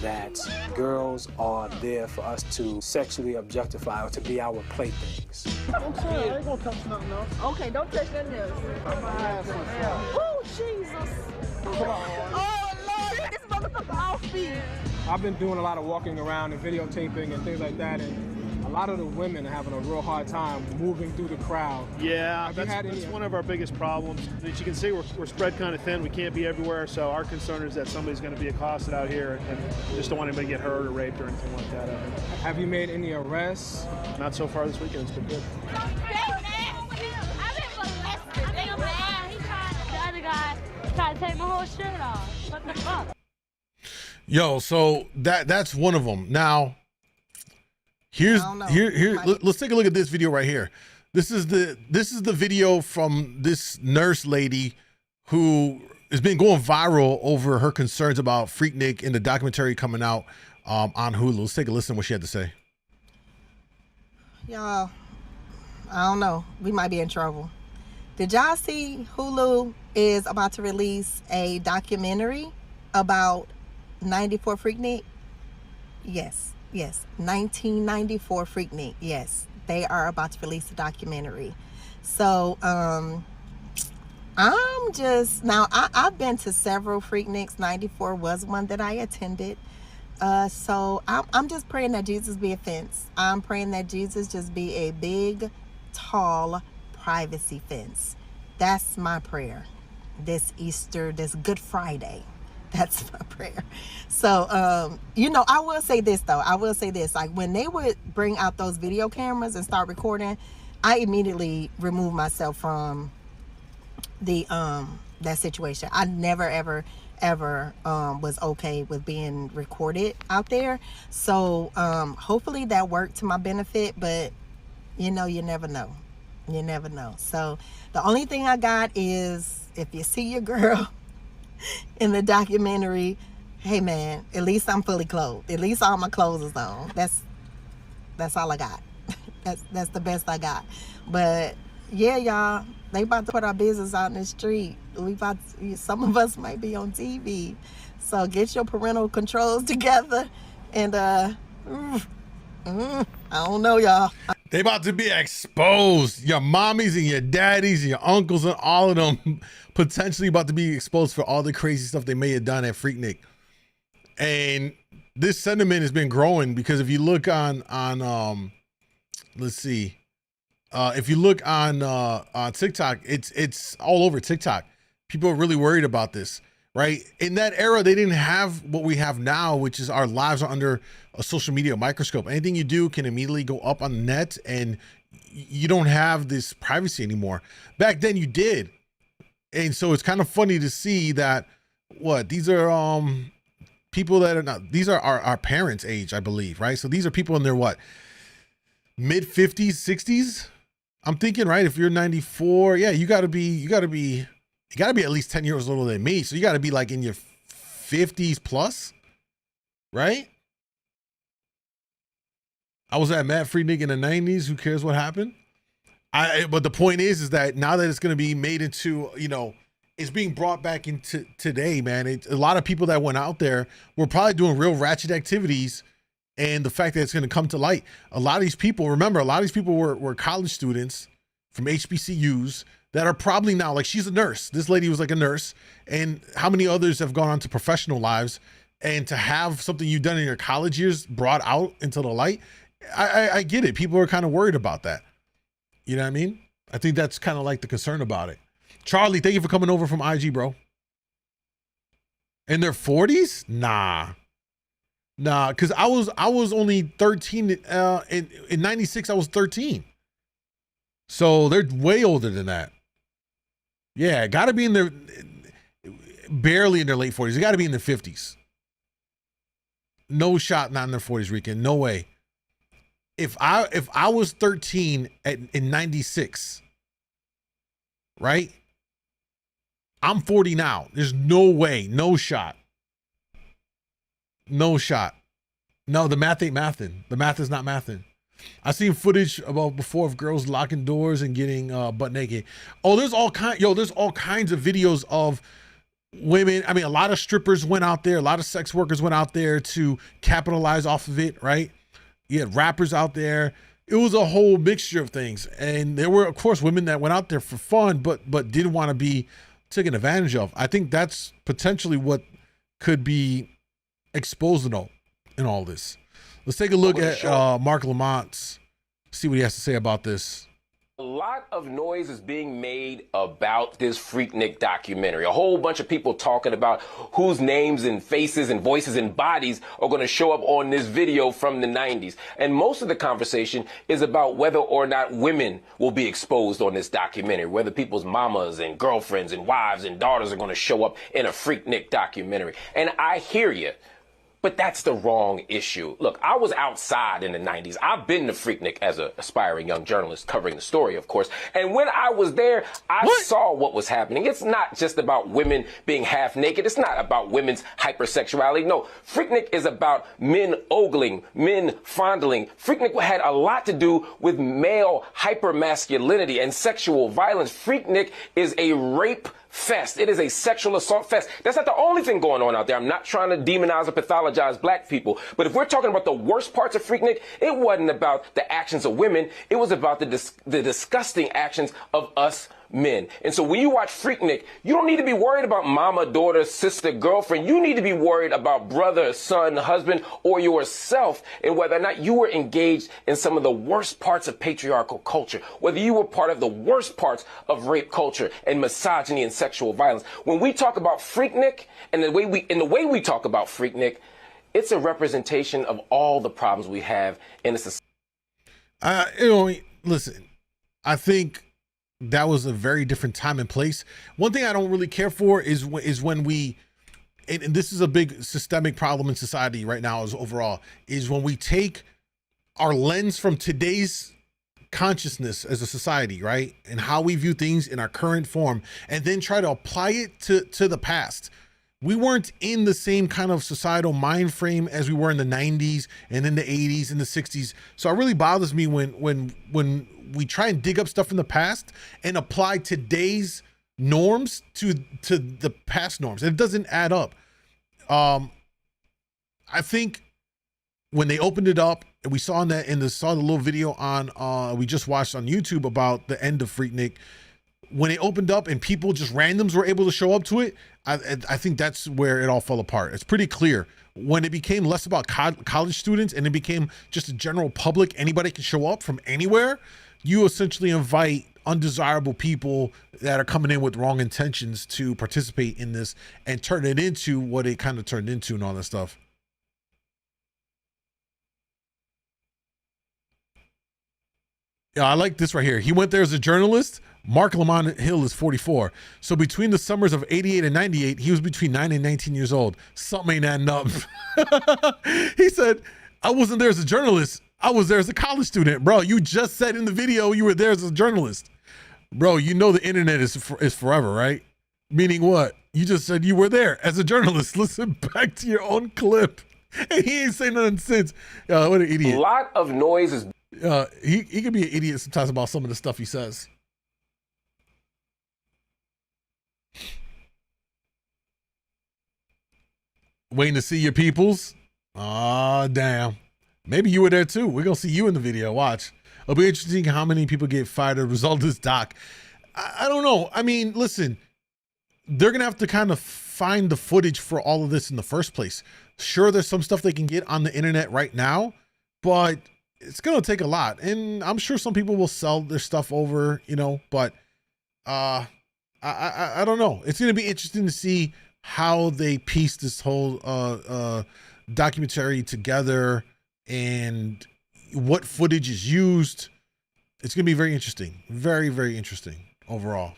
that girls are there for us to sexually objectify or to be our playthings. I'm sorry, I ain't gonna touch nothing else. Okay, don't touch nothing else. Oh, Jesus. Oh, Lord, this motherfucker off feet. I've been doing a lot of walking around and videotaping and things like that, and a lot of the women are having a real hard time moving through the crowd. Yeah, that's one of our biggest problems. As you can see, we're spread kind of thin. We can't be everywhere, so our concern is that somebody's going to be accosted out here, and we just don't want anybody to get hurt or raped or anything like that. Have you made any arrests? Not so far this weekend. It's been good. trying to take my whole shirt off. What the fuck? Yo, so that's one of them. Now, let's take a look at this video right here. This is the video from this nurse lady who has been going viral over her concerns about Freaknik in the documentary coming out on Hulu. Let's take a listen to what she had to say. Y'all, I don't know. We might be in trouble. Did y'all see Hulu is about to release a documentary about 94 Freaknik? Yes. 1994 Freaknik. Yes. They are about to release a documentary. So, I'm just, now I've been to several Freakniks. 94 was one that I attended. So I'm just praying that Jesus be a fence. I'm praying that Jesus just be a big, tall privacy fence. That's my prayer. This Easter, this Good Friday. That's my prayer. So, I will say this though. Like when they would bring out those video cameras and start recording, I immediately removed myself from the that situation. I never ever was okay with being recorded out there. So hopefully that worked to my benefit, but you never know. So the only thing I got is, if you see your girl in the documentary, hey man, at least I'm fully clothed. At least all my clothes is on. That's all I got. That's the best I got. But yeah, y'all, they about to put our business out in the street. Some of us might be on TV. So get your parental controls together. And I don't know, y'all. They about to be exposed. Your mommies and your daddies and your uncles and all of them potentially about to be exposed for all the crazy stuff they may have done at Freaknik. And this sentiment has been growing because if you look on let's see. If you look on TikTok, it's all over TikTok. People are really worried about this, right? In that era, they didn't have what we have now, which is our lives are under a social media microscope. Anything you do can immediately go up on the net, and you don't have this privacy anymore. Back then, you did, and so it's kind of funny to see that these are people that are not. These are our parents' age, I believe, right? So these are people in their mid 50s, 60s. I'm thinking, right? If you're 94, yeah, you gotta be at least 10 years older than me. So you gotta be like in your 50s plus, right? I was at Matt Freaknik in the 90s. Who cares what happened? But the point is that now that it's gonna be made into, it's being brought back into today, man. A lot of people that went out there were probably doing real ratchet activities. And the fact that it's going to come to light, a lot of these people were college students from HBCUs that are probably now, like, she's a nurse. This lady was like a nurse. And how many others have gone on to professional lives? And to have something you've done in your college years brought out into the light, I get it. People are kind of worried about that. You know what I mean? I think that's kind of like the concern about it. Charlie, thank you for coming over from IG, bro. In their 40s? Nah, because I was only 13. In 96, I was 13. So they're way older than that. Yeah, got to be barely in their late 40s. They got to be in their 50s. No shot, not in their 40s, Rican. No way. If I was 13 in 96, right? I'm 40 now. There's no way, no shot. No shot. No, the math ain't mathing. The math is not mathing. I've seen footage before of girls locking doors and getting butt naked. Oh, there's all kinds of videos of women. I mean, a lot of strippers went out there. A lot of sex workers went out there to capitalize off of it, right? You had rappers out there. It was a whole mixture of things. And there were, of course, women that went out there for fun, but didn't want to be taken advantage of. I think that's potentially what could be exposed in all this. Let's take a look at Mark Lamont's, see what he has to say about this. A lot of noise is being made about this Freaknik documentary. A whole bunch of people talking about whose names and faces and voices and bodies are going to show up on this video from the 90s. And most of the conversation is about whether or not women will be exposed on this documentary, whether people's mamas and girlfriends and wives and daughters are going to show up in a Freaknik documentary. And I hear you. But that's the wrong issue. Look, I was outside in the 90s. I've been to Freaknik as an aspiring young journalist covering the story, of course. And when I was there, I saw what was happening. It's not just about women being half naked. It's not about women's hypersexuality. No, Freaknik is about men ogling, men fondling. Freaknik had a lot to do with male hypermasculinity and sexual violence. Freaknik is a rape fest. It is a sexual assault fest. That's not the only thing going on out there. I'm not trying to demonize or pathologize black people, but if we're talking about the worst parts of Freaknik, it wasn't about the actions of women. It was about the disgusting actions of us men. And so when you watch Freaknik, you don't need to be worried about mama, daughter, sister, girlfriend. You need to be worried about brother, son, husband, or yourself, and whether or not you were engaged in some of the worst parts of patriarchal culture, whether you were part of the worst parts of rape culture and misogyny and sexual violence. When we talk about Freaknik and the way we talk about Freaknik, it's a representation of all the problems we have in a society. Listen, I think that was a very different time and place. One thing I don't really care for is when we, and this is a big systemic problem in society right now is overall, is when we take our lens from today's consciousness as a society, right? And how we view things in our current form and then try to apply it to the past. We weren't in the same kind of societal mind frame as we were in the 90s and in the 80s and the 60s. So it really bothers me when we try and dig up stuff from the past and apply today's norms to the past norms. It doesn't add up. I think when they opened it up and we saw saw the little video on we just watched on YouTube about the end of Freaknik, when it opened up and people just randoms were able to show up to it, I think that's where it all fell apart. It's pretty clear. When it became less about college students and it became just a general public, anybody can show up from anywhere, you essentially invite undesirable people that are coming in with wrong intentions to participate in this and turn it into what it kind of turned into and all that stuff. Yeah, I like this right here. He went there as a journalist. Mark Lamont Hill is 44. So between the summers of 88 and 98, he was between 9 and 19 years old. Something ain't adding up. He said, I wasn't there as a journalist. I was there as a college student. Bro, you just said in the video you were there as a journalist. Bro, you know the internet is forever, right? Meaning what? You just said you were there as a journalist. Listen back to your own clip. And he ain't saying nothing since. What an idiot. A lot of noise is... He can be an idiot sometimes about some of the stuff he says. Waiting to see your peoples? Aw, damn. Maybe you were there too. We're going to see you in the video. Watch. It'll be interesting how many people get fired as a result of this doc. I don't know. I mean, listen, they're going to have to kind of find the footage for all of this in the first place. Sure, there's some stuff they can get on the internet right now, but it's going to take a lot. And I'm sure some people will sell their stuff over, but I don't know. It's going to be interesting to see how they piece this whole documentary together and what footage is used. It's going to be very interesting. Very, very interesting overall.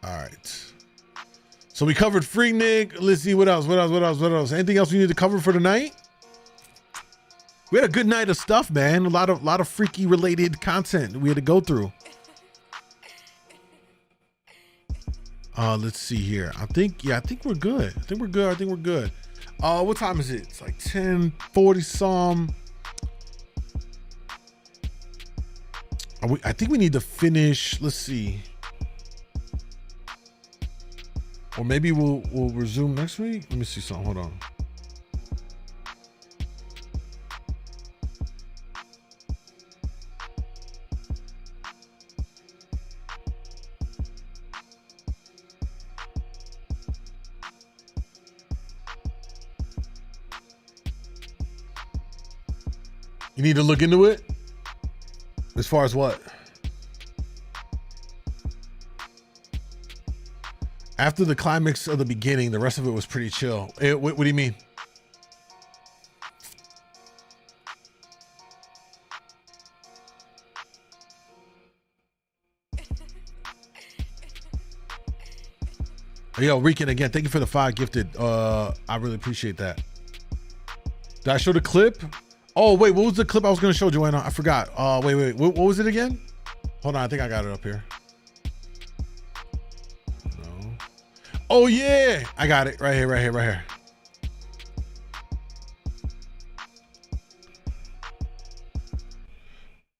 All right. So we covered Freaknik. Let's see what else. Anything else we need to cover for tonight? We had a good night of stuff, man. A lot of freaky related content we had to go through. Let's see here. I think we're good. I think we're good. What time is it? It's like 10:40 some. I think we need to finish. Let's see. Or maybe we'll resume next week. Let me see something. Hold on. You need to look into it? As far as what? After the climax of the beginning, the rest of it was pretty chill. What do you mean? Yo, Rican, again, thank you for the 5 gifted. I really appreciate that. Did I show the clip? Oh, wait, what was the clip I was going to show, Joanna? I forgot. Wait. What was it again? Hold on, I think I got it up here. No. Oh, yeah. I got it. Right here.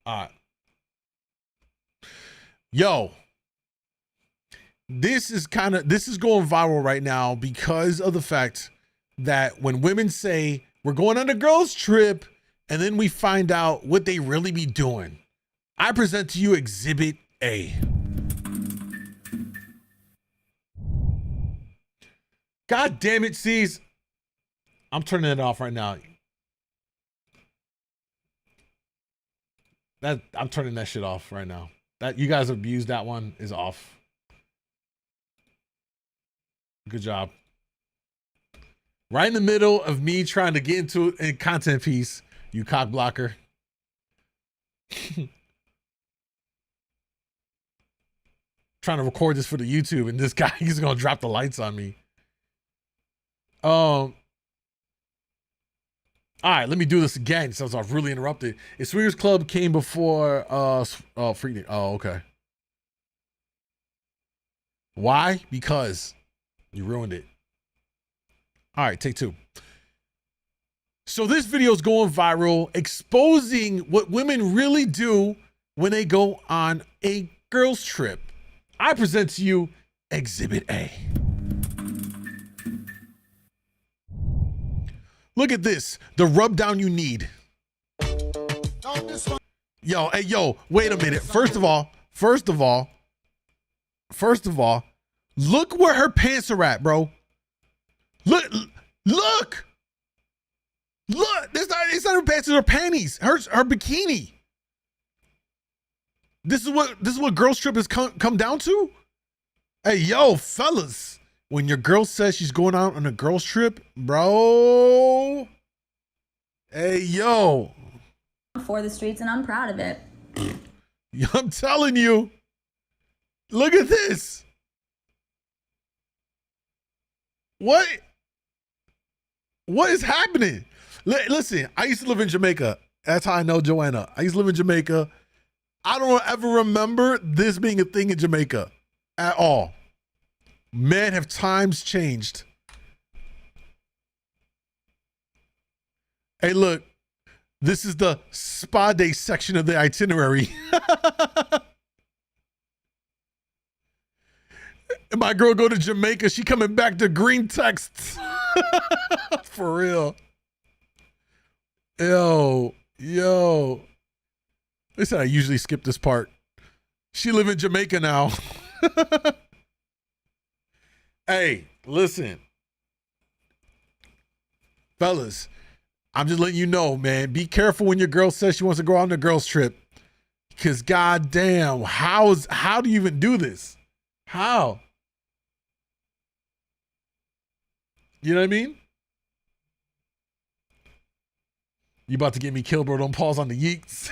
All right. Yo. This is going viral right now because of the fact that when women say we're going on a girls trip and then we find out what they really be doing, I present to you Exhibit A. God damn it, C's. I'm turning it off right now. I'm turning that shit off right now. That you guys abused that one is off. Good job. Right in the middle of me trying to get into a content piece, you cock blocker. Trying to record this for the YouTube, and this guy, he's gonna drop the lights on me. All right, let me do this again since I've really interrupted. If Swingers Club came before Freaknik. Oh, okay. Why? Because you ruined it. All right, take 2. So this video is going viral, exposing what women really do when they go on a girls trip. I present to you Exhibit A. Look at this, the rub down you need. Yo, hey, yo, wait a minute. First of all, look where her pants are at, bro. Look. It's not her pants, it's her panties. Her bikini. This is what girls trip has come down to? Hey, yo, fellas. When your girl says she's going out on a girls trip, bro. Hey, yo. For the streets, and I'm proud of it. I'm telling you. Look at this. What is happening? Listen, I used to live in Jamaica. That's how I know Joanna. I used to live in Jamaica. I don't ever remember this being a thing in Jamaica at all. Man, have times changed. Hey, look, this is the spa day section of the itinerary. My girl go to Jamaica, she coming back to green texts. For real. Yo. They said I usually skip this part. She live in Jamaica now. Hey, listen. Fellas, I'm just letting you know, man. Be careful when your girl says she wants to go on a girls trip. Because goddamn, how do you even do this? How? You know what I mean? You about to get me killed, bro. Don't pause on the yeeks.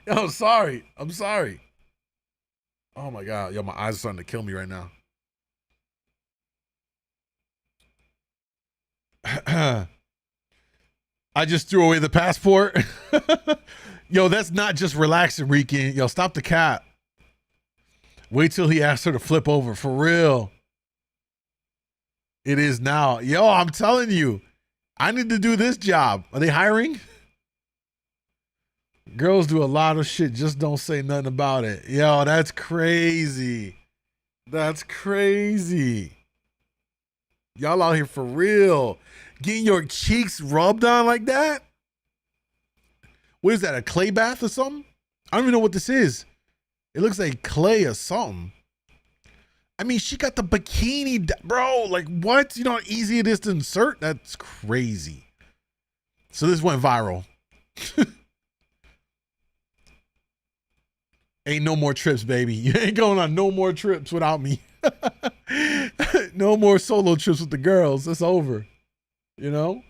Yo, I'm sorry. Oh my God. Yo, my eyes are starting to kill me right now. I just threw away the passport. Yo, that's not just relaxing, Rican. Yo, stop the cap. Wait till he asks her to flip over. For real. It is now. Yo, I'm telling you. I need to do this job. Are they hiring? Girls do a lot of shit. Just don't say nothing about it. Yo, that's crazy. That's crazy. Y'all out here for real. Getting your cheeks rubbed on like that? What is that, a clay bath or something? I don't even know what this is. It looks like clay or something. I mean, she got the bikini, bro. Like, what? You know how easy it is to insert? That's crazy. So this went viral. Ain't no more trips, baby. You ain't going on no more trips without me. No more solo trips with the girls. It's over. You know?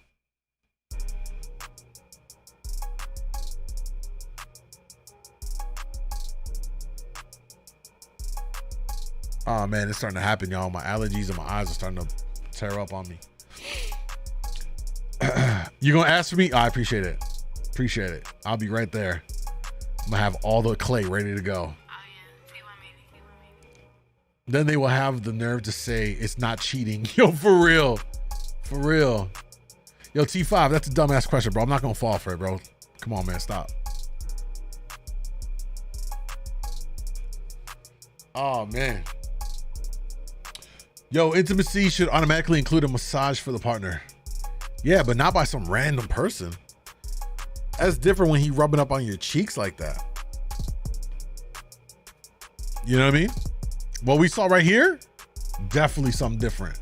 Oh man, it's starting to happen, y'all. My allergies and my eyes are starting to tear up on me. You gonna ask for me? Oh, I appreciate it. Appreciate it. I'll be right there. I'm gonna have all the clay ready to go. Then they will have the nerve to say it's not cheating. Yo, for real. For real. Yo, T5, that's a dumbass question, bro. I'm not gonna fall for it, bro. Come on, man, stop. Oh, man. Yo, intimacy should automatically include a massage for the partner. Yeah, but not by some random person. That's different when he rubbing up on your cheeks like that. You know what I mean? What we saw right here, definitely something different.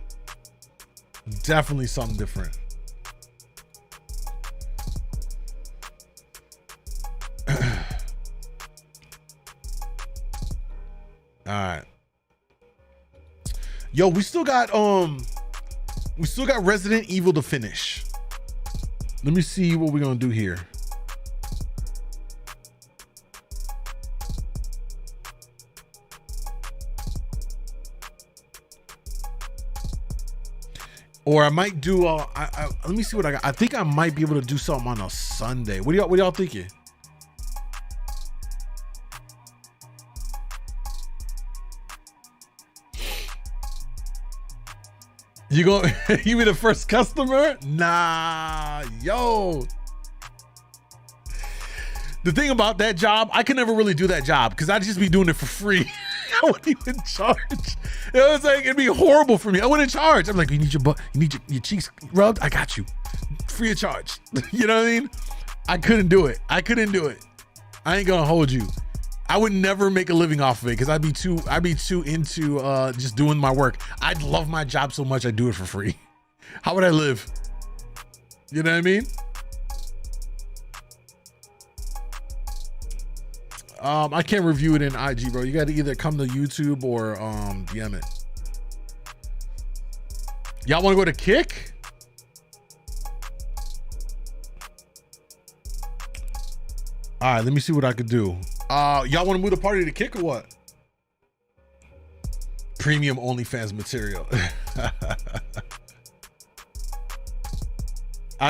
Definitely something different. All right. Yo, we still got Resident Evil to finish. Let me see what we're gonna do here. Or I might do let me see what I got. I think I might be able to do something on a Sunday. What do y'all thinking? You be the first customer? Nah, yo. The thing about that job, I can never really do that job because I'd just be doing it for free. I wouldn't even charge. It was like, it'd be horrible for me. I wouldn't charge. I'm like, you need your cheeks rubbed? I got you. Free of charge. You know what I mean? I couldn't do it. I ain't gonna hold you. I would never make a living off of it because I'd be too into just doing my work. I'd love my job so much I'd do it for free. How would I live? You know what I mean? I can't review it in IG, bro. You got to either come to YouTube or DM it. Y'all want to go to Kick? All right, let me see what I could do. Y'all want to move the party to Kick or what? Premium OnlyFans material.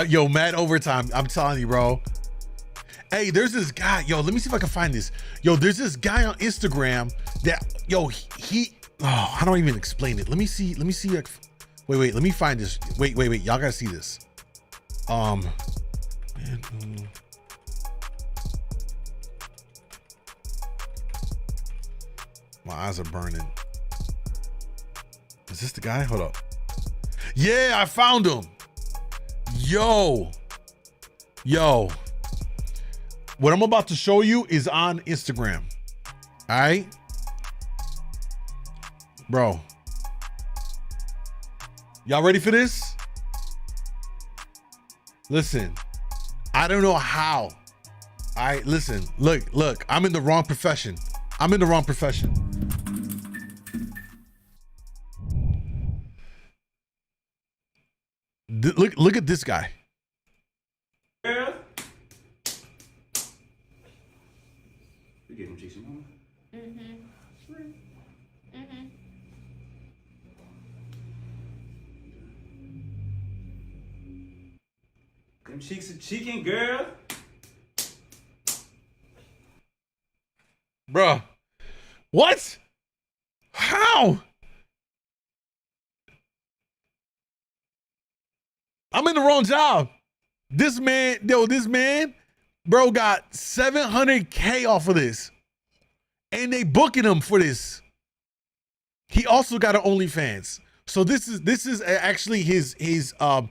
Yo, mad overtime. I'm telling you, bro. Hey, there's this guy. Yo, let me see if I can find this. Yo, there's this guy on Instagram that, yo, how do I even explain it? Let me see. Wait, let me find this. Wait. Y'all gotta see this. Man, my eyes are burning. Is this the guy? Hold up. Yeah, I found him. Yo. What I'm about to show you is on Instagram. All right? Bro. Y'all ready for this? Listen. I don't know how. All right, listen. Look. I'm in the wrong profession. Look at this guy. Girl. We get him Jason Moore. Them cheeks are cheeking, girl. Bruh. What? How? I'm in the wrong job. This man, bro, got 700K off of this. And they booking him for this. He also got an OnlyFans. So this is actually his what's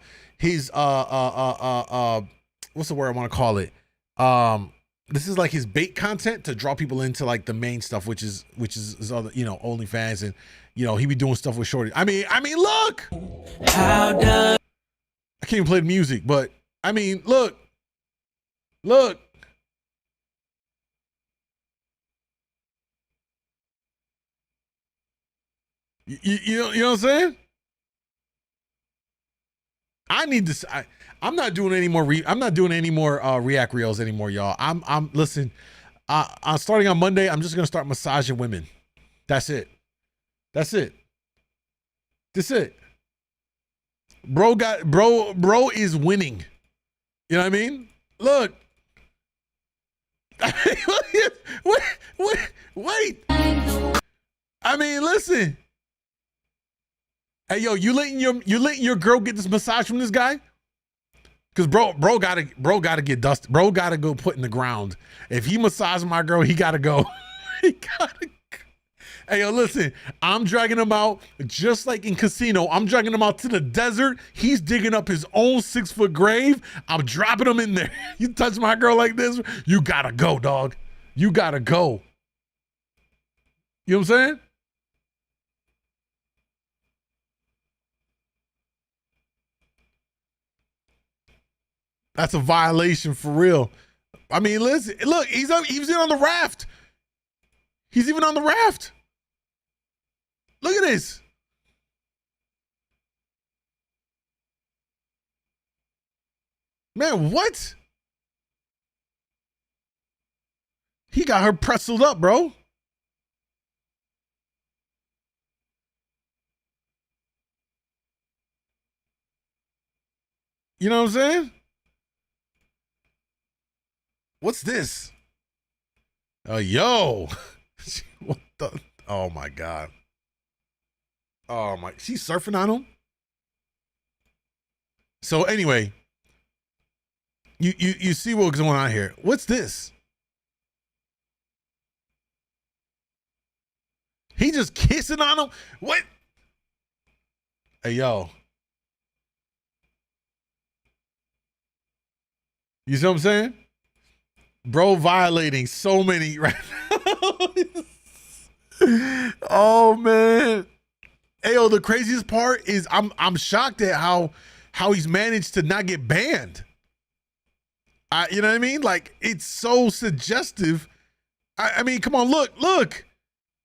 the word I want to call it? This is like his bait content to draw people into like the main stuff, which is other, OnlyFans, and he be doing stuff with Shorty. I mean, look. I can't even play the music, but I mean, look. You know what I'm saying? I need to. I'm not doing any more. I'm not doing any more React Reels anymore, y'all. I'm listen. I'm starting on Monday. I'm just gonna start massaging women. That's it. That's it. That's it. Bro is winning. You know what I mean? Look. Wait. I mean, listen. Hey, yo, you letting your girl get this massage from this guy? Cause bro gotta get dusted. Bro gotta go put in the ground. If he massages my girl, he gotta go. He gotta go. Hey, yo, listen, I'm dragging him out just like in Casino. I'm dragging him out to the desert. He's digging up his own 6-foot grave. I'm dropping him in there. You touch my girl like this, you gotta go, dog. You gotta go. You know what I'm saying? That's a violation for real. I mean, listen, look, he's in on the raft. He's even on the raft. Look at this. Man, what? He got her pretzeled up, bro. You know what I'm saying? What's this? Yo. What the? Oh my God. Oh my, she's surfing on him. So anyway, you see what's going on here. What's this? He just kissing on him? What? Hey, yo. You see what I'm saying? Bro violating so many right now. Oh man. Hey, yo, the craziest part is I'm shocked at how he's managed to not get banned. You know what I mean? Like, it's so suggestive. I mean, come on, look.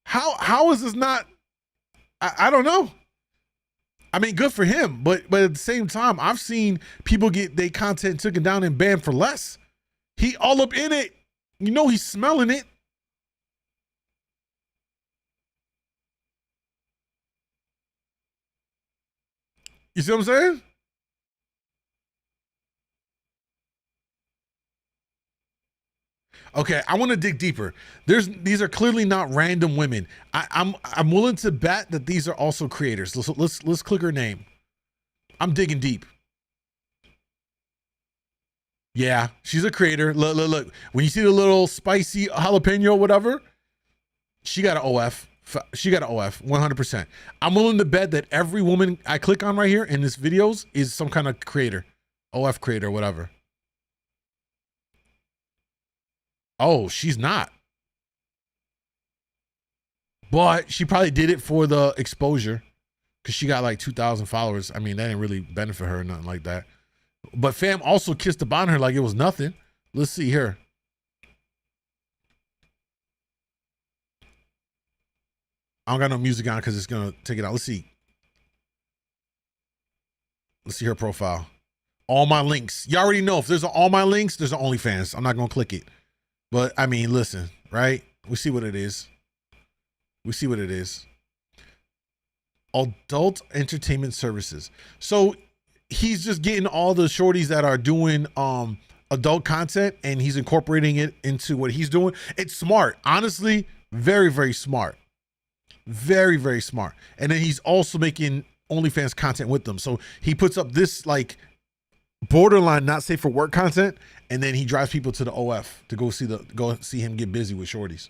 How is this not? I don't know. I mean, good for him, but at the same time, I've seen people get their content taken down and banned for less. He all up in it. You know he's smelling it. You see what I'm saying? Okay, I want to dig deeper. These are clearly not random women. I'm willing to bet that these are also creators. Let's click her name. I'm digging deep. Yeah, she's a creator. Look. When you see the little spicy jalapeno or whatever, she got an OF. She got an OF, 100%. I'm willing to bet that every woman I click on right here in this videos is some kind of creator, OF creator, whatever. Oh, she's not. But she probably did it for the exposure because she got like 2,000 followers. I mean, that didn't really benefit her or nothing like that. But fam also kissed upon her like it was nothing. Let's see here. I don't got no music on because it's going to take it out. Let's see. Let's see her profile. All my links. You already know if there's all my links, there's an OnlyFans. I'm not going to click it. But I mean, listen, right? We see what it is. We see what it is. Adult entertainment services. So he's just getting all the shorties that are doing adult content and he's incorporating it into what he's doing. It's smart. Honestly, very, very smart. Very, very smart. And then he's also making OnlyFans content with them. So he puts up this like borderline not safe for work content, and then he drives people to the OF to go see him get busy with shorties.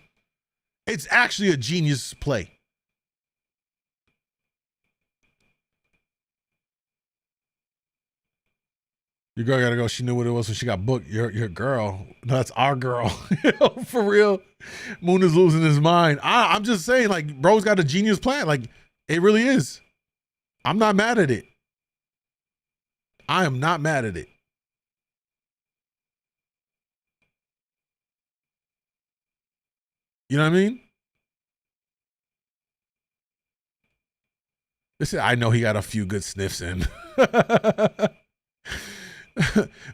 It's actually a genius play. Your girl gotta go. She knew what it was when she got booked. Your girl. No, that's our girl. For real. Moon is losing his mind. I'm just saying, like, bro's got a genius plan. Like, it really is. I'm not mad at it. I am not mad at it. You know what I mean? Listen, I know he got a few good sniffs in.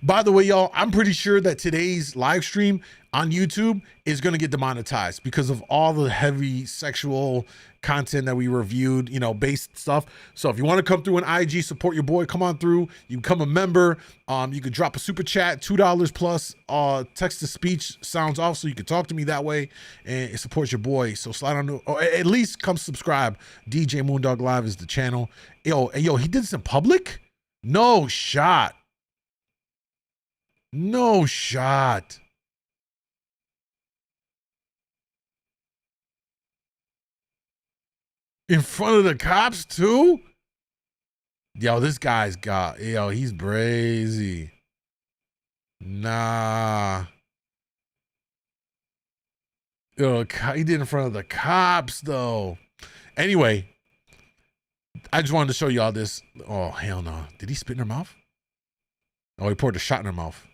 By the way, y'all, I'm pretty sure that today's live stream on YouTube is going to get demonetized because of all the heavy sexual content that we reviewed, you know, based stuff. So if you want to come through an IG, support your boy, come on through. You become a member. You could drop a super chat, $2 plus text to speech sounds off, so you can talk to me that way and it supports your boy. So slide on, or at least come subscribe. DJ MoondawG Live is the channel. Yo, he did this in public? No shot. No shot. In front of the cops too? Yo, this guy's got, yo, he's brazy. Nah. Yo, he did in front of the cops though. Anyway, I just wanted to show y'all this. Oh, hell no. Did he spit in her mouth? Oh, he poured a shot in her mouth.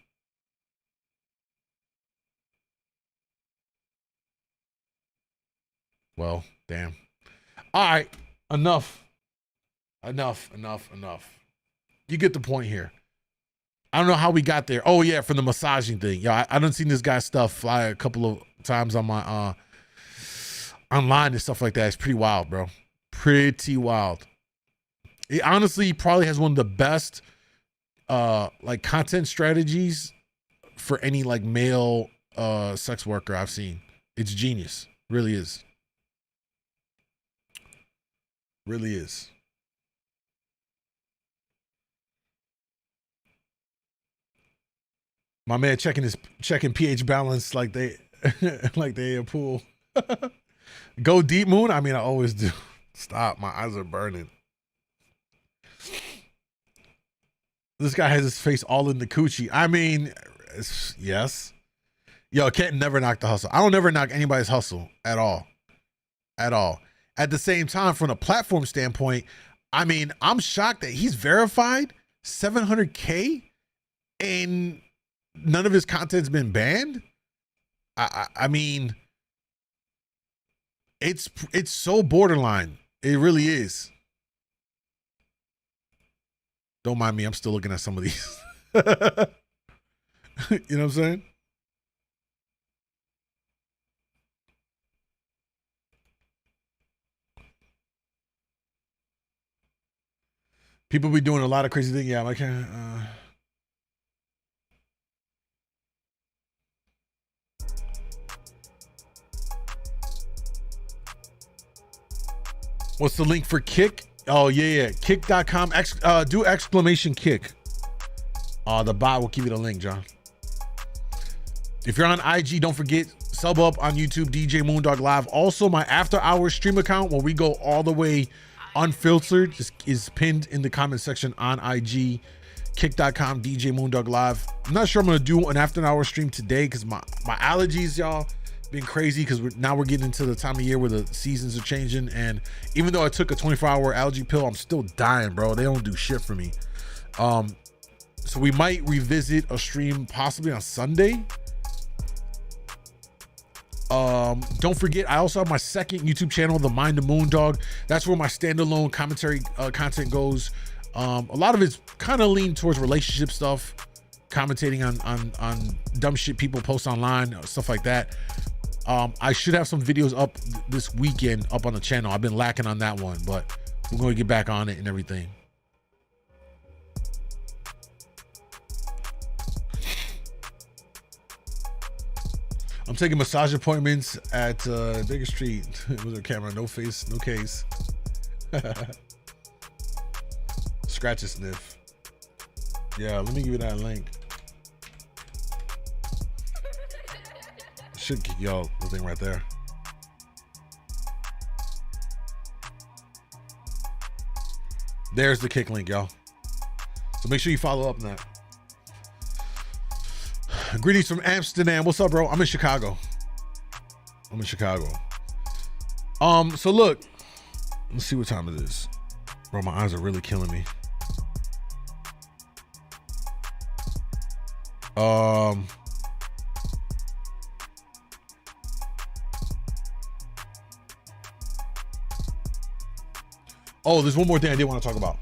Well, damn. All right, enough. You get the point here. I don't know how we got there. Oh yeah, from the massaging thing. Yeah, I done seen this guy's stuff fly a couple of times on my online and stuff like that. It's pretty wild, bro. Pretty wild. It honestly probably has one of the best like content strategies for any like male sex worker I've seen. It's genius. Really is. Really is. My man checking pH balance like they like they a pool. Go deep, Moon. I mean, I always do. Stop. My eyes are burning. This guy has his face all in the coochie. I mean, yes. Yo, can't never knock the hustle. I don't never knock anybody's hustle at all. At all. At the same time, from a platform standpoint, I mean, I'm shocked that he's verified 700K and none of his content's been banned. I mean, it's so borderline. It really is. Don't mind me. I'm still looking at some of these. You know what I'm saying? People be doing a lot of crazy things. Yeah, I can't. What's the link for Kick? Oh, yeah. Kick.com. Do exclamation kick. The bot will give you the link, John. If you're on IG, don't forget, sub up on YouTube, DJ MoondawG Live. Also, my after hours stream account where we go all the way unfiltered is pinned in the comment section on IG. Kick.com, DJ MoondawG Live. I'm not sure I'm going to do an after hour stream today because my allergies, y'all, been crazy because now we're getting into the time of year where the seasons are changing. And even though I took a 24-hour allergy pill, I'm still dying, bro. They don't do shit for me. So we might revisit a stream possibly on Sunday. Don't forget, I also have my second YouTube channel, The Mind of MoonDawg. That's where my standalone commentary content goes. A lot of it's kind of leaned towards relationship stuff, commentating on dumb shit people post online, stuff like that. I should have some videos up this weekend up on the channel. I've been lacking on that one, but we're going to get back on it and everything. I'm taking massage appointments at Baker Street. With a camera, no face, no case. Scratch a sniff. Yeah, let me give you that link. Should kick y'all the thing right there. There's the kick link, y'all. So make sure you follow up on that. Greetings from Amsterdam. What's up, bro? I'm in Chicago. So look, let's see what time it is. Bro, my eyes are really killing me. Oh, there's one more thing I did want to talk about.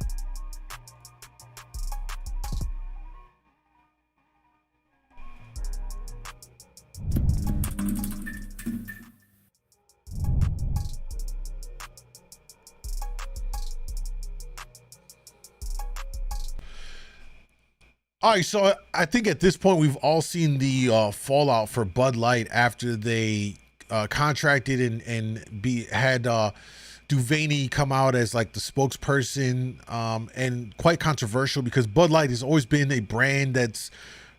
All right, so I think at this point we've all seen the fallout for Bud Light after they contracted and had Duvaney come out as like the spokesperson, and quite controversial because Bud Light has always been a brand that's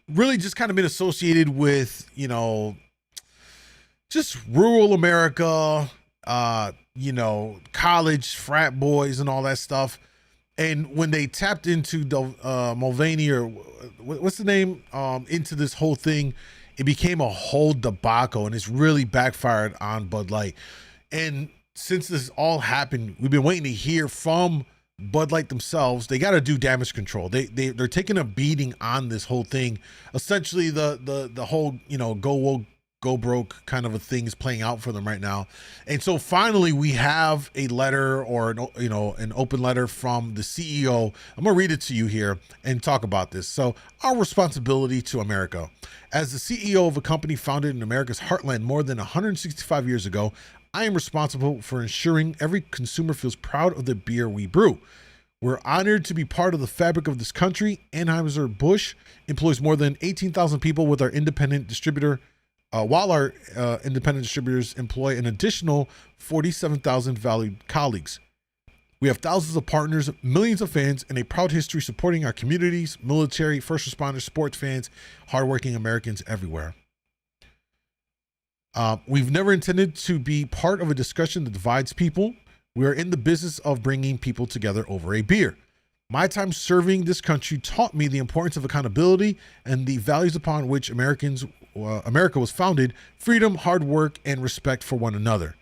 really just kind of been associated with, you know, just rural America, you know, college frat boys and all that stuff. And when they tapped into Mulvaney, or what's the name, into this whole thing, it became a whole debacle, and it's really backfired on Bud Light. And since this all happened, we've been waiting to hear from Bud Light themselves. They got to do damage control. They're taking a beating on this whole thing. Essentially, the whole, you know, go woke, go broke kind of a thing is playing out for them right now. And so finally we have a letter, or an open letter from the CEO. I'm gonna read it to you here and talk about this. So, our responsibility to America. As the CEO of a company founded in America's heartland more than 165 years ago, I am responsible for ensuring every consumer feels proud of the beer we brew. We're honored to be part of the fabric of this country. Anheuser-Busch employs more than 18,000 people with our independent distributor, while our independent distributors employ an additional 47,000 valued colleagues. We have thousands of partners, millions of fans, and a proud history supporting our communities, military, first responders, sports fans, hardworking Americans everywhere. We've never intended to be part of a discussion that divides people. We are in the business of bringing people together over a beer. My time serving this country taught me the importance of accountability and the values upon which America was founded: freedom, hard work, and respect for one another.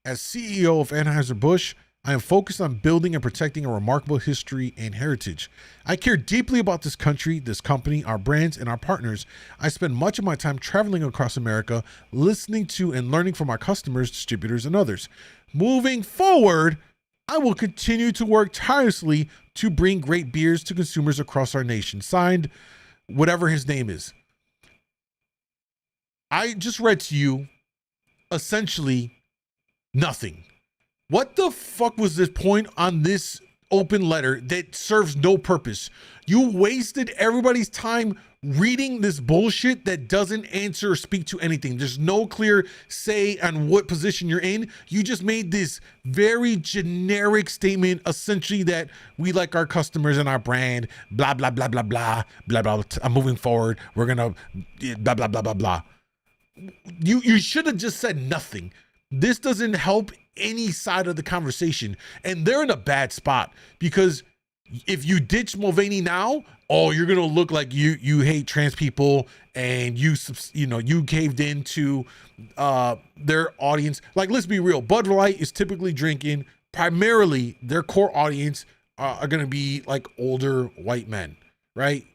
As CEO of Anheuser-Busch, I am focused on building and protecting a remarkable history and heritage. I care deeply about this country, this company, our brands, and our partners. I spend much of my time traveling across America, listening to and learning from our customers, distributors, and others. Moving forward, I will continue to work tirelessly to bring great beers to consumers across our nation. Signed, whatever his name is. I just read to you essentially nothing. What the fuck was this point on this open letter that serves no purpose? You wasted everybody's time reading this bullshit that doesn't answer or speak to anything. There's no clear say on what position you're in. You just made this very generic statement, essentially, that we like our customers and our brand, blah, blah, blah, blah, blah, blah, blah. I'm moving forward. We're gonna blah, blah, blah, blah, blah. You should have just said nothing. This doesn't help any side of the conversation, and they're in a bad spot, because if you ditch Mulvaney now, you're gonna look like you hate trans people, and you caved into their audience. Like, let's be real, Bud Light is typically drinking, primarily their core audience are gonna be like older white men, right?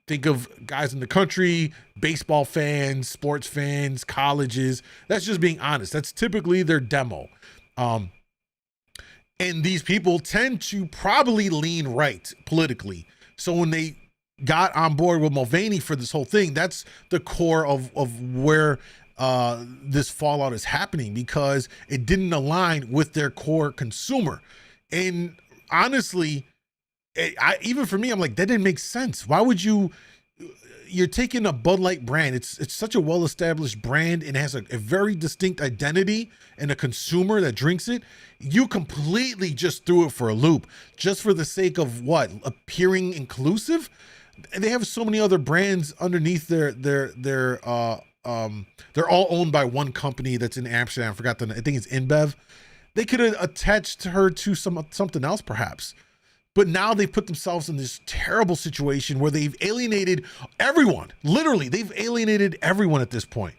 Think of guys in the country, baseball fans, sports fans, colleges. That's just being honest. That's typically their demo. And these people tend to probably lean right politically. So when they got on board with Mulvaney for this whole thing, that's the core of where this fallout is happening, because it didn't align with their core consumer. And honestly, even for me, I'm like, that didn't make sense. Why would you're taking a Bud Light brand. It's such a well-established brand, and it has a very distinct identity and a consumer that drinks it. You completely just threw it for a loop, just for the sake of what? Appearing inclusive? And they have so many other brands underneath they're all owned by one company that's in Amsterdam. I think it's InBev. They could have attached her to something else perhaps. But now they've put themselves in this terrible situation where they've alienated everyone. Literally, they've alienated everyone at this point.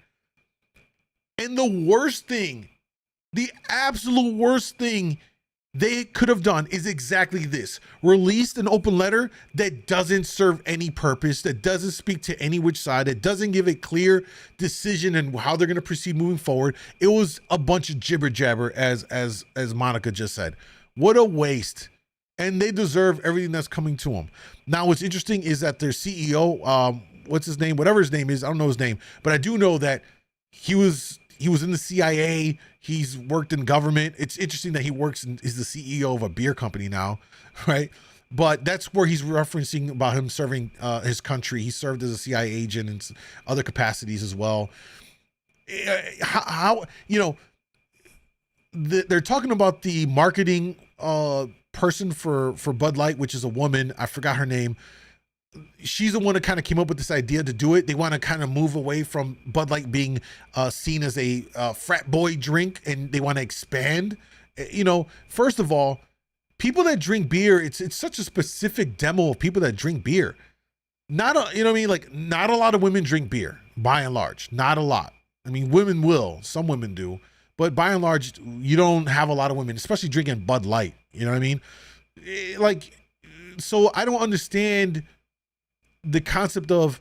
And the worst thing, the absolute worst thing they could have done is exactly this. Released an open letter that doesn't serve any purpose, that doesn't speak to any which side, that doesn't give a clear decision and how they're going to proceed moving forward. It was a bunch of jibber jabber, as Monica just said. What a waste. and they deserve everything that's coming to them. Now, what's interesting is that their CEO, what's his name? Whatever his name is, I don't know his name, but I do know that he was in the CIA. He's worked in government. It's interesting that he is the CEO of a beer company now, right? But that's where he's referencing about him serving his country. He served as a CIA agent in other capacities as well. How they're talking about the marketing person for Bud Light, which is a woman. I forgot her name. She's the one that kind of came up with this idea to do it. They want to kind of move away from Bud Light being seen as a frat boy drink, and they want to expand. First of all, people that drink beer, it's such a specific demo of people that drink beer. Not a lot of women drink beer, by and large. Not a lot. I mean, women will. Some women do. But by and large, you don't have a lot of women, especially drinking Bud Light. You know what I mean? So I don't understand the concept of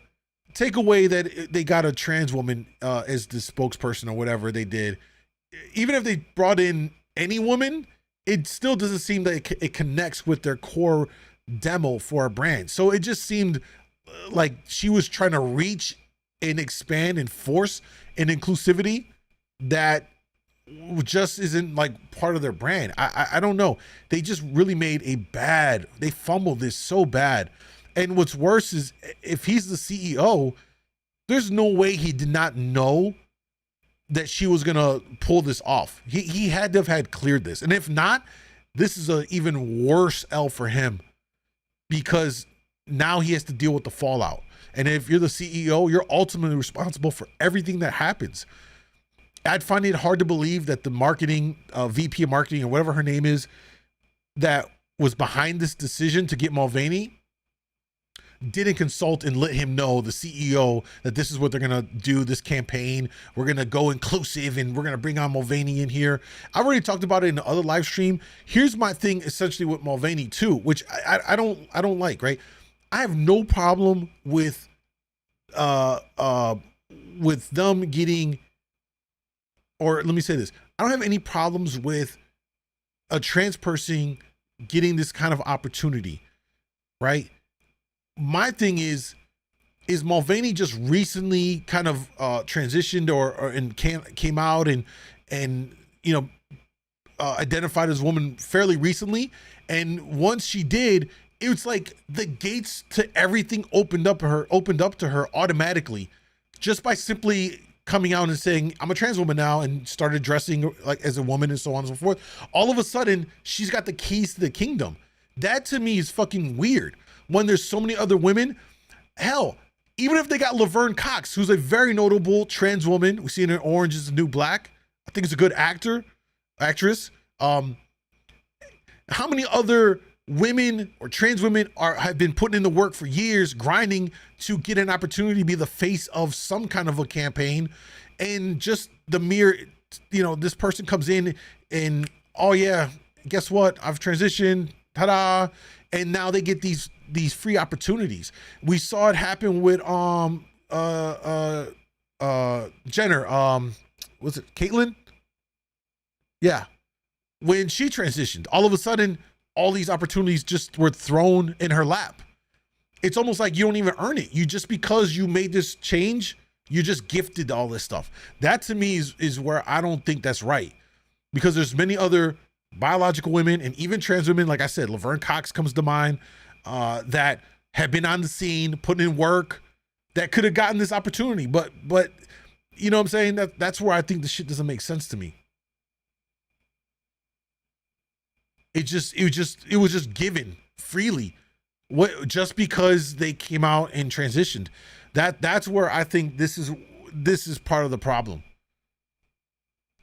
take away that they got a trans woman as the spokesperson or whatever they did. Even if they brought in any woman, it still doesn't seem that it connects with their core demo for a brand. So it just seemed like she was trying to reach and expand and force an inclusivity that just isn't like part of their brand. I don't know. They just really made they fumbled this so bad. And what's worse is if he's the CEO, there's no way he did not know that she was going to pull this off. He had to have had cleared this. And if not, this is an even worse L for him, because now he has to deal with the fallout. And if you're the CEO, you're ultimately responsible for everything that happens. I'd find it hard to believe that the marketing, VP of marketing or whatever her name is, that was behind this decision to get Mulvaney didn't consult and let him know, the CEO, that this is what they're going to do, this campaign. We're going to go inclusive and we're going to bring on Mulvaney in here. I've already talked about it in the other live stream. Here's my thing essentially with Mulvaney too, which I don't like, right? I have no problem with them getting, or let me say this. I don't have any problems with a trans person getting this kind of opportunity, right? My thing is Mulvaney just recently kind of transitioned and came out and identified as a woman fairly recently. And once she did, it was like the gates to everything opened up to her automatically, just by simply coming out and saying, I'm a trans woman now, and started dressing like as a woman and so on and so forth. All of a sudden, she's got the keys to the kingdom. That to me is fucking weird. When there's so many other women, hell, even if they got Laverne Cox, who's a very notable trans woman, we see her in Orange Is the New Black. I think it's a good actress. How many other women or trans women have been putting in the work for years, grinding to get an opportunity to be the face of some kind of a campaign, and just the mere, this person comes in and, oh yeah, guess what? I've transitioned, ta-da, and now they get these free opportunities. We saw it happen with Jenner. Was it Caitlyn? Yeah. When she transitioned, all of a sudden, all these opportunities just were thrown in her lap. It's almost like you don't even earn it. You just, because you made this change, you just gifted all this stuff. That to me is where I don't think that's right, because there's many other biological women and even trans women, like I said, Laverne Cox comes to mind, that have been on the scene, putting in work, that could have gotten this opportunity. But you know what I'm saying? That's where I think the shit doesn't make sense to me. It was just given freely. Just because they came out and transitioned. That's where I think this is part of the problem.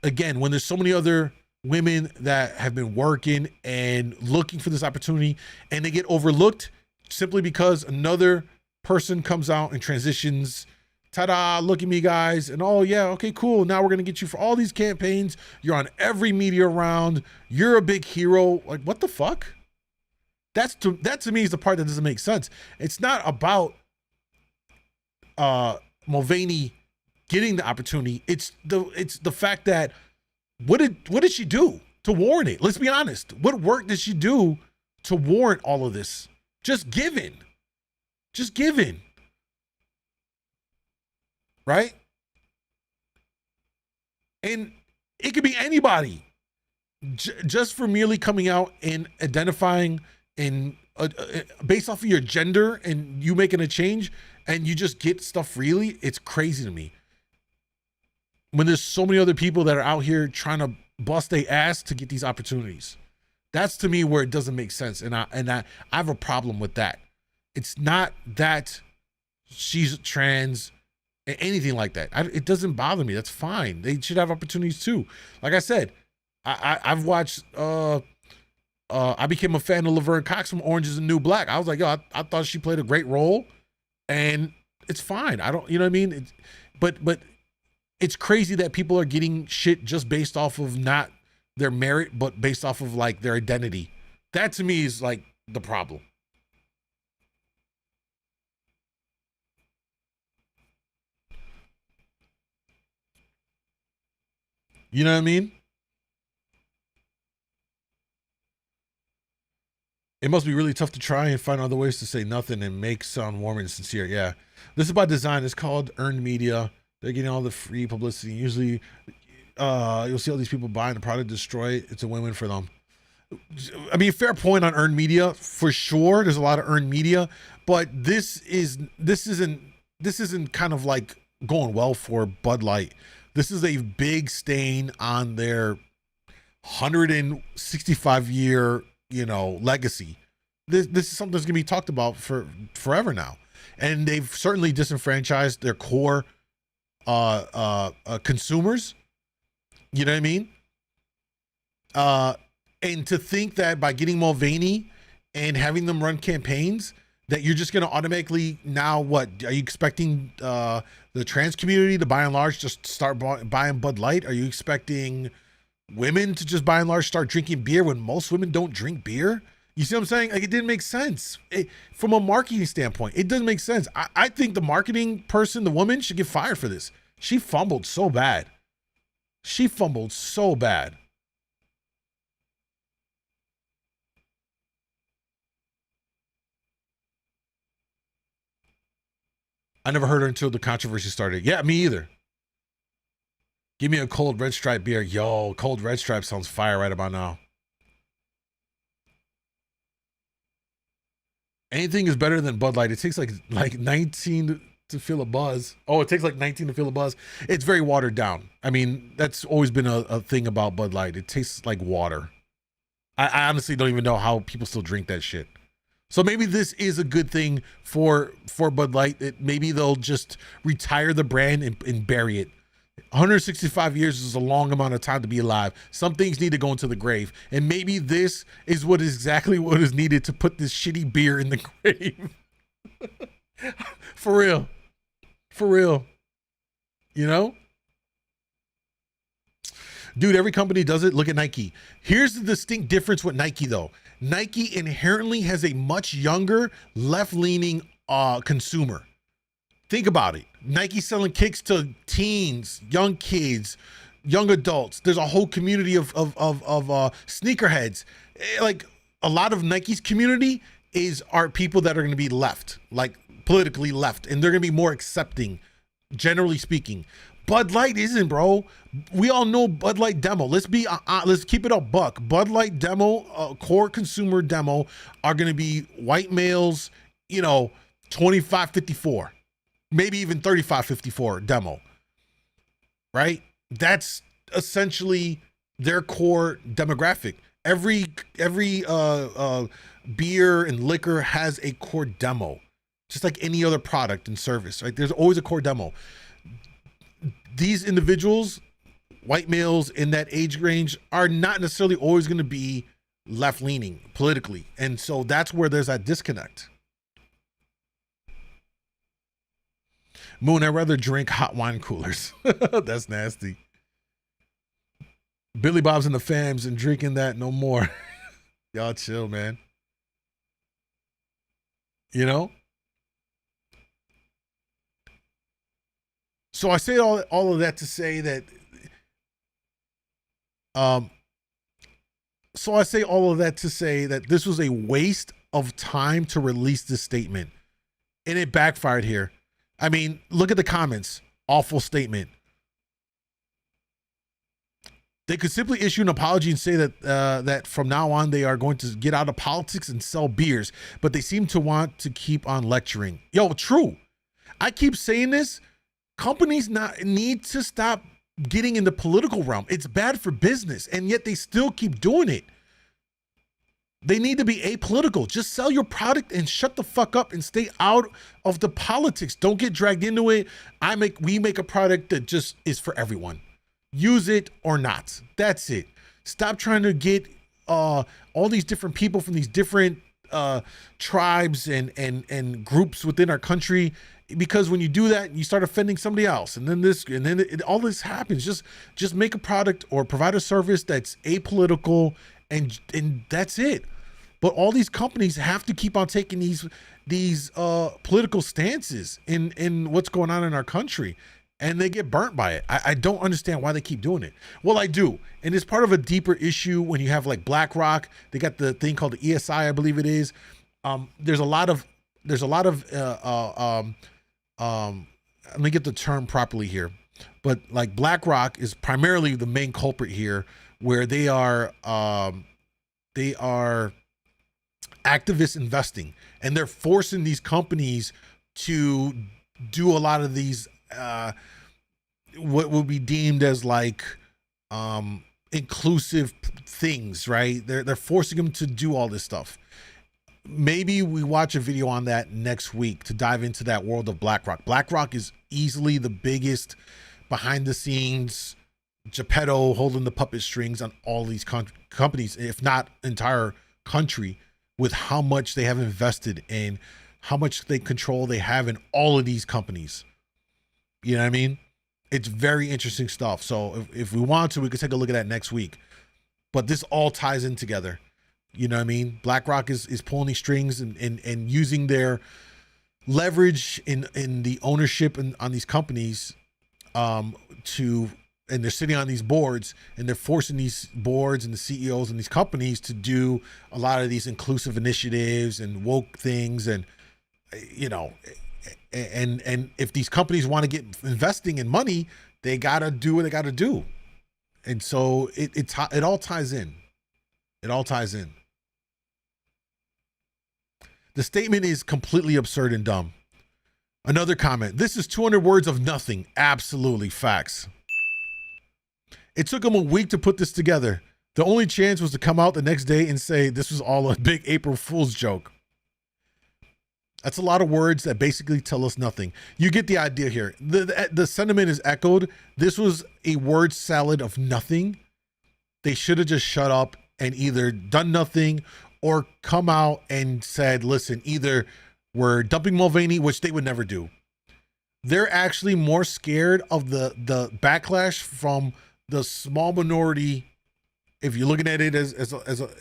Again, when there's so many other women that have been working and looking for this opportunity, and they get overlooked simply because another person comes out and transitions. Ta-da, look at me, guys. And oh yeah, okay, cool. Now we're gonna get you for all these campaigns. You're on every media round. You're a big hero. Like, what the fuck? That to me is the part that doesn't make sense. It's not about Mulvaney getting the opportunity. It's the fact that what did she do to warrant it? Let's be honest. What work did she do to warrant all of this. Just give in. Just give in. Right? And it could be anybody. Just for merely coming out and identifying in based off of your gender and you making a change and you just get stuff freely, it's crazy to me. When there's so many other people that are out here trying to bust their ass to get these opportunities. That's to me where it doesn't make sense. And I have a problem with that. It's not that she's trans, anything like that. It doesn't bother me. That's fine. They should have opportunities too. Like I said, I've watched, I became a fan of Laverne Cox from Orange is the New Black. I was like, yo, I thought she played a great role and it's fine. I don't, you know what I mean? But it's crazy that people are getting shit just based off of not their merit, but based off of like their identity. That to me is like the problem. You know what I mean? It must be really tough to try and find other ways to say nothing and make sound warm and sincere. Yeah. This is by design. It's called earned media. They're getting all the free publicity. Usually you'll see all these people buying the product, destroy it. It's a win-win for them. I mean, fair point on earned media for sure. There's a lot of earned media, but this isn't kind of like going well for Bud Light. This is a big stain on their 165-year, legacy. This is something that's gonna be talked about for forever now, and they've certainly disenfranchised their core consumers. You know what I mean? And to think that by getting Mulvaney and having them run campaigns, that you're just gonna automatically now what? Are you expecting the trans community to by and large just start buying Bud Light? Are you expecting women to just by and large start drinking beer when most women don't drink beer? You see what I'm saying? Like, it didn't make sense. From a marketing standpoint, it doesn't make sense. I think the marketing person, the woman, should get fired for this. She fumbled so bad. She fumbled so bad. I never heard her until the controversy started. Yeah, me either. Give me a cold Red Stripe beer. Yo, cold Red Stripe sounds fire right about now. Anything is better than Bud Light. It takes like 19 to feel a buzz. Oh, it takes like 19 to feel a buzz. It's very watered down. I mean, that's always been a thing about Bud Light. It tastes like water. I honestly don't even know how people still drink that shit. So maybe this is a good thing for Bud Light. Maybe they'll just retire the brand and bury it. 165 years is a long amount of time to be alive. Some things need to go into the grave. And maybe this is exactly what is needed to put this shitty beer in the grave. For real. For real. Dude, every company does it. Look at Nike. Here's the distinct difference with Nike, though. Nike inherently has a much younger, left-leaning consumer. Think about it. Nike selling kicks to teens, young kids, young adults. There's a whole community of sneakerheads. Like, a lot of Nike's community are people that are going to be left, like politically left, and they're going to be more accepting, generally speaking. Bud Light isn't, bro. We all know Bud Light demo. Let's keep it a buck. Bud Light demo, core consumer demo, are going to be white males, 25, 54. Maybe even 35, 54 demo, right? That's essentially their core demographic. Every beer and liquor has a core demo, just like any other product and service, right? There's always a core demo. These individuals, white males in that age range, are not necessarily always going to be left-leaning politically. And so that's where there's that disconnect. Moon, I'd rather drink hot wine coolers. That's nasty. Billy Bob's and the Fams and drinking that no more. Y'all chill, man. So I say all of that to say that So I say all of that to say that this was a waste of time to release this statement. And it backfired here. I mean, look at the comments. Awful statement. They could simply issue an apology and say that that from now on they are going to get out of politics and sell beers, but they seem to want to keep on lecturing. Yo, true. I keep saying this. Companies need to stop getting in the political realm. It's bad for business, and yet they still keep doing it. They need to be apolitical. Just sell your product and shut the fuck up and stay out of the politics. Don't get dragged into it. We make a product that just is for everyone. Use it or not. That's it. Stop trying to get all these different people from these different tribes and groups within our country, because when you do that, you start offending somebody else, and then all this happens. Just make a product or provide a service that's apolitical, and that's it. But all these companies have to keep on taking these political stances in what's going on in our country, and they get burnt by it. I don't understand why they keep doing it. Well, I do, and it's part of a deeper issue when you have like BlackRock. They got the thing called the ESI, I believe it is. There's a lot of let me get the term properly here, but like BlackRock is primarily the main culprit here, where they are activist investing, and they're forcing these companies to do a lot of these what would be deemed as like inclusive things, right? They're forcing them to do all this stuff. Maybe we watch a video on that next week to dive into that world of BlackRock. BlackRock is easily the biggest behind the scenes Geppetto holding the puppet strings on all these companies, if not entire country, with how much they have invested and how much control they have in all of these companies. You know what I mean? It's very interesting stuff. So if we want to, we could take a look at that next week. But this all ties in together. You know what I mean? BlackRock is pulling these strings and using their leverage in the ownership on these companies and they're sitting on these boards, and they're forcing these boards and the CEOs and these companies to do a lot of these inclusive initiatives and woke things. And, you know, and if these companies want to get investing in money, they got to do what they got to do. And so it all ties in. It all ties in. The statement is completely absurd and dumb. Another comment. This is 200 words of nothing. Absolutely facts. It took them a week to put this together. The only chance was to come out the next day and say this was all a big April Fool's joke. That's a lot of words that basically tell us nothing. You get the idea here. The sentiment is echoed. This was a word salad of nothing. They should have just shut up and either done nothing or come out and said, listen, either we're dumping Mulvaney, which they would never do. They're actually more scared of the backlash from the small minority. If you're looking at it as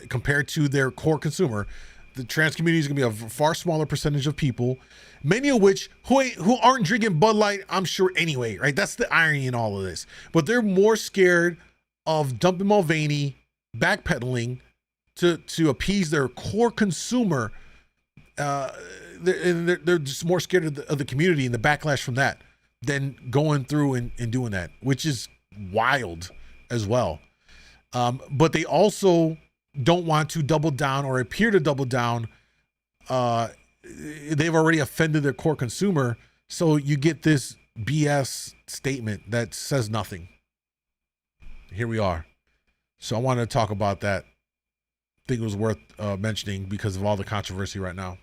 compared to their core consumer, the trans community is going to be a far smaller percentage of people, many of which who aren't drinking Bud Light, I'm sure anyway, right? That's the irony in all of this. But they're more scared of dumping Mulvaney, backpedaling to appease their core consumer. They're just more scared of the community and the backlash from that than going through and doing that, which is wild as well. But they also don't want to double down or appear to double down. They've already offended their core consumer. So you get this BS statement that says nothing. Here we are. So I wanted to talk about that. I think it was worth mentioning because of all the controversy right now.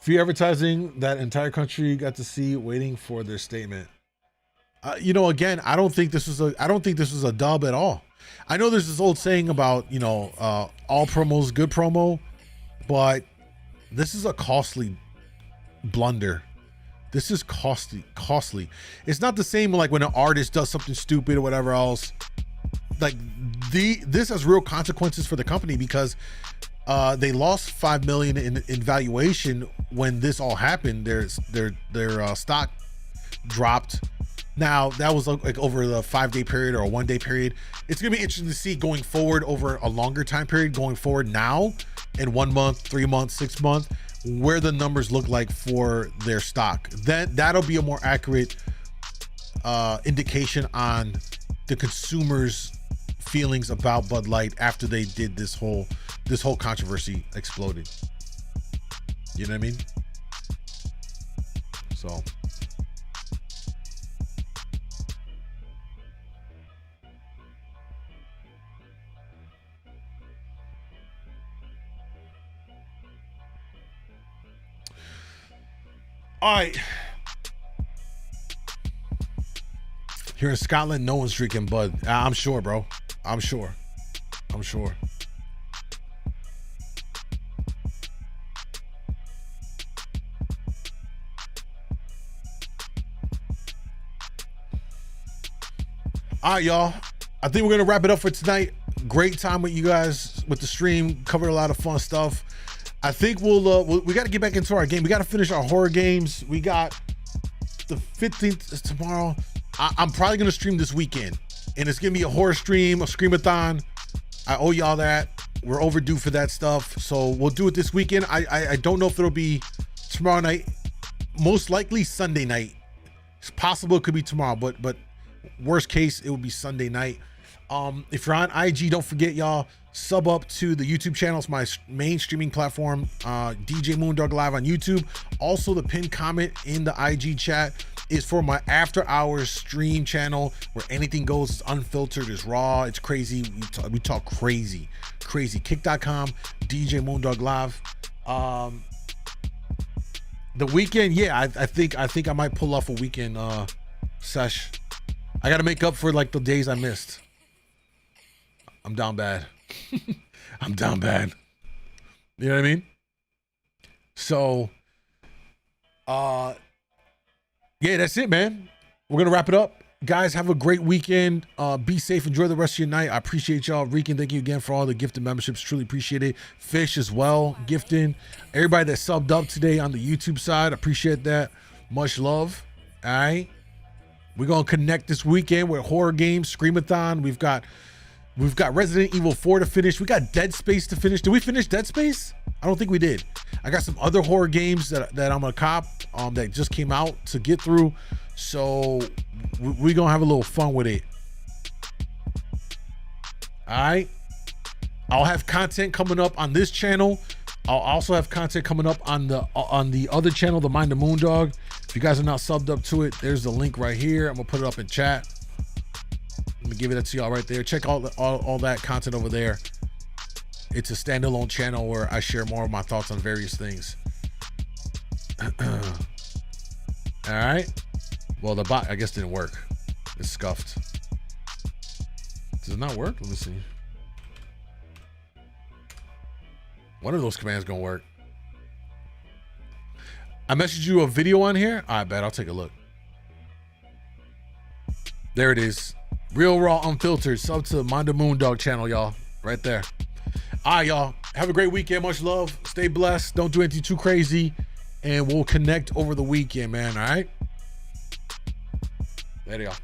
Free advertising that entire country got to see waiting for their statement. Again, I don't think this was a dub at all. I know there's this old saying about, all promos good promo, but this is a costly blunder. This is costly. It's not the same like when an artist does something stupid or whatever else. Like this has real consequences for the company because they lost $5 million in valuation when this all happened. Their stock dropped Now, that was like over the 5-day period or a 1-day period. It's going to be interesting to see going forward over a longer time period, going forward now in 1 month, 3 months, 6 months, where the numbers look like for their stock. That'll be a more accurate indication on the consumers' feelings about Bud Light after they did this whole controversy exploded. You know what I mean? So. All right. Here in Scotland, no one's drinking Bud. I'm sure, bro. I'm sure. All right, y'all. I think we're going to wrap it up for tonight. Great time with you guys with the stream. Covered a lot of fun stuff. I think we got to get back into our game. We got to finish our horror games. We got the 15th is tomorrow. I'm probably going to stream this weekend, and it's going to be a horror stream, a screamathon. I owe y'all that. We're overdue for that stuff. So we'll do it this weekend. I don't know if it'll be tomorrow night. Most likely Sunday night. It's possible it could be tomorrow, but worst case, it will be Sunday night. If you're on IG, don't forget, y'all, sub up to the YouTube channel. It's my main streaming platform, djmoondawglive on YouTube. Also, the pinned comment in the IG chat is for my after hours stream channel where anything goes. It's unfiltered, it's raw, it's crazy. We talk crazy. Kick.com, djmoondawglive. The weekend, yeah, I think I might pull off a weekend sesh. I got to make up for like the days I missed. I'm down bad. I'm down bad. You know what I mean? So, yeah, that's it, man. We're going to wrap it up. Guys, have a great weekend. Be safe. Enjoy the rest of your night. I appreciate y'all. Rican, thank you again for all the gifted memberships. Truly appreciate it. Fish as well, gifting. Everybody that subbed up today on the YouTube side, appreciate that. Much love. All right. We're going to connect this weekend with horror games, Screamathon. We've got Resident Evil 4 to finish. We got Dead Space to finish. Did we finish Dead Space? I don't think we did. I got some other horror games that I'm gonna cop that just came out to get through. So we're gonna have a little fun with it. All right. I'll have content coming up on this channel. I'll also have content coming up on the other channel, the Mind the MoonDawg. If you guys are not subbed up to it, there's the link right here. I'm gonna put it up in chat. Let me give it to y'all right there. Check all that content over there. It's a standalone channel where I share more of my thoughts on various things. All right. Well, the bot, I guess, didn't work. It's scuffed. Does it not work? Let me see. One of those commands gonna work. I messaged you a video on here. I bet I'll take a look. There it is. Real raw, unfiltered. Sub to the Mind the MoonDawg channel, y'all. Right there. All right, y'all. Have a great weekend. Much love. Stay blessed. Don't do anything too crazy. And we'll connect over the weekend, man. All right? Later, y'all.